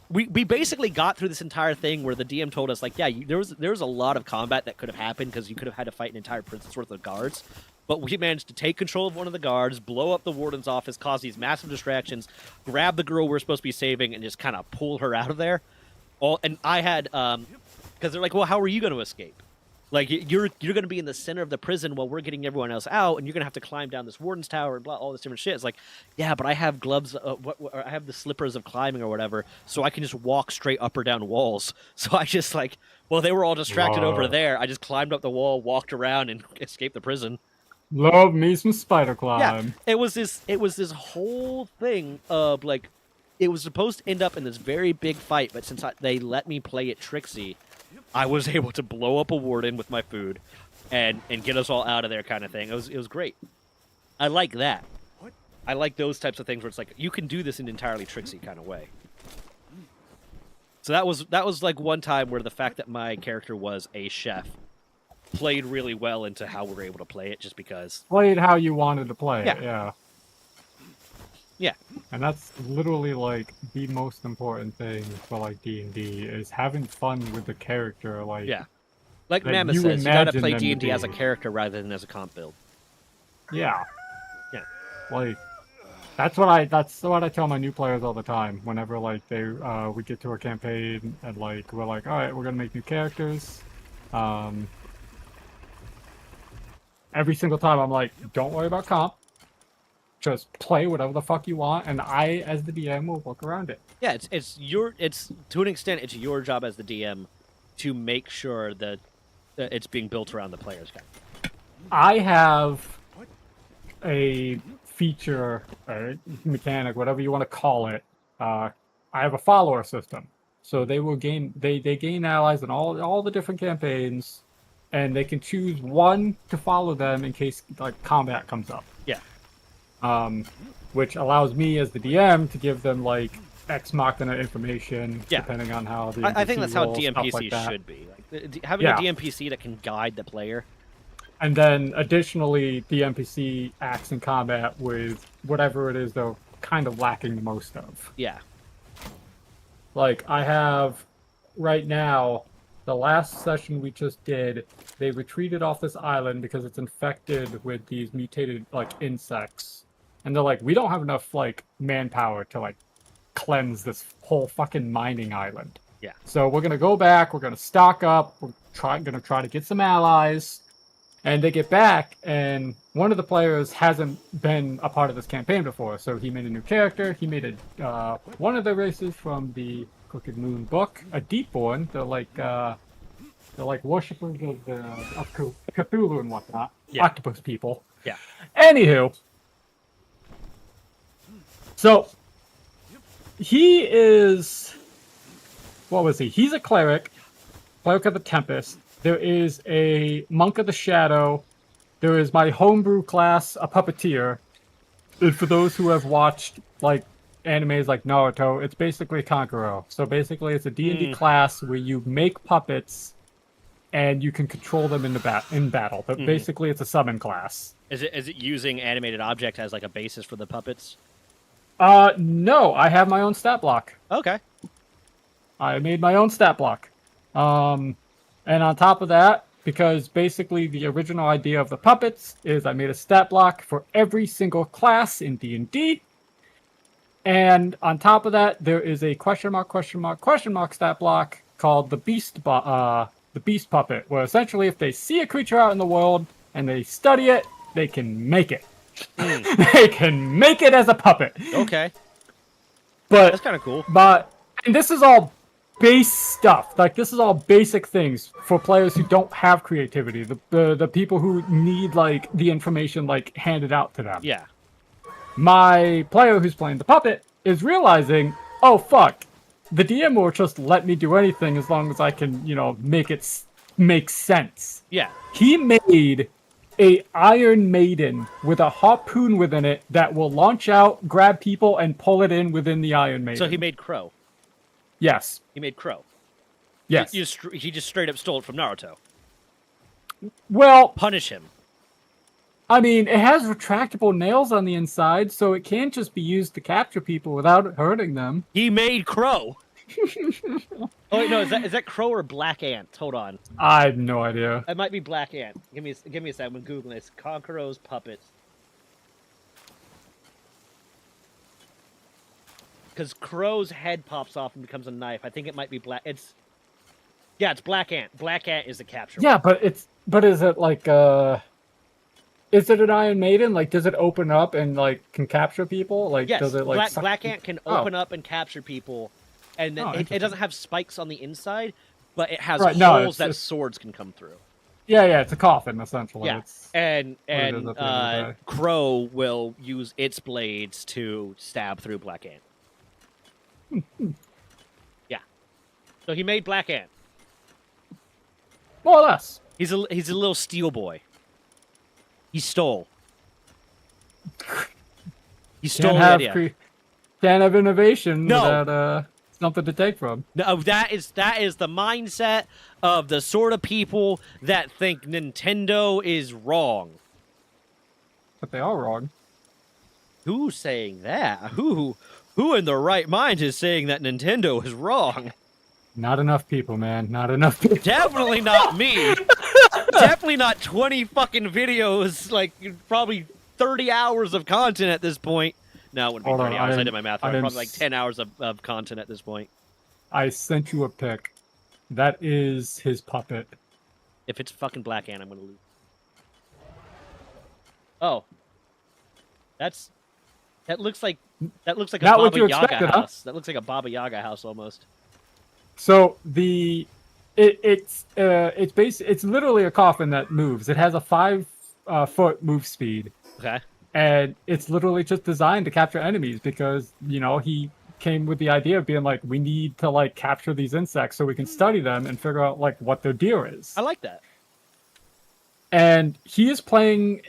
We basically got through this entire thing where the DM told us, like, yeah, there was a lot of combat that could have happened because you could have had to fight an entire prince's worth of guards. But we managed to take control of one of the guards, blow up the warden's office, cause these massive distractions, grab the girl we're supposed to be saving, and just kind of pull her out of there. And I had, because they're like, well, how are you going to escape? Like, you're going to be in the center of the prison while we're getting everyone else out, and you're going to have to climb down this warden's tower and blah, all this different shit. It's like, yeah, but I have gloves, I have the slippers of climbing or whatever, so I can just walk straight up or down walls. So I just they were all distracted over there. I just climbed up the wall, walked around, and escaped the prison. Love me some spider climb. Yeah, it was this whole thing of like, it was supposed to end up in this very big fight, but since they let me play it tricksy, I was able to blow up a warden with my food, and get us all out of there, kind of thing. It was great. I like that. I like those types of things where it's like you can do this in an entirely tricksy kind of way. So that was like one time where the fact that my character was a chef played really well into how we were able to play it, just because Played how you wanted to play it, Yeah. And that's literally like the most important thing for like D&D is having fun with the character. Like, yeah. Like that Mammoth you says, you gotta imagine play them to D&D as a be. character rather than as a comp build. Yeah. Yeah. Like, that's what I tell my new players all the time. Whenever like we get to a campaign and like we're like, all right, we're gonna make new characters. Every single time I'm like, don't worry about comp. Just play whatever the fuck you want, and I, as the DM, will work around it. Yeah, it's to an extent, it's your job as the DM to make sure that it's being built around the players. I have a feature, or mechanic, whatever you want to call it. I have a follower system, so they will gain allies in all the different campaigns, and they can choose one to follow them in case like combat comes up. Yeah. Which allows me as the DM to give them like Ex Machina information, depending on how the I think NPC that's how rolls, stuff DMPC like that. should be. Like, having a DMPC that can guide the player. And then additionally, the NPC acts in combat with whatever it is they're kind of lacking the most of. Yeah. Like I have right now, the last session we just did, they retreated off this island because it's infected with these mutated like insects. And they're like, we don't have enough like manpower to like cleanse this whole fucking mining island. Yeah. So we're gonna go back, we're gonna stock up, we're gonna try to get some allies. And they get back, and one of the players hasn't been a part of this campaign before, so he made a new character. He made one of the races from the Crooked Moon book, a Deepborn. They're like worshippers of Cthulhu and whatnot. Yeah. Octopus people. Yeah. Anywho, so he is. What was he? He's a cleric of the Tempest. There is a Monk of the Shadow. There is my homebrew class, a puppeteer. And for those who have watched like animes like Naruto, it's basically Kankuro. So basically, it's a D&D class where you make puppets and you can control them in battle. But basically, it's a summon class. Is it using animated object as like a basis for the puppets? No, I have my own stat block. Okay. I made my own stat block. And on top of that, because basically the original idea of the puppets is I made a stat block for every single class in D&D. And on top of that, there is a question mark stat block called the Beast Puppet, where essentially if they see a creature out in the world and they study it, they can make it. They can make it as a puppet. Okay. But That's kind of cool. and this is all base stuff. Like this is all basic things for players who don't have creativity. The people who need like the information like handed out to them. Yeah. My player who's playing the puppet is realizing, oh fuck, the DM will just let me do anything as long as I can, make it make sense. Yeah. He made a Iron Maiden with a harpoon within it that will launch out, grab people, and pull it in within the Iron Maiden. So he made Crow. Yes. He made Crow. Yes. He just straight up stole it from Naruto. Well, Punish him. I mean, it has retractable nails on the inside, so it can just be used to capture people without hurting them. He made Crow. Oh wait, no, is that Crow or Black Ant? Hold on. I have no idea. It might be Black Ant. Give me a second. I'm googling this. Conqueror's puppets. Because Crow's head pops off and becomes a knife. I think it might be Black. It's Black Ant. Black Ant is the capture. Yeah, but is it like is it an Iron Maiden? Like, does it open up and like can capture people? Like, Yes, does it like Black Ant can open up and capture people, and then it doesn't have spikes on the inside, but it has holes that swords can come through. Yeah, it's a coffin essentially. Yeah, It's and what it is at the end of the day. Crow will use its blades to stab through Black Ant. Yeah, so he made Black Ant. more or less. He's a little steel boy. He stole. He stole the idea. Can't have innovation No. without something to take from. No, that is the mindset of the sort of people that think Nintendo is wrong. But they are wrong. Who's saying that? Who in their right mind is saying that Nintendo is wrong? Not enough people, man. Not enough people. Definitely not me. Definitely not 20 fucking videos, like probably 30 hours of content at this point. No, it wouldn't be Hold 30 on, hours. I did my math. I Right. am Probably like 10 hours of content at this point. I sent you a pic. That is his puppet. If it's fucking Black Ant, I'm gonna lose. Oh, that looks like a Not what Baba you Yaga expected, huh? house. That looks like a Baba Yaga house almost. So it's literally a coffin that moves. It has a 5-foot move speed, Okay. and it's literally just designed to capture enemies because he came with the idea of being like, we need to like capture these insects so we can study them and figure out like what their deal is. I like that. And he is playing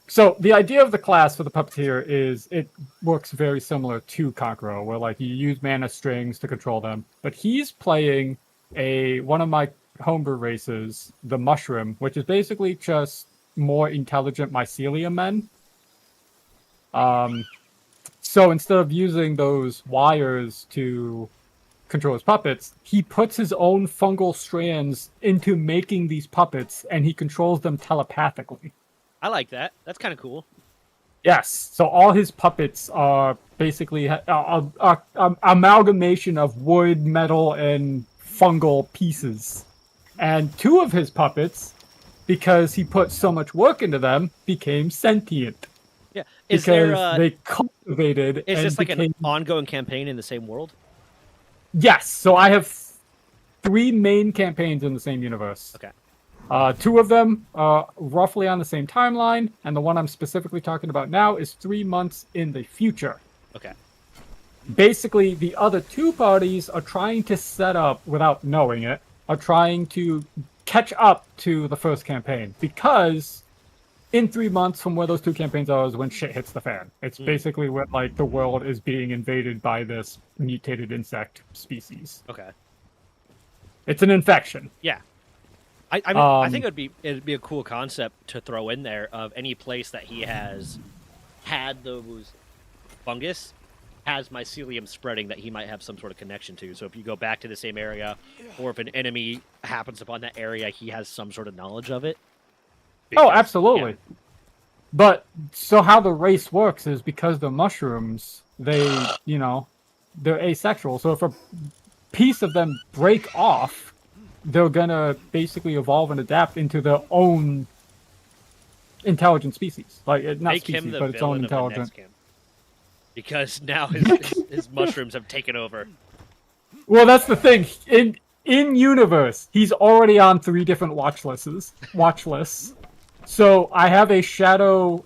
So the idea of the class for the puppeteer is it works very similar to Kankuro, where like you use mana strings to control them. But he's playing one of my homebrew races, the Mushroom, which is basically just more intelligent mycelium men. So instead of using those wires to control his puppets, he puts his own fungal strands into making these puppets, and he controls them telepathically. I like that. That's kind of cool. Yes. So all his puppets are basically a amalgamation of wood, metal, and fungal pieces. And 2 of his puppets, because he put so much work into them, became sentient. Yeah. Is because there they cultivated is and this like became... an ongoing campaign in the same world? Yes, so I have 3 main campaigns in the same universe. Okay. 2 of them are roughly on the same timeline, and the one I'm specifically talking about now is 3 months in the future. Okay. Basically, the other 2 parties are trying to set up, without knowing it, are trying to catch up to the first campaign, because in 3 months from where those 2 campaigns are is when shit hits the fan. It's basically when like the world is being invaded by this mutated insect species. Okay. It's an infection. Yeah. I mean, I think it'd be a cool concept to throw in there of any place that he has had those fungus has mycelium spreading that he might have some sort of connection to. So if you go back to the same area, or if an enemy happens upon that area, he has some sort of knowledge of it. Oh, absolutely. Yeah. But so how the race works is because the mushrooms, they, you know, they're asexual. So if a piece of them break off, they're gonna basically evolve and adapt into their own intelligent species. Like not Make species, him the but its own villain of the intelligent. next camp. Because now his mushrooms have taken over. Well, that's the thing. In universe, he's already on 3 different watch lists. So I have a shadow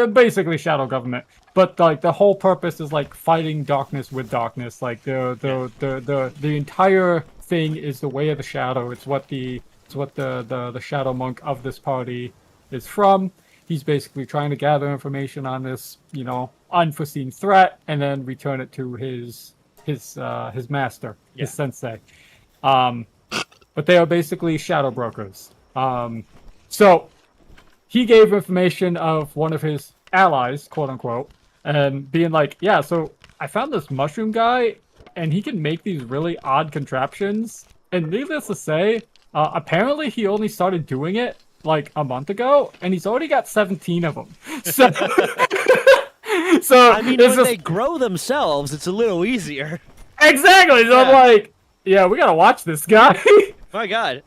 basically shadow government. But like the whole purpose is like fighting darkness with darkness. Like the entire thing is the way of the shadow. It's what the shadow monk of this party is from. He's basically trying to gather information on this, you know, unforeseen threat, and then return it to his master, his sensei. But they are basically shadow brokers. So he gave information of one of his allies, quote unquote, and being like, yeah, so I found this mushroom guy, and he can make these really odd contraptions. And needless to say, apparently he only started doing it like a month ago, and he's already got 17 of them. So, I mean, when they grow themselves, it's a little easier. Exactly. So I'm like, yeah, we gotta watch this guy. My God.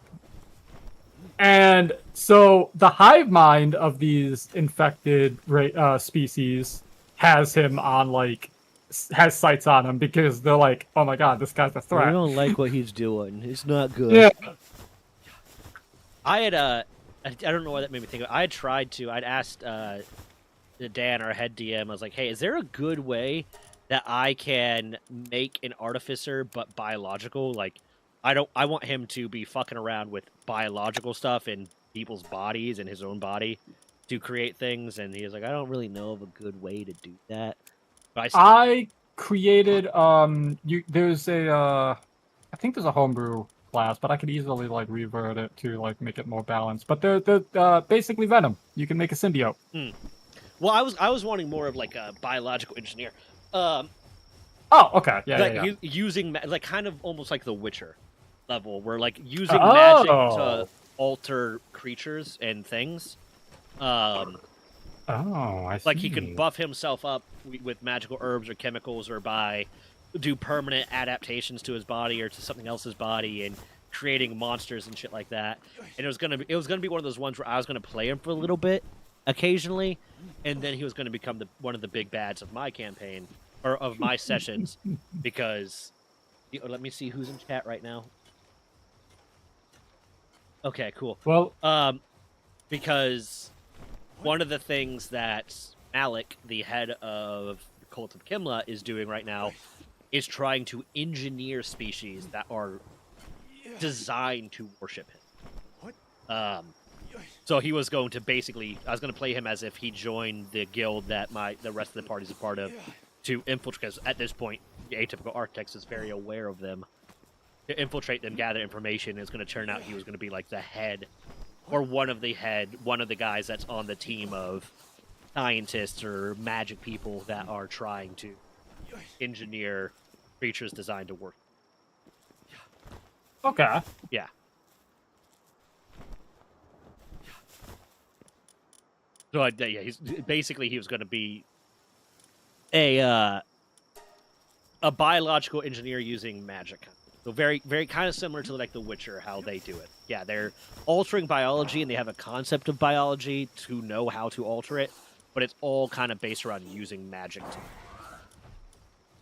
And so the hive mind of these infected species has him on has sights on him because they're like, oh my God, this guy's a threat. I don't like what he's doing. It's not good. Yeah. I had I don't know why that made me think of it. I'd asked Dan, our head DM, I was like, hey, is there a good way that I can make an artificer but biological? Like, I want him to be fucking around with biological stuff in people's bodies and his own body to create things, and he was like, I don't really know of a good way to do that. But I created there's a I think there's a homebrew class, but I could easily like revert it to like make it more balanced. But they're basically Venom. You can make a symbiote. Well, I was wanting more of like a biological engineer. Oh, okay, yeah. Using like kind of almost like the Witcher level, where like using magic to alter creatures and things. I see. Like he can buff himself up with magical herbs or chemicals, or do permanent adaptations to his body or to something else's body, and creating monsters and shit like that. And it was gonna be one of those ones where I was gonna play him for a little bit, occasionally, and then he was gonna become one of the big bads of my campaign or of my sessions, because let me see who's in chat right now. Okay, cool. Well, because one of the things that Malik, the head of the Cult of Kimla, is doing right now is trying to engineer species that are designed to worship him. So he was going to I was going to play him as if he joined the guild that the rest of the party's a part of, to infiltrate, because at this point, the Atypical Architects is very aware of them. To infiltrate them, gather information, it's going to turn out he was going to be like the head, or one of the guys that's on the team of scientists or magic people that are trying to engineer creatures designed to work. Okay. Yeah. So he was going to be a biological engineer using magic. So very, very kind of similar to like The Witcher, how they do it. Yeah, they're altering biology, and they have a concept of biology to know how to alter it, but it's all kind of based around using magic.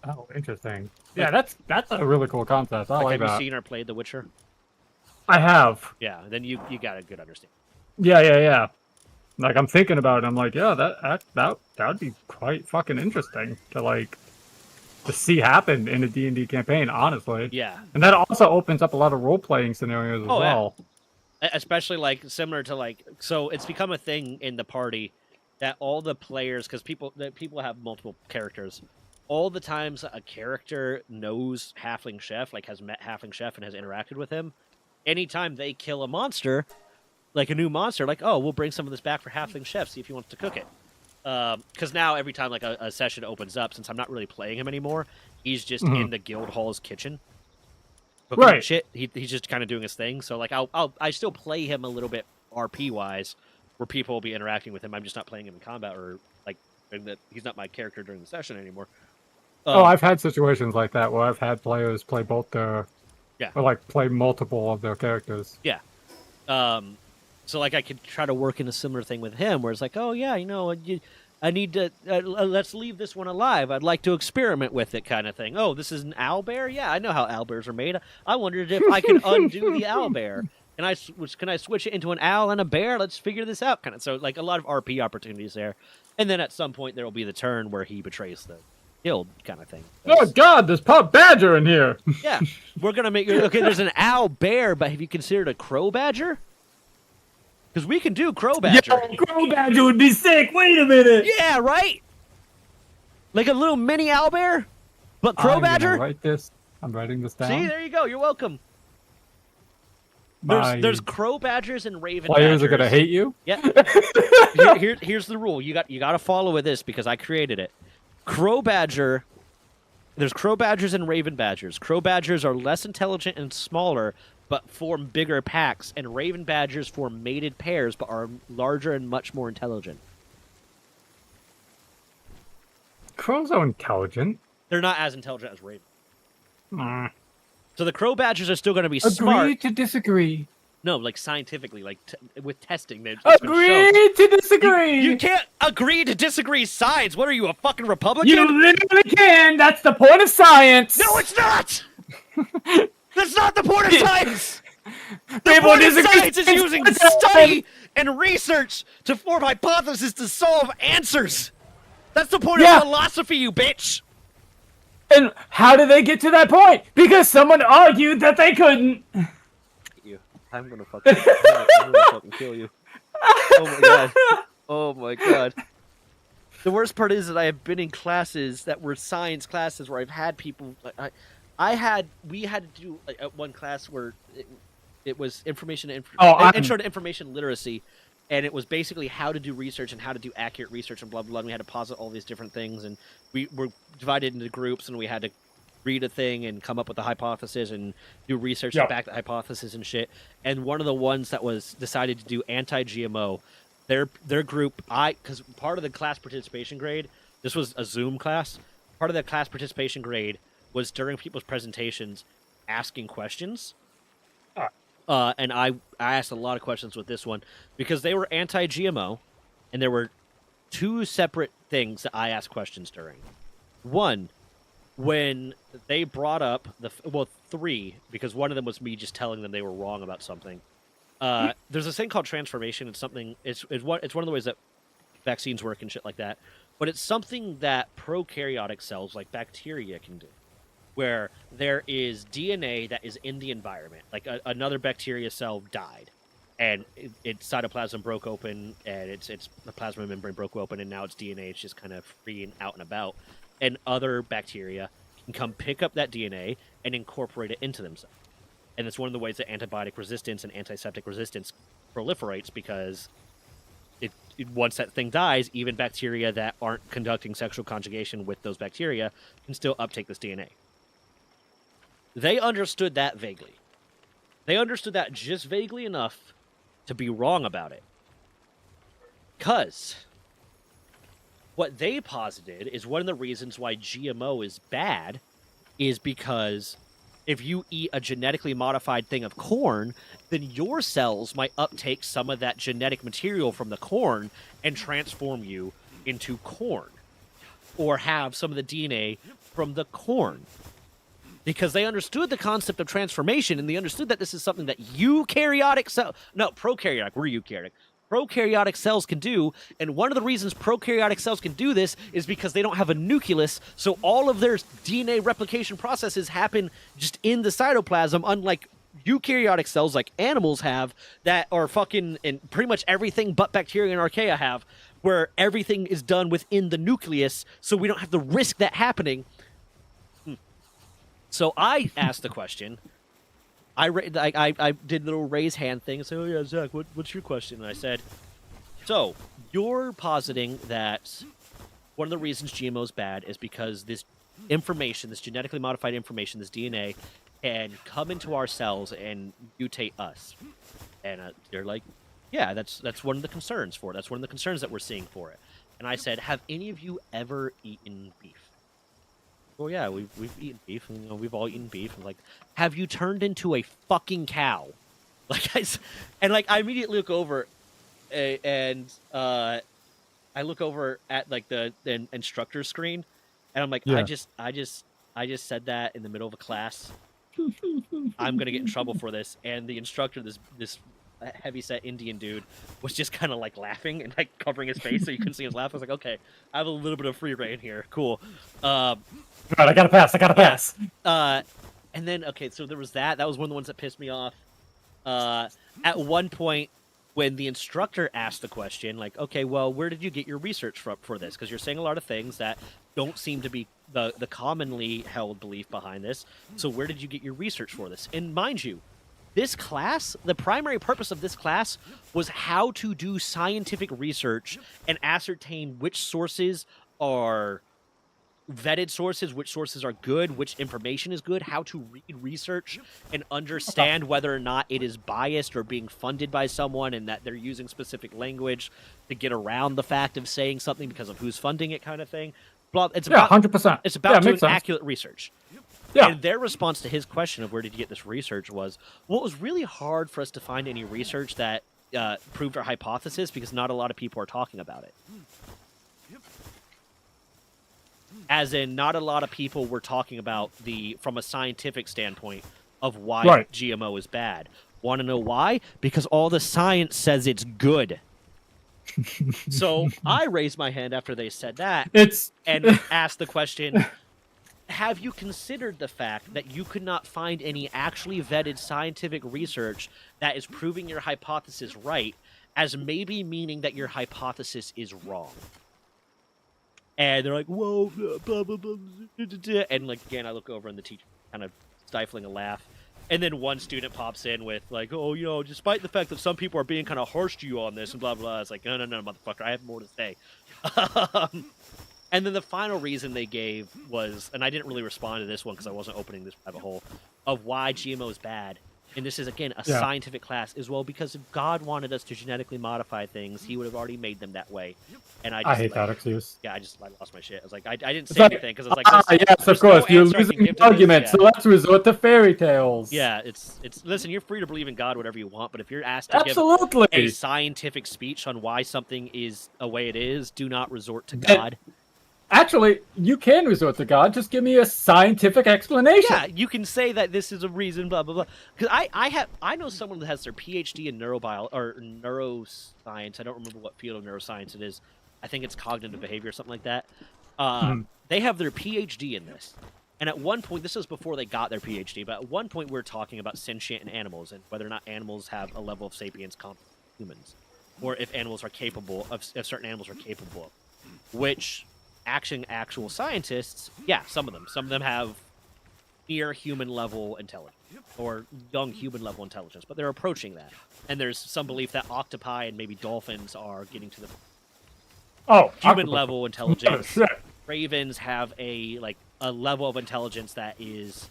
Oh, interesting. Yeah, that's a really cool concept. I like Have you that. seen or played The Witcher? I have. Yeah, then you got a good understanding. Yeah. Like I'm thinking about it. I'm like, yeah, that would be quite fucking interesting to like to see happen in a D&D campaign. Honestly. Yeah, And that also opens up a lot of role playing scenarios as Oh, yeah. well. especially like similar to like, so it's become a thing in the party that all the players, because people have multiple characters, all the times a character knows Halfling Chef, like has met Halfling Chef and has interacted with him, anytime they kill a monster, like a new monster, like, oh, we'll bring some of this back for Halfling Chef, see if he wants to cook it. Because now every time like a session opens up, since I'm not really playing him anymore, he's just in the guild hall's kitchen. Cooking Right. Shit. He's just kind of doing his thing. So like I still play him a little bit RP wise, where people will be interacting with him. I'm just not playing him in combat or like that. He's not my character during the session anymore. Oh, I've had situations like that where I've had players play both their, Yeah. or like play multiple of their characters. Yeah. So like I could try to work in a similar thing with him, where it's like, oh yeah, I need to let's leave this one alive. I'd like to experiment with it, kind of thing. Oh, this is an owlbear. Yeah, I know how owlbears are made. I wondered if I could undo the owlbear. Can I switch it into an owl and a bear? Let's figure this out, kind of. So like a lot of RP opportunities there, and then at some point there will be the turn where he betrays the guild, kind of thing. Oh God, there's Pop Badger in here. Yeah, we're gonna make okay. There's an owl bear, but have you considered a crow badger? Because we can do crow badger. Crow Badger would be sick. Wait a minute. Yeah, right. Like a little mini owl bear, but crow I'm gonna badger. write this. I'm writing this down. See, there you go. You're welcome. My There's crow badgers and raven players badgers. are gonna hate you. Yeah. Here's the rule. You got to follow with this because I created it. Crow badger. There's crow badgers and raven badgers. Crow badgers are less intelligent and smaller, but form bigger packs, and raven badgers form mated pairs, but are larger and much more intelligent. Crows are intelligent. They're not as intelligent as ravens. Mm. So the crow badgers are still going to be Agree smart. to disagree. No, like scientifically, like with testing. It's been shown. Agree to disagree. You can't agree to disagree sides. What are you, a fucking Republican? You literally can. That's the point of science. No, it's not! That's not the point of science! The People point of disagree. science is using study and research to form hypotheses to solve answers. That's the point Yeah. of philosophy, you bitch! And how did they get to that point? Because someone argued that they couldn't. You. I'm gonna fucking kill you. Oh my god. Oh my god. The worst part is that I have been in classes that were science classes where I've had people. We had to do one class where it was intro to information literacy, and it was basically how to do research and how to do accurate research and blah blah blah. And we had to posit all these different things, and we were divided into groups, and we had to read a thing and come up with a hypothesis and do research to back the hypothesis and shit. And one of the ones that was decided to do anti-GMO, their group, because part of the class participation grade, this was a Zoom class, part of the class participation grade was during people's presentations asking questions. And I asked a lot of questions with this one because they were anti-GMO, and there were two separate things that I asked questions during. One, when they brought up three, because one of them was me just telling them they were wrong about something. There's this thing called transformation. It's something. It's one of the ways that vaccines work and shit like that. But it's something that prokaryotic cells like bacteria can do, where there is DNA that is in the environment. Like another bacteria cell died, and its cytoplasm broke open, and its the plasma membrane broke open, and now its DNA is just kind of free and out and about. And other bacteria can come pick up that DNA and incorporate it into themselves. And it's one of the ways that antibiotic resistance and antiseptic resistance proliferates, because once that thing dies, even bacteria that aren't conducting sexual conjugation with those bacteria can still uptake this DNA. They understood that vaguely. They understood that just vaguely enough to be wrong about it. Because what they posited is one of the reasons why GMO is bad is because if you eat a genetically modified thing of corn, then your cells might uptake some of that genetic material from the corn and transform you into corn, or have some of the DNA from the corn. Because they understood the concept of transformation, and they understood that this is something that prokaryotic cells can do, and one of the reasons prokaryotic cells can do this is because they don't have a nucleus, so all of their DNA replication processes happen just in the cytoplasm, unlike eukaryotic cells like animals have, that are fucking, and pretty much everything but bacteria and archaea have, where everything is done within the nucleus, so we don't have to risk that happening. So I asked the question. I did a little raise hand thing. So, yeah, Zach, what's your question? And I said, so you're positing that one of the reasons GMO is bad is because this information, this genetically modified information, this DNA, can come into our cells and mutate us. And they're like, yeah, that's one of the concerns for it. That's one of the concerns that we're seeing for it. And I said, have any of you ever eaten beef? Well, yeah, we've eaten beef, and we've all eaten beef. And like, have you turned into a fucking cow? Like, I immediately look over, and I look over at like the instructor screen, and I'm like, Yeah. I just said that in the middle of a class. I'm gonna get in trouble for this. And the instructor, this heavyset Indian dude, was just kind of like laughing and like covering his face so you couldn't see his laugh. I was like, okay, I have a little bit of free reign here. Cool. Right, I gotta pass. And then, okay, so there was that. That was one of the ones that pissed me off. At one point, when the instructor asked the question, like, okay, well, where did you get your research from for this? Because you're saying a lot of things that don't seem to be the commonly held belief behind this. So where did you get your research for this? And mind you, this class, the primary purpose of this class was how to do scientific research and ascertain which sources are vetted sources, which sources are good, which information is good, how to read research and understand whether or not it is biased or being funded by someone and that they're using specific language to get around the fact of saying something because of who's funding it, kind of thing. It's about 100%. It's about doing accurate research. Yeah. And their response to his question of where did you get this research was, well, it was really hard for us to find any research that proved our hypothesis because not a lot of people are talking about it. As in, not a lot of people were talking about from a scientific standpoint of why GMO is bad. Want to know why? Because all the science says it's good. So I raised my hand after they said that and asked the question, have you considered the fact that you could not find any actually vetted scientific research that is proving your hypothesis right, as maybe meaning that your hypothesis is wrong? And they're like, whoa, blah, blah, blah, and like, again, I look over and the teacher kind of stifling a laugh. And then one student pops in with like, oh, despite the fact that some people are being kind of harsh to you on this and blah, blah. It's like, no, motherfucker, I have more to say. And then the final reason they gave was, and I didn't really respond to this one because I wasn't opening this rabbit hole, of why GMO is bad. And this is, again, a scientific class as well, because if God wanted us to genetically modify things, he would have already made them that way. And I hate that excuse. Yeah, I lost my shit. I was like, I didn't say anything because I was like, yes, of course, you're losing the argument, so let's resort to fairy tales. Yeah, it's listen, you're free to believe in God whatever you want, but if you're asked to give a scientific speech on why something is a way it is, do not resort to God. Actually, you can resort to God. Just give me a scientific explanation. Yeah, you can say that this is a reason, blah blah blah. Because I know someone that has their PhD in neuroscience. I don't remember what field of neuroscience it is. I think it's cognitive behavior or something like that. They have their PhD in this, and at one point, this was before they got their PhD, but at one point, we were talking about sentient and animals and whether or not animals have a level of sapience comparable to humans, or if animals are capable of, if certain animals are capable of, which. Actual scientists, yeah, some of them have near human level intelligence or young human level intelligence, but they're approaching that. And there's some belief that octopi and maybe dolphins are getting to the human level intelligence. Ravens have a level of intelligence that is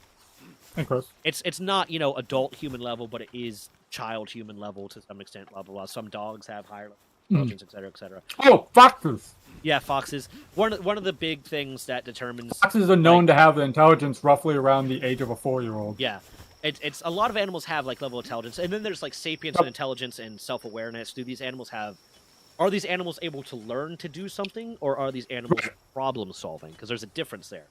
it's not adult human level, but it is child human level to some extent. Blah blah blah. Some dogs have higher level intelligence, etc., etc. Oh, fuck this. Yeah, foxes. One of the big things that determines. Foxes are known to have the intelligence roughly around the age of a 4-year-old. Yeah, it's a lot of animals have like level of intelligence, and then there's like sapience and intelligence and self-awareness. Do these animals have? Are these animals able to learn to do something, or are these animals problem solving? Because there's a difference there.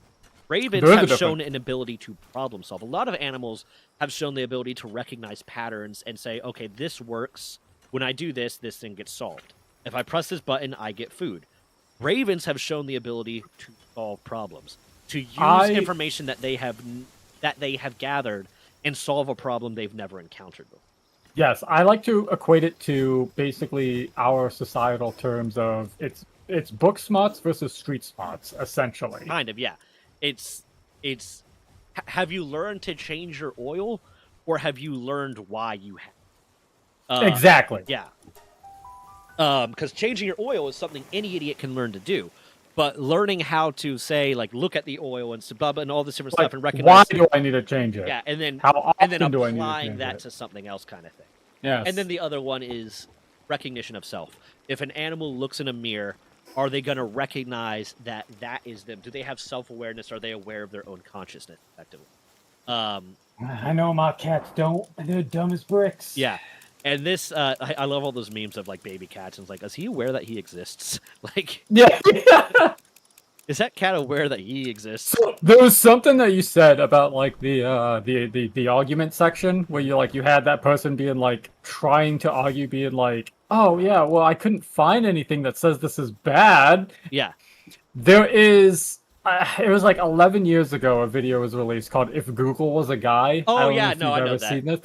Ravens There is a have difference. shown an ability to problem solve. A lot of animals have shown the ability to recognize patterns and say, okay, this works. When I do this, this thing gets solved. If I press this button, I get food. Ravens have shown the ability to solve problems, to use information that they have gathered and solve a problem they've never encountered before. Yes, I like to equate it to basically our societal terms of it's book smarts versus street smarts, essentially. Kind of, yeah. It's have you learned to change your oil, or have you learned why you have? Exactly. Yeah. Because changing your oil is something any idiot can learn to do, but learning how to say like look at the oil and blah, and all this different Like, stuff and recognize. why do I need to change it? Yeah, and then How and then often do I need to applying change that it? to something else, kind of thing. Yes. And then the other one is recognition of self. If an animal looks in a mirror, are they going to recognize that that is them? Do they have self-awareness? Are they aware of their own consciousness, effectively? I know my cats don't. They're dumb as bricks. Yeah. And this, I love all those memes of, like, baby cats. And it's like, is he aware that he exists? Like, Yeah. is that cat aware that he exists? So there was something that you said about like the argument section where you had that person being like trying to argue, being like, oh yeah, well I couldn't find anything that says this is bad. Yeah. There is. It was like 11 years ago. A video was released called "If Google Was a Guy." Oh, I don't yeah, know if no, you've I know ever that. seen this.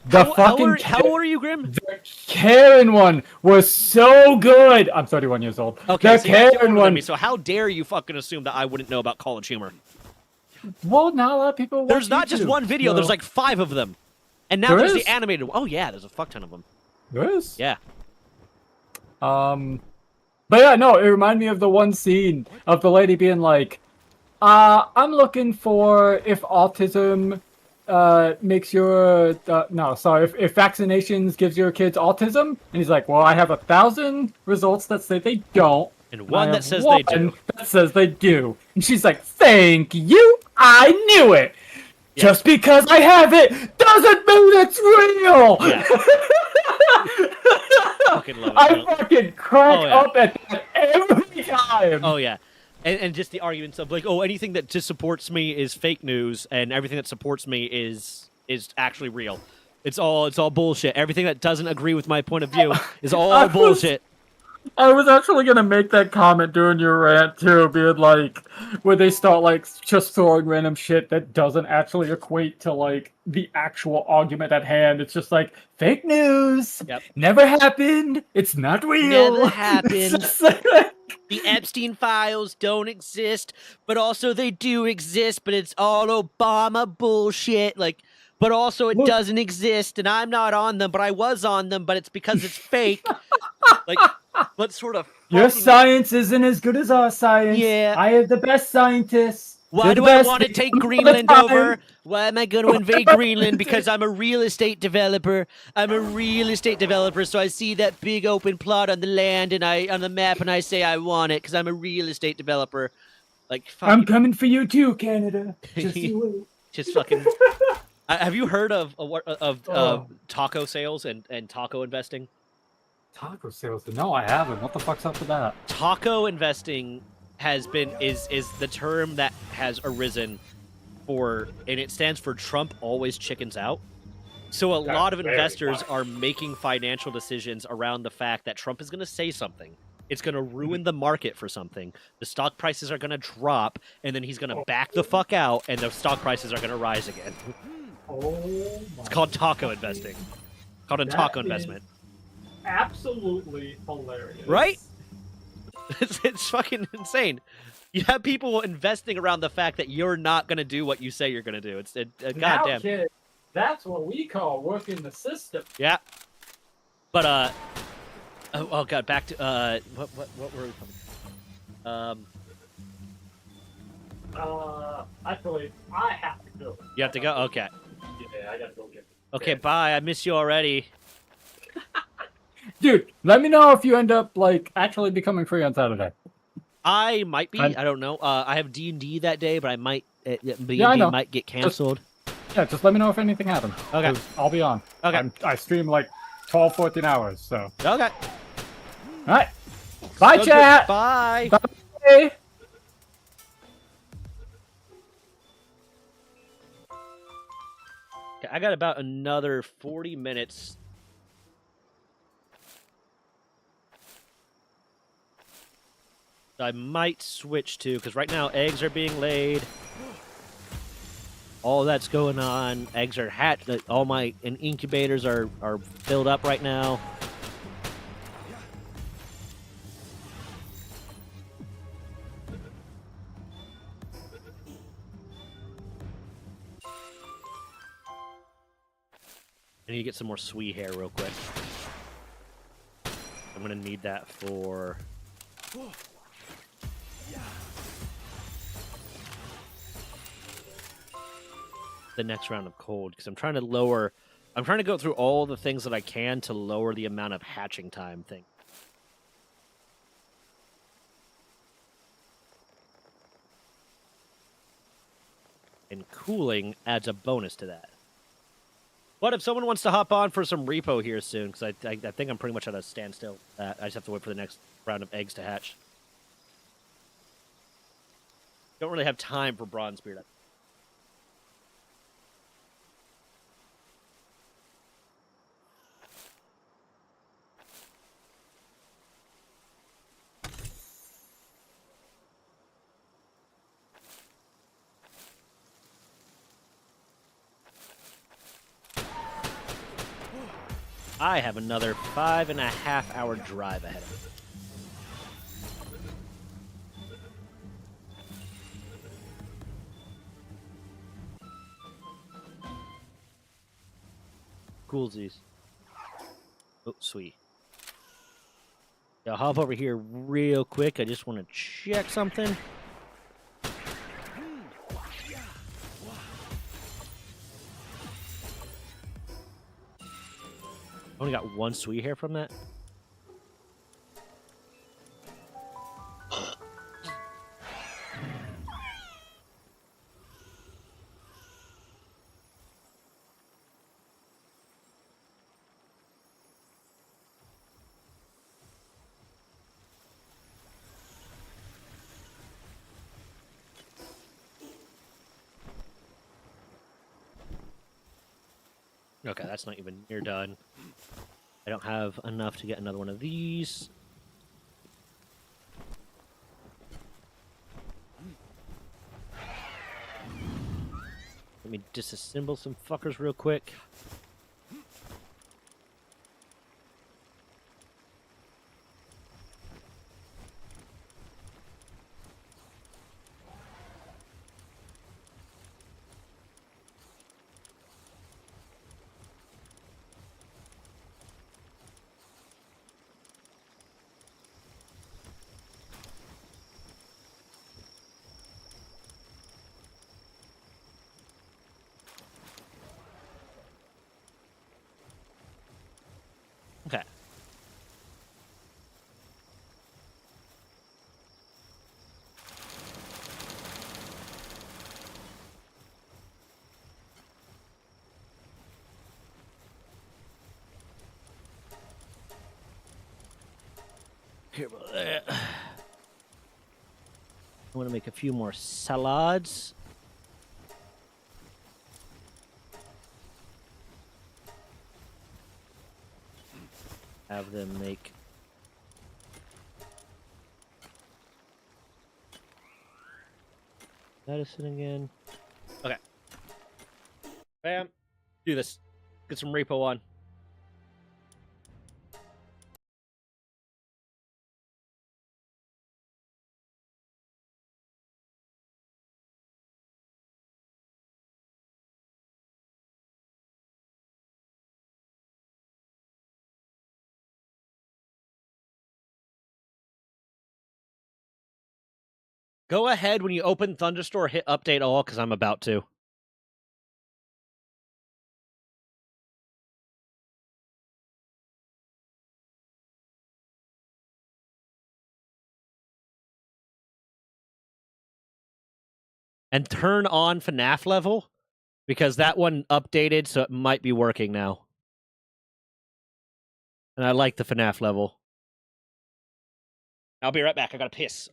The fucking How old are you, Grim? the Karen one was so good. I'm 31 years old. Okay, the so you're older Karen than one. me, so how dare you fucking assume that I wouldn't know about College Humor? Well, not a lot of people. There's watch not just YouTube, one video, so- there's like 5 of them. And now There there's is? the animated one. Oh, yeah, there's a fuck ton of them. There is. Yeah. But yeah, no, it reminded me of the one scene of the lady being like, I'm looking for if autism makes your if vaccinations gives your kids autism, and he's like, well, I have 1,000 results that say they don't, And one I that have says one they do. that says they do, and she's like, thank you, I knew it. Yeah. Just because I have it doesn't mean it's real. Yeah. Fucking love it. I fucking crack Oh, yeah. up at that every time. Oh, yeah. And just the arguments of like, oh, anything that just supports me is fake news, and everything that supports me is actually real. It's all bullshit. Everything that doesn't agree with my point of view is all bullshit. I was actually gonna make that comment during your rant too, being like, where they start like just throwing random shit that doesn't actually equate to like the actual argument at hand. It's just like fake news. Yep. Never happened. It's not real. Never It's happened. just like- The Epstein files don't exist, but also they do exist, but it's all Obama bullshit. Like, but also it Look- doesn't exist, and I'm not on them, but I was on them, but it's because it's fake. Like, let's sort of. Your fucking- science isn't as good as our science. Yeah. I have the best scientists. Why They're do the I best want to people take all the Greenland time. over? Why am I going to invade Greenland? Because I'm a real estate developer. I'm a real estate developer, so I see that big open plot on the land and on the map, and I say I want it because I'm a real estate developer. Like, fuck, I'm coming for you too, Canada. Just you wait. just fucking. Have you heard of Oh. taco sales and taco investing? Taco sales? No, I haven't. What the fuck's up with that? Taco investing is the term that has arisen for, and it stands for Trump always chickens out. So a lot of investors are making financial decisions around the fact that Trump is going to say something. It's going to ruin the market for something. The stock prices are going to drop, and then he's going to back the fuck out, and the stock prices are going to rise again. Oh, It's called taco investing. Called a That taco is- investment. absolutely hilarious. Right? It's fucking insane. You have people investing around the fact that you're not going to do what you say you're going to do. It's Now, goddamn. kid, that's what we call working the system. Yeah. But oh god, back to what were we talking? Actually, I have to go. You have to go. Okay. Yeah, I gotta go get. Okay. Bye. I miss you already. Dude, let me know if you end up like actually becoming free on Saturday. I might be. I'm- I don't know. I have D&D that day, but I might. D&D I know. might get canceled. Yeah, just let me know if anything happens. Okay. 'Cause I'll be on. Okay. I stream like 12, 14 hours, so. Okay. All right. Bye, chat. Bye. Bye. Okay, I got about another 40 minutes. I might switch to, because right now eggs are being laid. All that's going on. Eggs are hatched. All my incubators are filled up right now. I need to get some more sweet hair real quick. I'm gonna need that for the next round of cold, because I'm trying to go through all the things that I can to lower the amount of hatching time thing. And cooling adds a bonus to that. But if someone wants to hop on for some repo here soon, because I think I'm pretty much at a standstill. I just have to wait for the next round of eggs to hatch. Don't really have time for Bronzebeard. I have another 5.5-hour drive ahead of me. Coolsies. Oh, sweet. Yeah, I'll hop over here real quick. I just want to check something. Only got one sweet hair from that. Okay, that's not even near done. I don't have enough to get another one of these. Let me disassemble some fuckers real quick. Okay. Here, I want to make a few more salads. Have them make medicine again. Okay. Bam. Do this. Get some repo on. Go ahead when you open Thunderstore, hit update all, because I'm about to. and turn on FNAF level because that one updated, so it might be working now. And I like the FNAF level. I'll be right back. I gotta piss.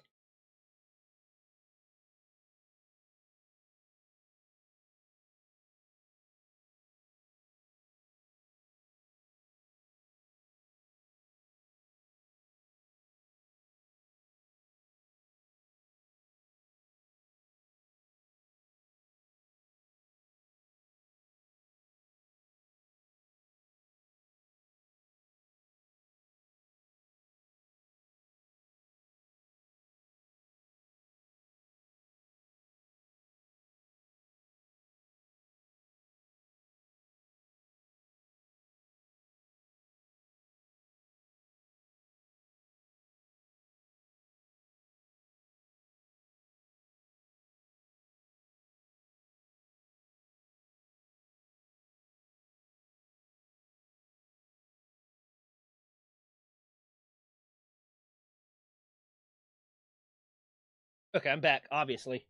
Okay, I'm back, obviously.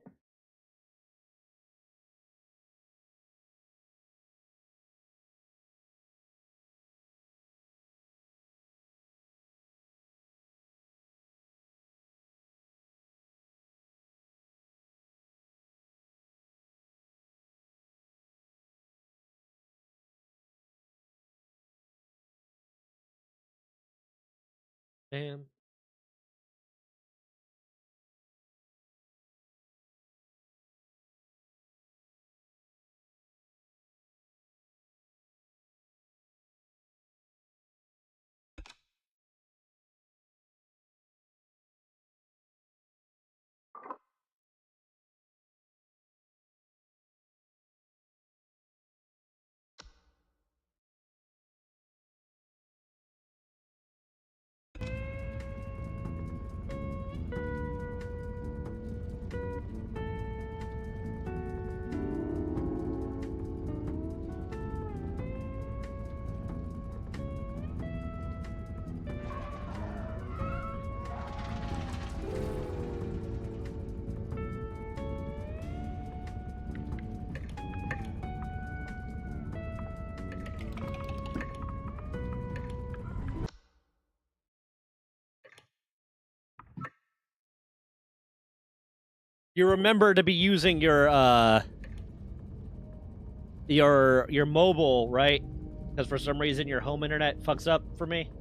Damn. You remember to be using your mobile, right? Because for some reason your home internet fucks up for me.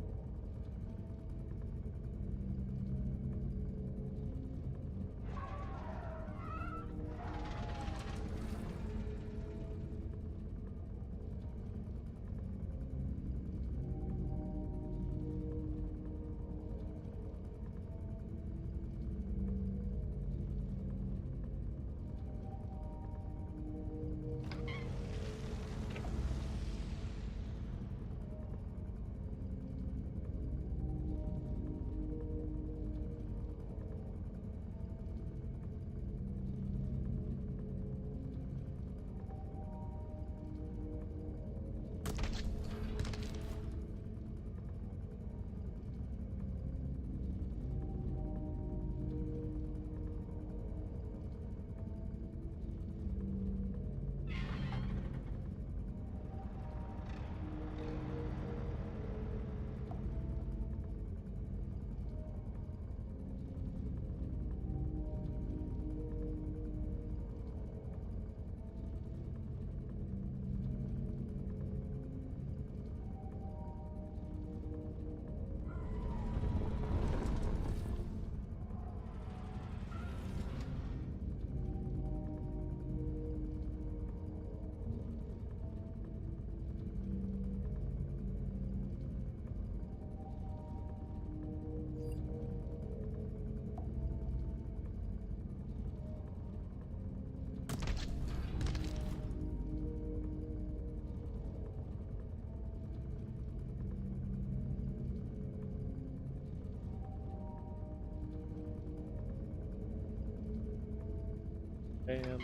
Damn.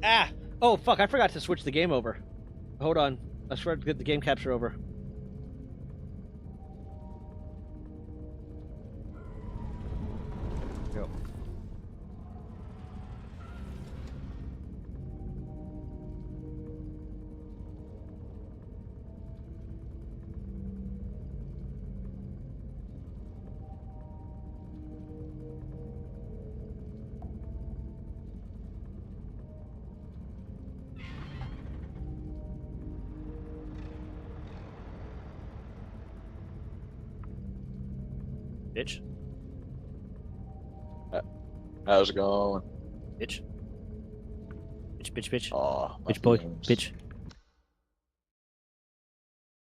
Ah! Oh, fuck, I forgot to switch the game over. Hold on. I forgot to get the game capture over. Go. Bitch. How's it going? Bitch. Bitch. Oh, Bitch boy. Bitch.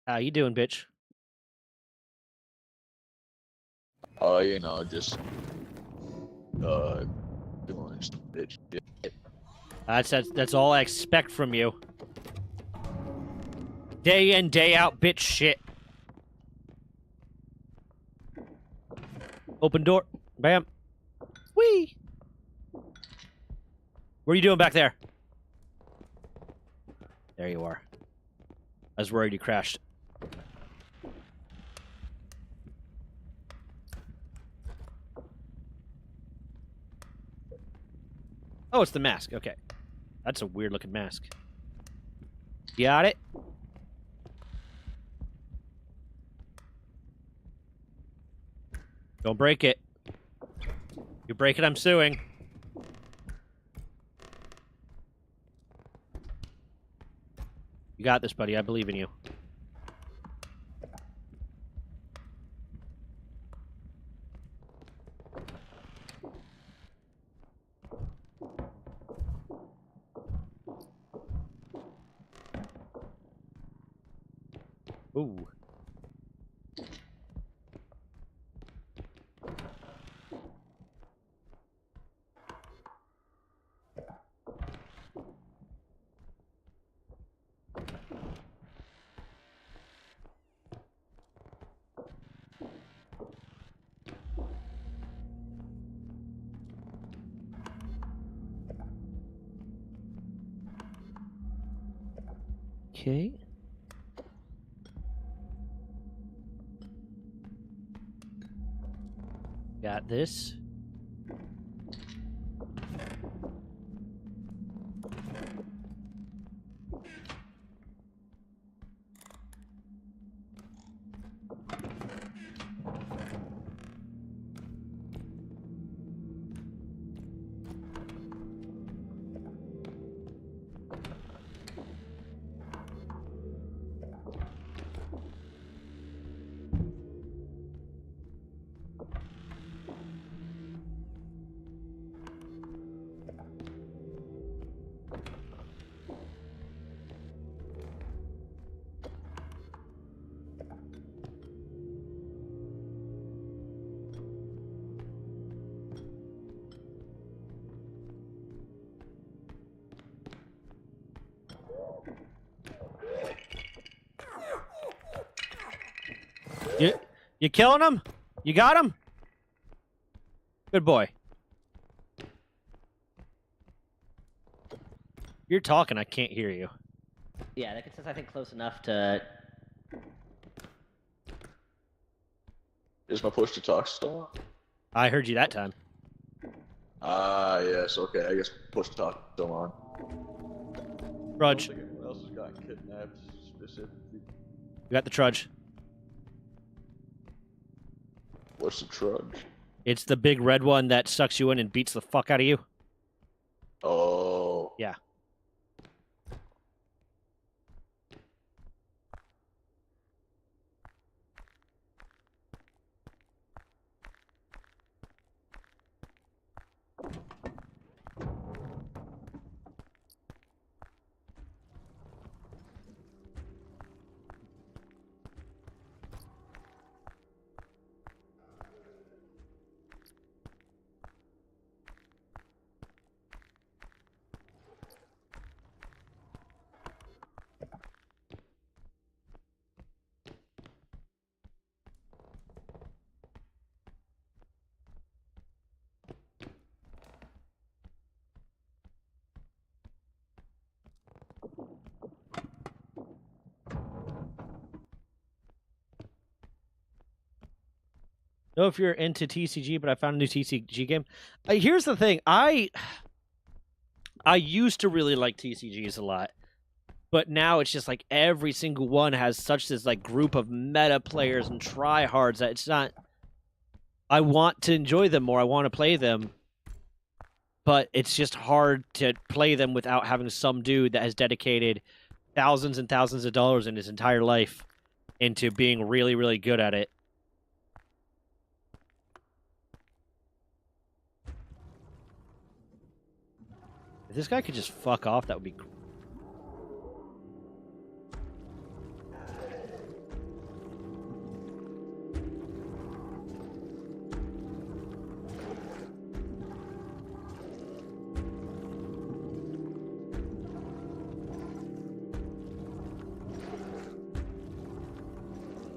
How you doing, bitch? Oh, you know, just doing some bitch shit. That's all I expect from you. Day in, day out, bitch shit. Open door. Bam. Whee! What are you doing back there? There you are. I was worried you crashed. Oh, it's the mask. Okay. That's a weird looking mask. Got it? Don't break it. You break it, I'm suing. You got this, buddy. I believe in you. Ooh. Okay. Got this. You killing him? You got him? Good boy. You're talking, I can't hear you. Yeah, that gets us, I think, close enough to. Is my push to talk still on? I heard you that time. Ah, yes, okay. I guess push to talk still on. Trudge. I don't think anyone else has gotten kidnapped specifically. You got the trudge. What's the trudge? It's the big red one that sucks you in and beats the fuck out of you. Oh. Yeah. know if you're into TCG, but I found a new TCG game. Here's the thing. I used to really like TCGs a lot. But now it's just like every single one has such this like group of meta players and tryhards that it's not. I want to enjoy them more. I want to play them, but it's just hard to play them without having some dude that has dedicated thousands and thousands of dollars in his entire life into being really, really good at it. If this guy could just fuck off, that would be.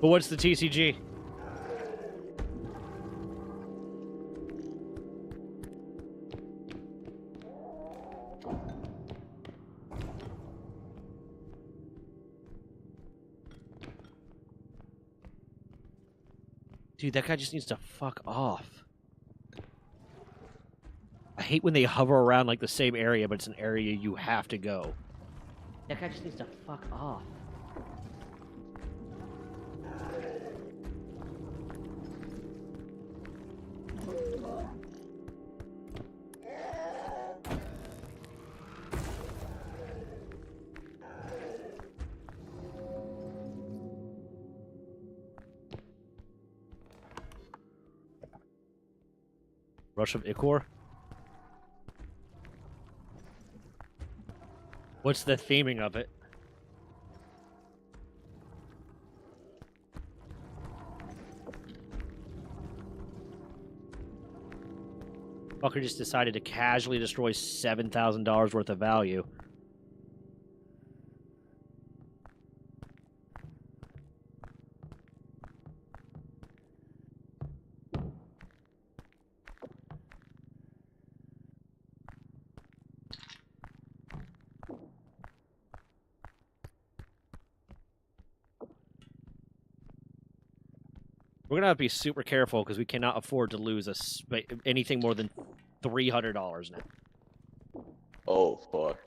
But what's the TCG? Dude, that guy just needs to fuck off. I hate when they hover around like the same area, but it's an area you have to go. That guy just needs to fuck off. Rush of Ichor? What's the theming of it? Fucker just decided to casually destroy $7,000 worth of value. We're gonna have to be super careful because we cannot afford to lose anything more than $300 now. Oh, fuck.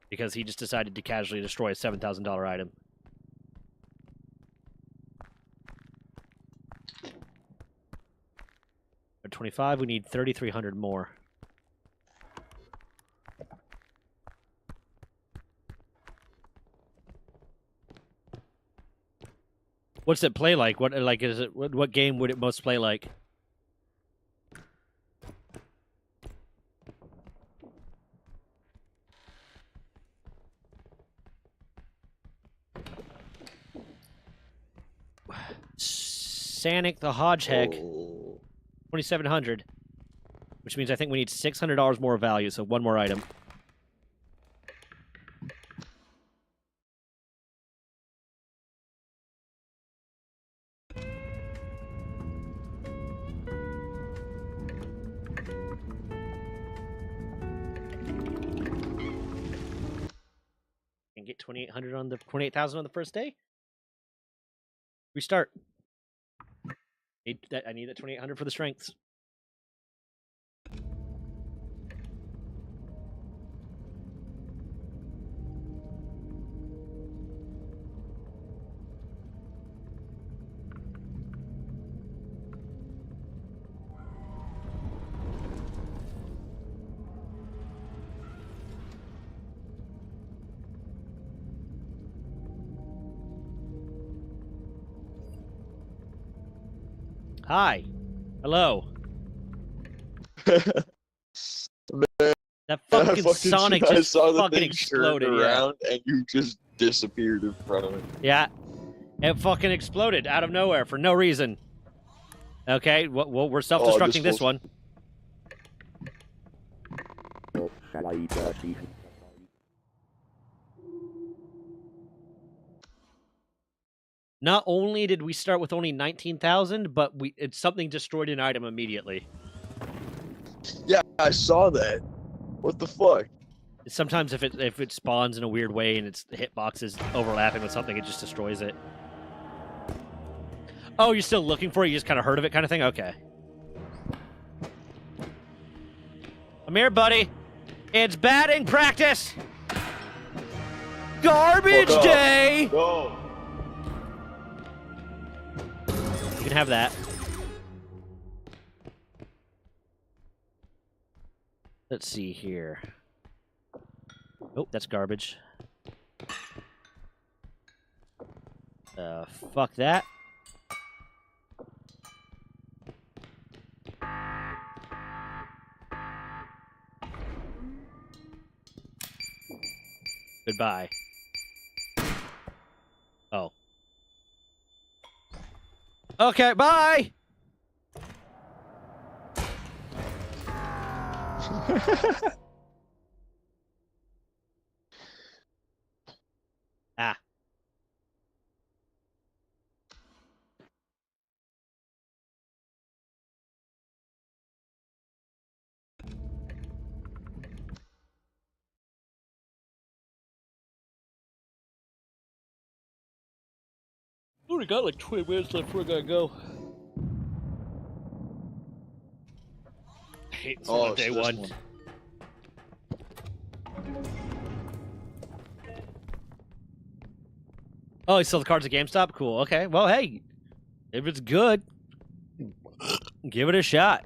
Because he just decided to casually destroy a $7,000 item. At 25, we need 3,300 more. What's it play like? What is it? What game would it most play like? Sanic the Hodgehog, Oh. 2,700, which means I think we need $600 more value. So one more item. And get 2,800 on the 28,000 on the first day. Restart. I need that 2,800 for the strengths. Hi. Hello. Man, That fucking Sonic I just saw the fucking thing exploded. turn Yeah. around and you just disappeared in front of me. Yeah. It fucking exploded out of nowhere for no reason. Okay, well we're self-destructing this one. Not only did we start with only 19,000, but something destroyed an item immediately. Yeah, I saw that. What the fuck? Sometimes if it spawns in a weird way and its hitbox is overlapping with something, it just destroys it. Oh, you're still looking for it? You just kind of heard of it kind of thing? Okay. I'm here, buddy. It's batting practice! Garbage Fuck off. day! Go. You can have that. Let's see here. Oh, that's garbage. Fuck that. Goodbye. Oh. Okay, bye! Ah. Only got like 20 minutes left before I gotta go. I hate Oh, day it's this one. Oh, he sells the cards at GameStop? Cool. Okay. Well, hey, if it's good, give it a shot.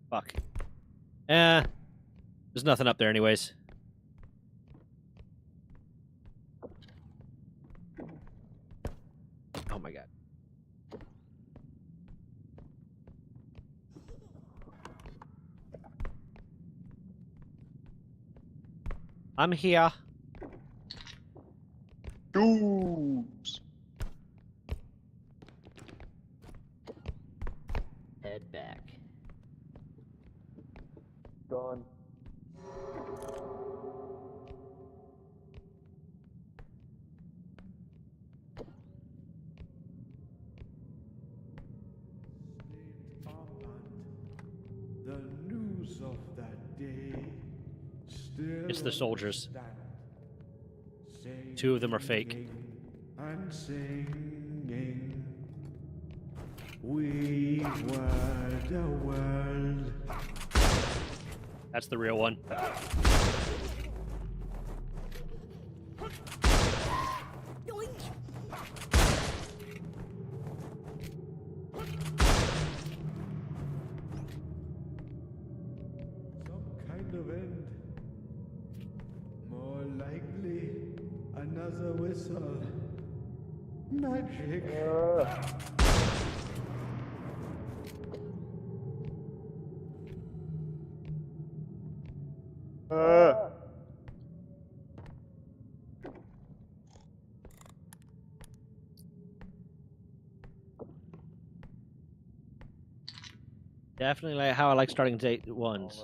Fuck. There's nothing up there anyways. Oh my god. I'm here. Dooms. Head back. Done. The news of that day still It's the soldiers. stand, 2 of them are fake. singing and singing. We were the world. That's the real one. Some kind of end. More likely, another whistle. Magic. Definitely like how I like starting date ones.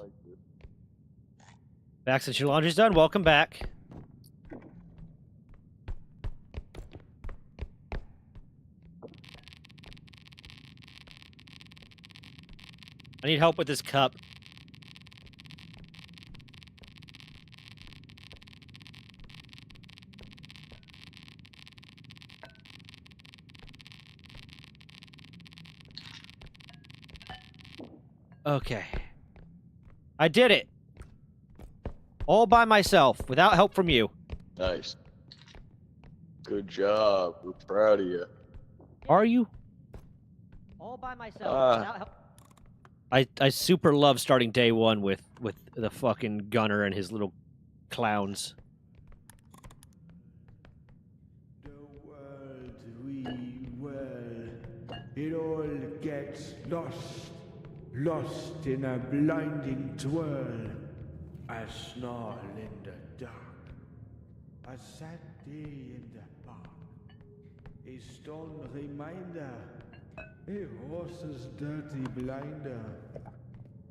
Back since your laundry's done. Welcome back. I need help with this cup. Okay. I did it. All by myself, without help from you. Nice. Good job. We're proud of you. Are you? All by myself. Ah. Without help. I super love starting day one with the fucking gunner and his little clowns. The world we were. It all gets lost in a blinding twirl. A snarl in the dark. A sad day in the park. A stone reminder. A horse's dirty blinder.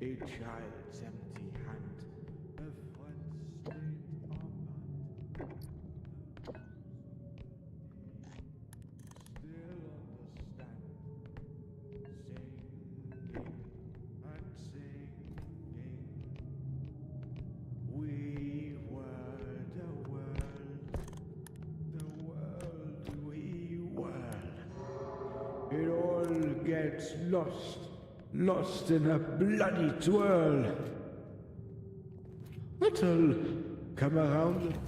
A child's empty hand. A friend's stained armband. Still understand. Singing and singing. It all gets lost in a bloody twirl. It'll come around.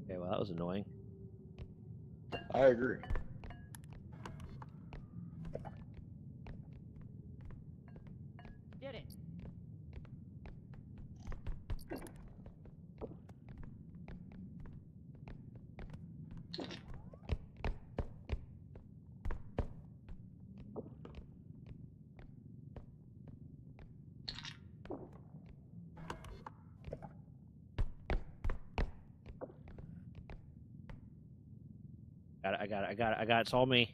Okay, well, that was annoying. I agree. Did it. I got it. It's all me.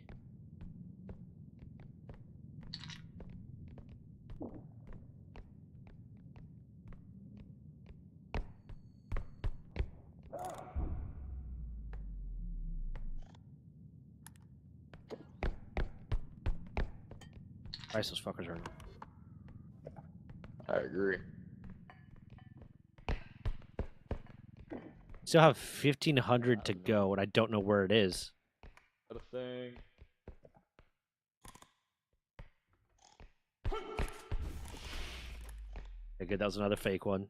Christ, those fuckers are. I agree. Still have 1,500 to go, and I don't know where it is. Got a thing. Okay, good. That was another fake one.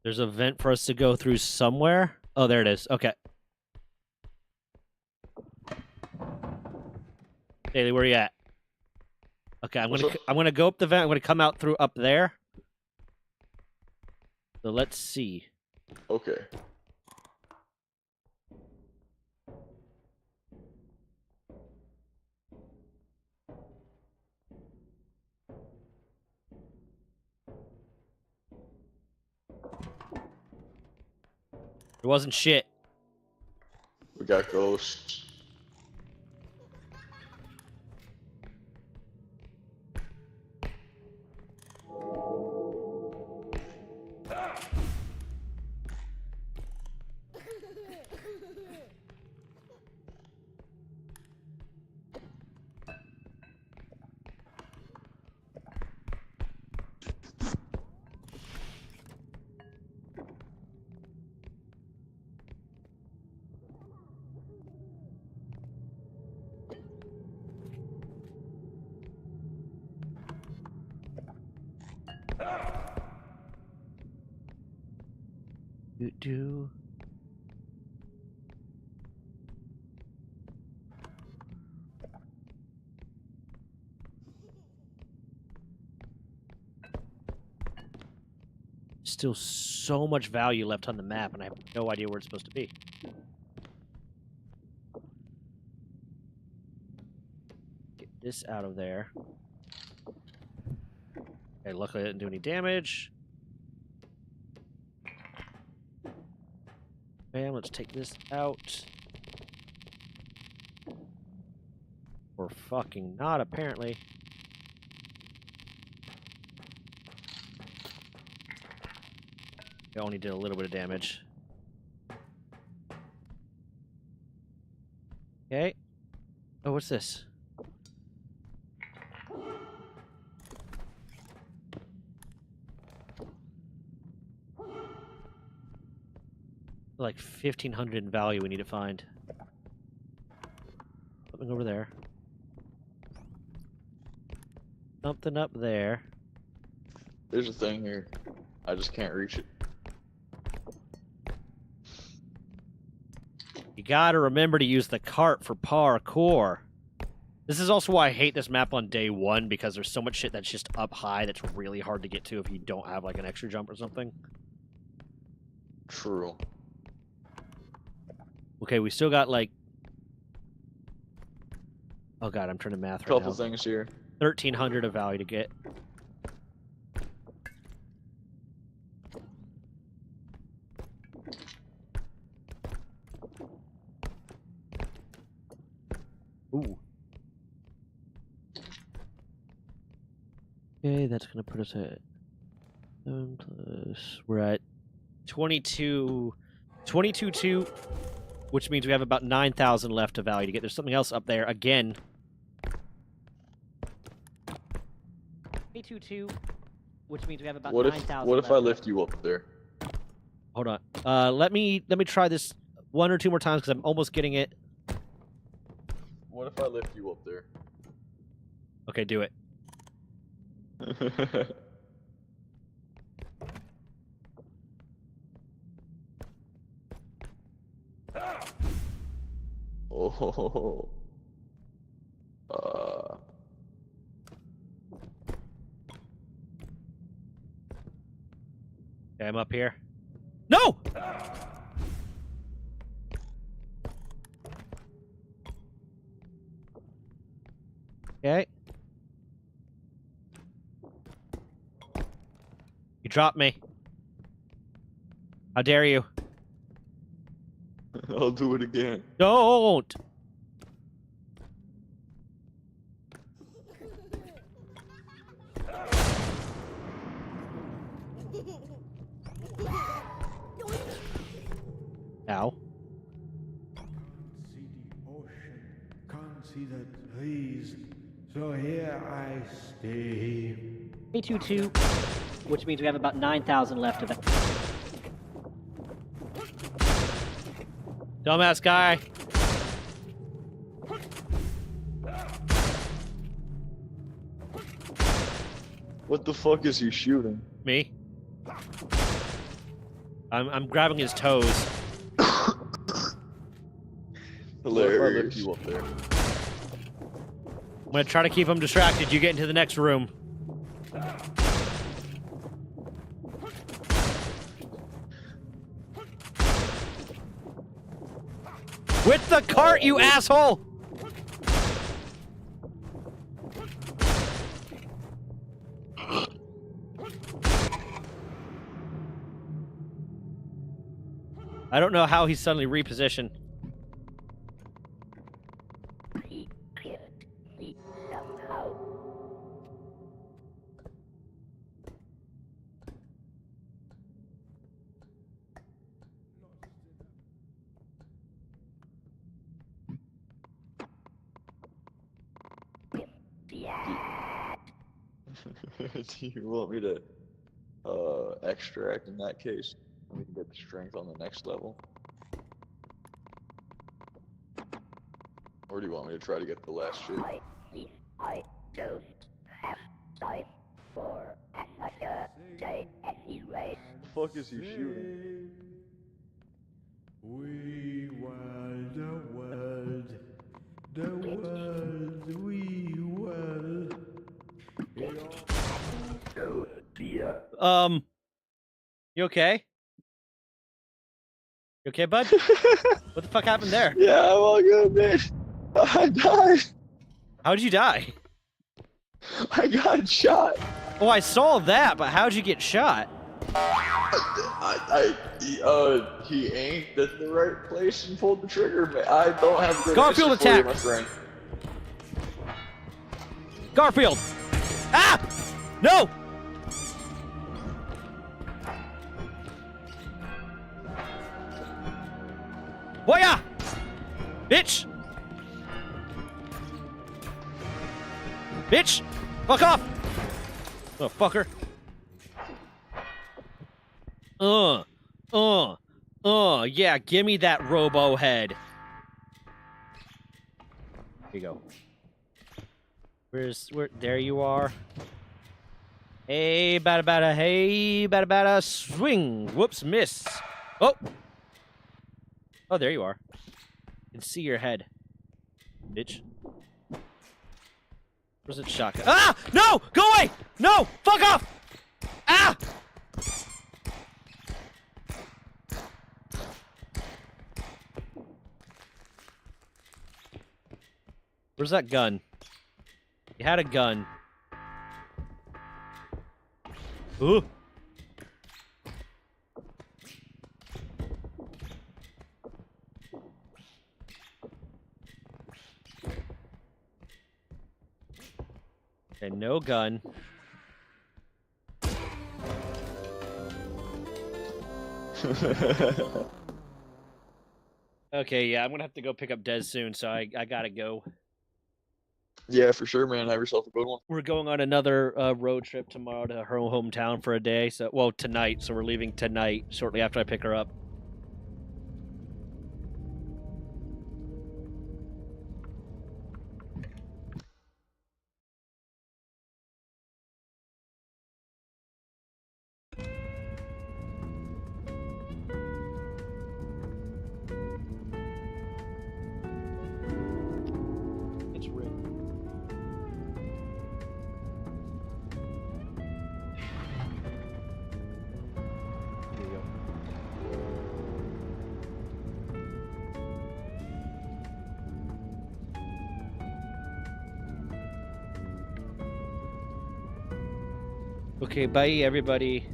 There's a vent for us to go through somewhere. Oh, there it is. Okay. Daily, where you at? Okay, What's up? I'm gonna go up the vent. I'm gonna come out through up there. So let's see. Okay. There wasn't shit. We got ghosts. Do. Still so much value left on the map, and I have no idea where it's supposed to be. Get this out of there. Okay, luckily I didn't do any damage. Bam, let's take this out. Or fucking not, apparently. It only did a little bit of damage. Okay. Oh, what's this? Like 1,500 in value we need to find. Something over there. Something up there. There's a thing here. I just can't reach it. You gotta remember to use the cart for parkour. This is also why I hate this map on day one, because there's so much shit that's just up high that's really hard to get to if you don't have like an extra jump or something. True. Okay, we still got like... Oh god, I'm trying to math right Couple now. things here. 1,300 of value to get. Ooh. Okay, that's gonna put us at 7 plus. We're at 22,2, which means we have about 9,000 left to value to get. There's something else up there again. 22, which means we have about What 9,000 if I left. lift you up there? Hold on. Let me try this 1 or 2 more times because I'm almost getting it. What if I lift you up there? Okay, do it. Oh. Okay, I'm up here. No! Okay. You dropped me. How dare you? I'll do it again. Don't! Ow. See the ocean, can't see the trees, so here I stay. 22, which means we have about 9,000 left of it. Dumbass guy. What the fuck is he shooting? Me. I'm grabbing his toes. What if I lift you up there? I'm gonna try to keep him distracted. You get into the next room. With the cart, you asshole! I don't know how he's suddenly repositioned. Do you want me to extract in that case? We can get the strength on the next level. Or do you want me to try to get the last shit? I don't have time for another day anyway. The fuck is he shooting? We were the world, we were. Oh dear. You okay? You okay, bud? What the fuck happened there? Yeah, I'm all good, man. I died. How'd you die? I got shot. Oh, I saw that, but how'd you get shot? He aimed at the right place and pulled the trigger. Man, I don't have good Garfield answers for you, attack. my friend. Garfield! Ah! No! Boya! Bitch! Bitch! Fuck off! Oh, fucker. Yeah, give me that robo head. Here you go. Where, there you are. Hey, bada, swing. Whoops, miss. Oh! Oh, there you are. I can see your head. Bitch. Where's the shotgun? Ah! No! Go away! No! Fuck off! Ah! Where's that gun? You had a gun. Ooh. Okay, no gun. Okay, yeah, I'm gonna have to go pick up Dez soon, so I gotta go. Yeah, for sure, man. Have yourself a good one. We're going on another road trip tomorrow to her hometown for a day. So, well, tonight. So we're leaving tonight, shortly after I pick her up. It's Rick. Here you go. Okay, bye everybody.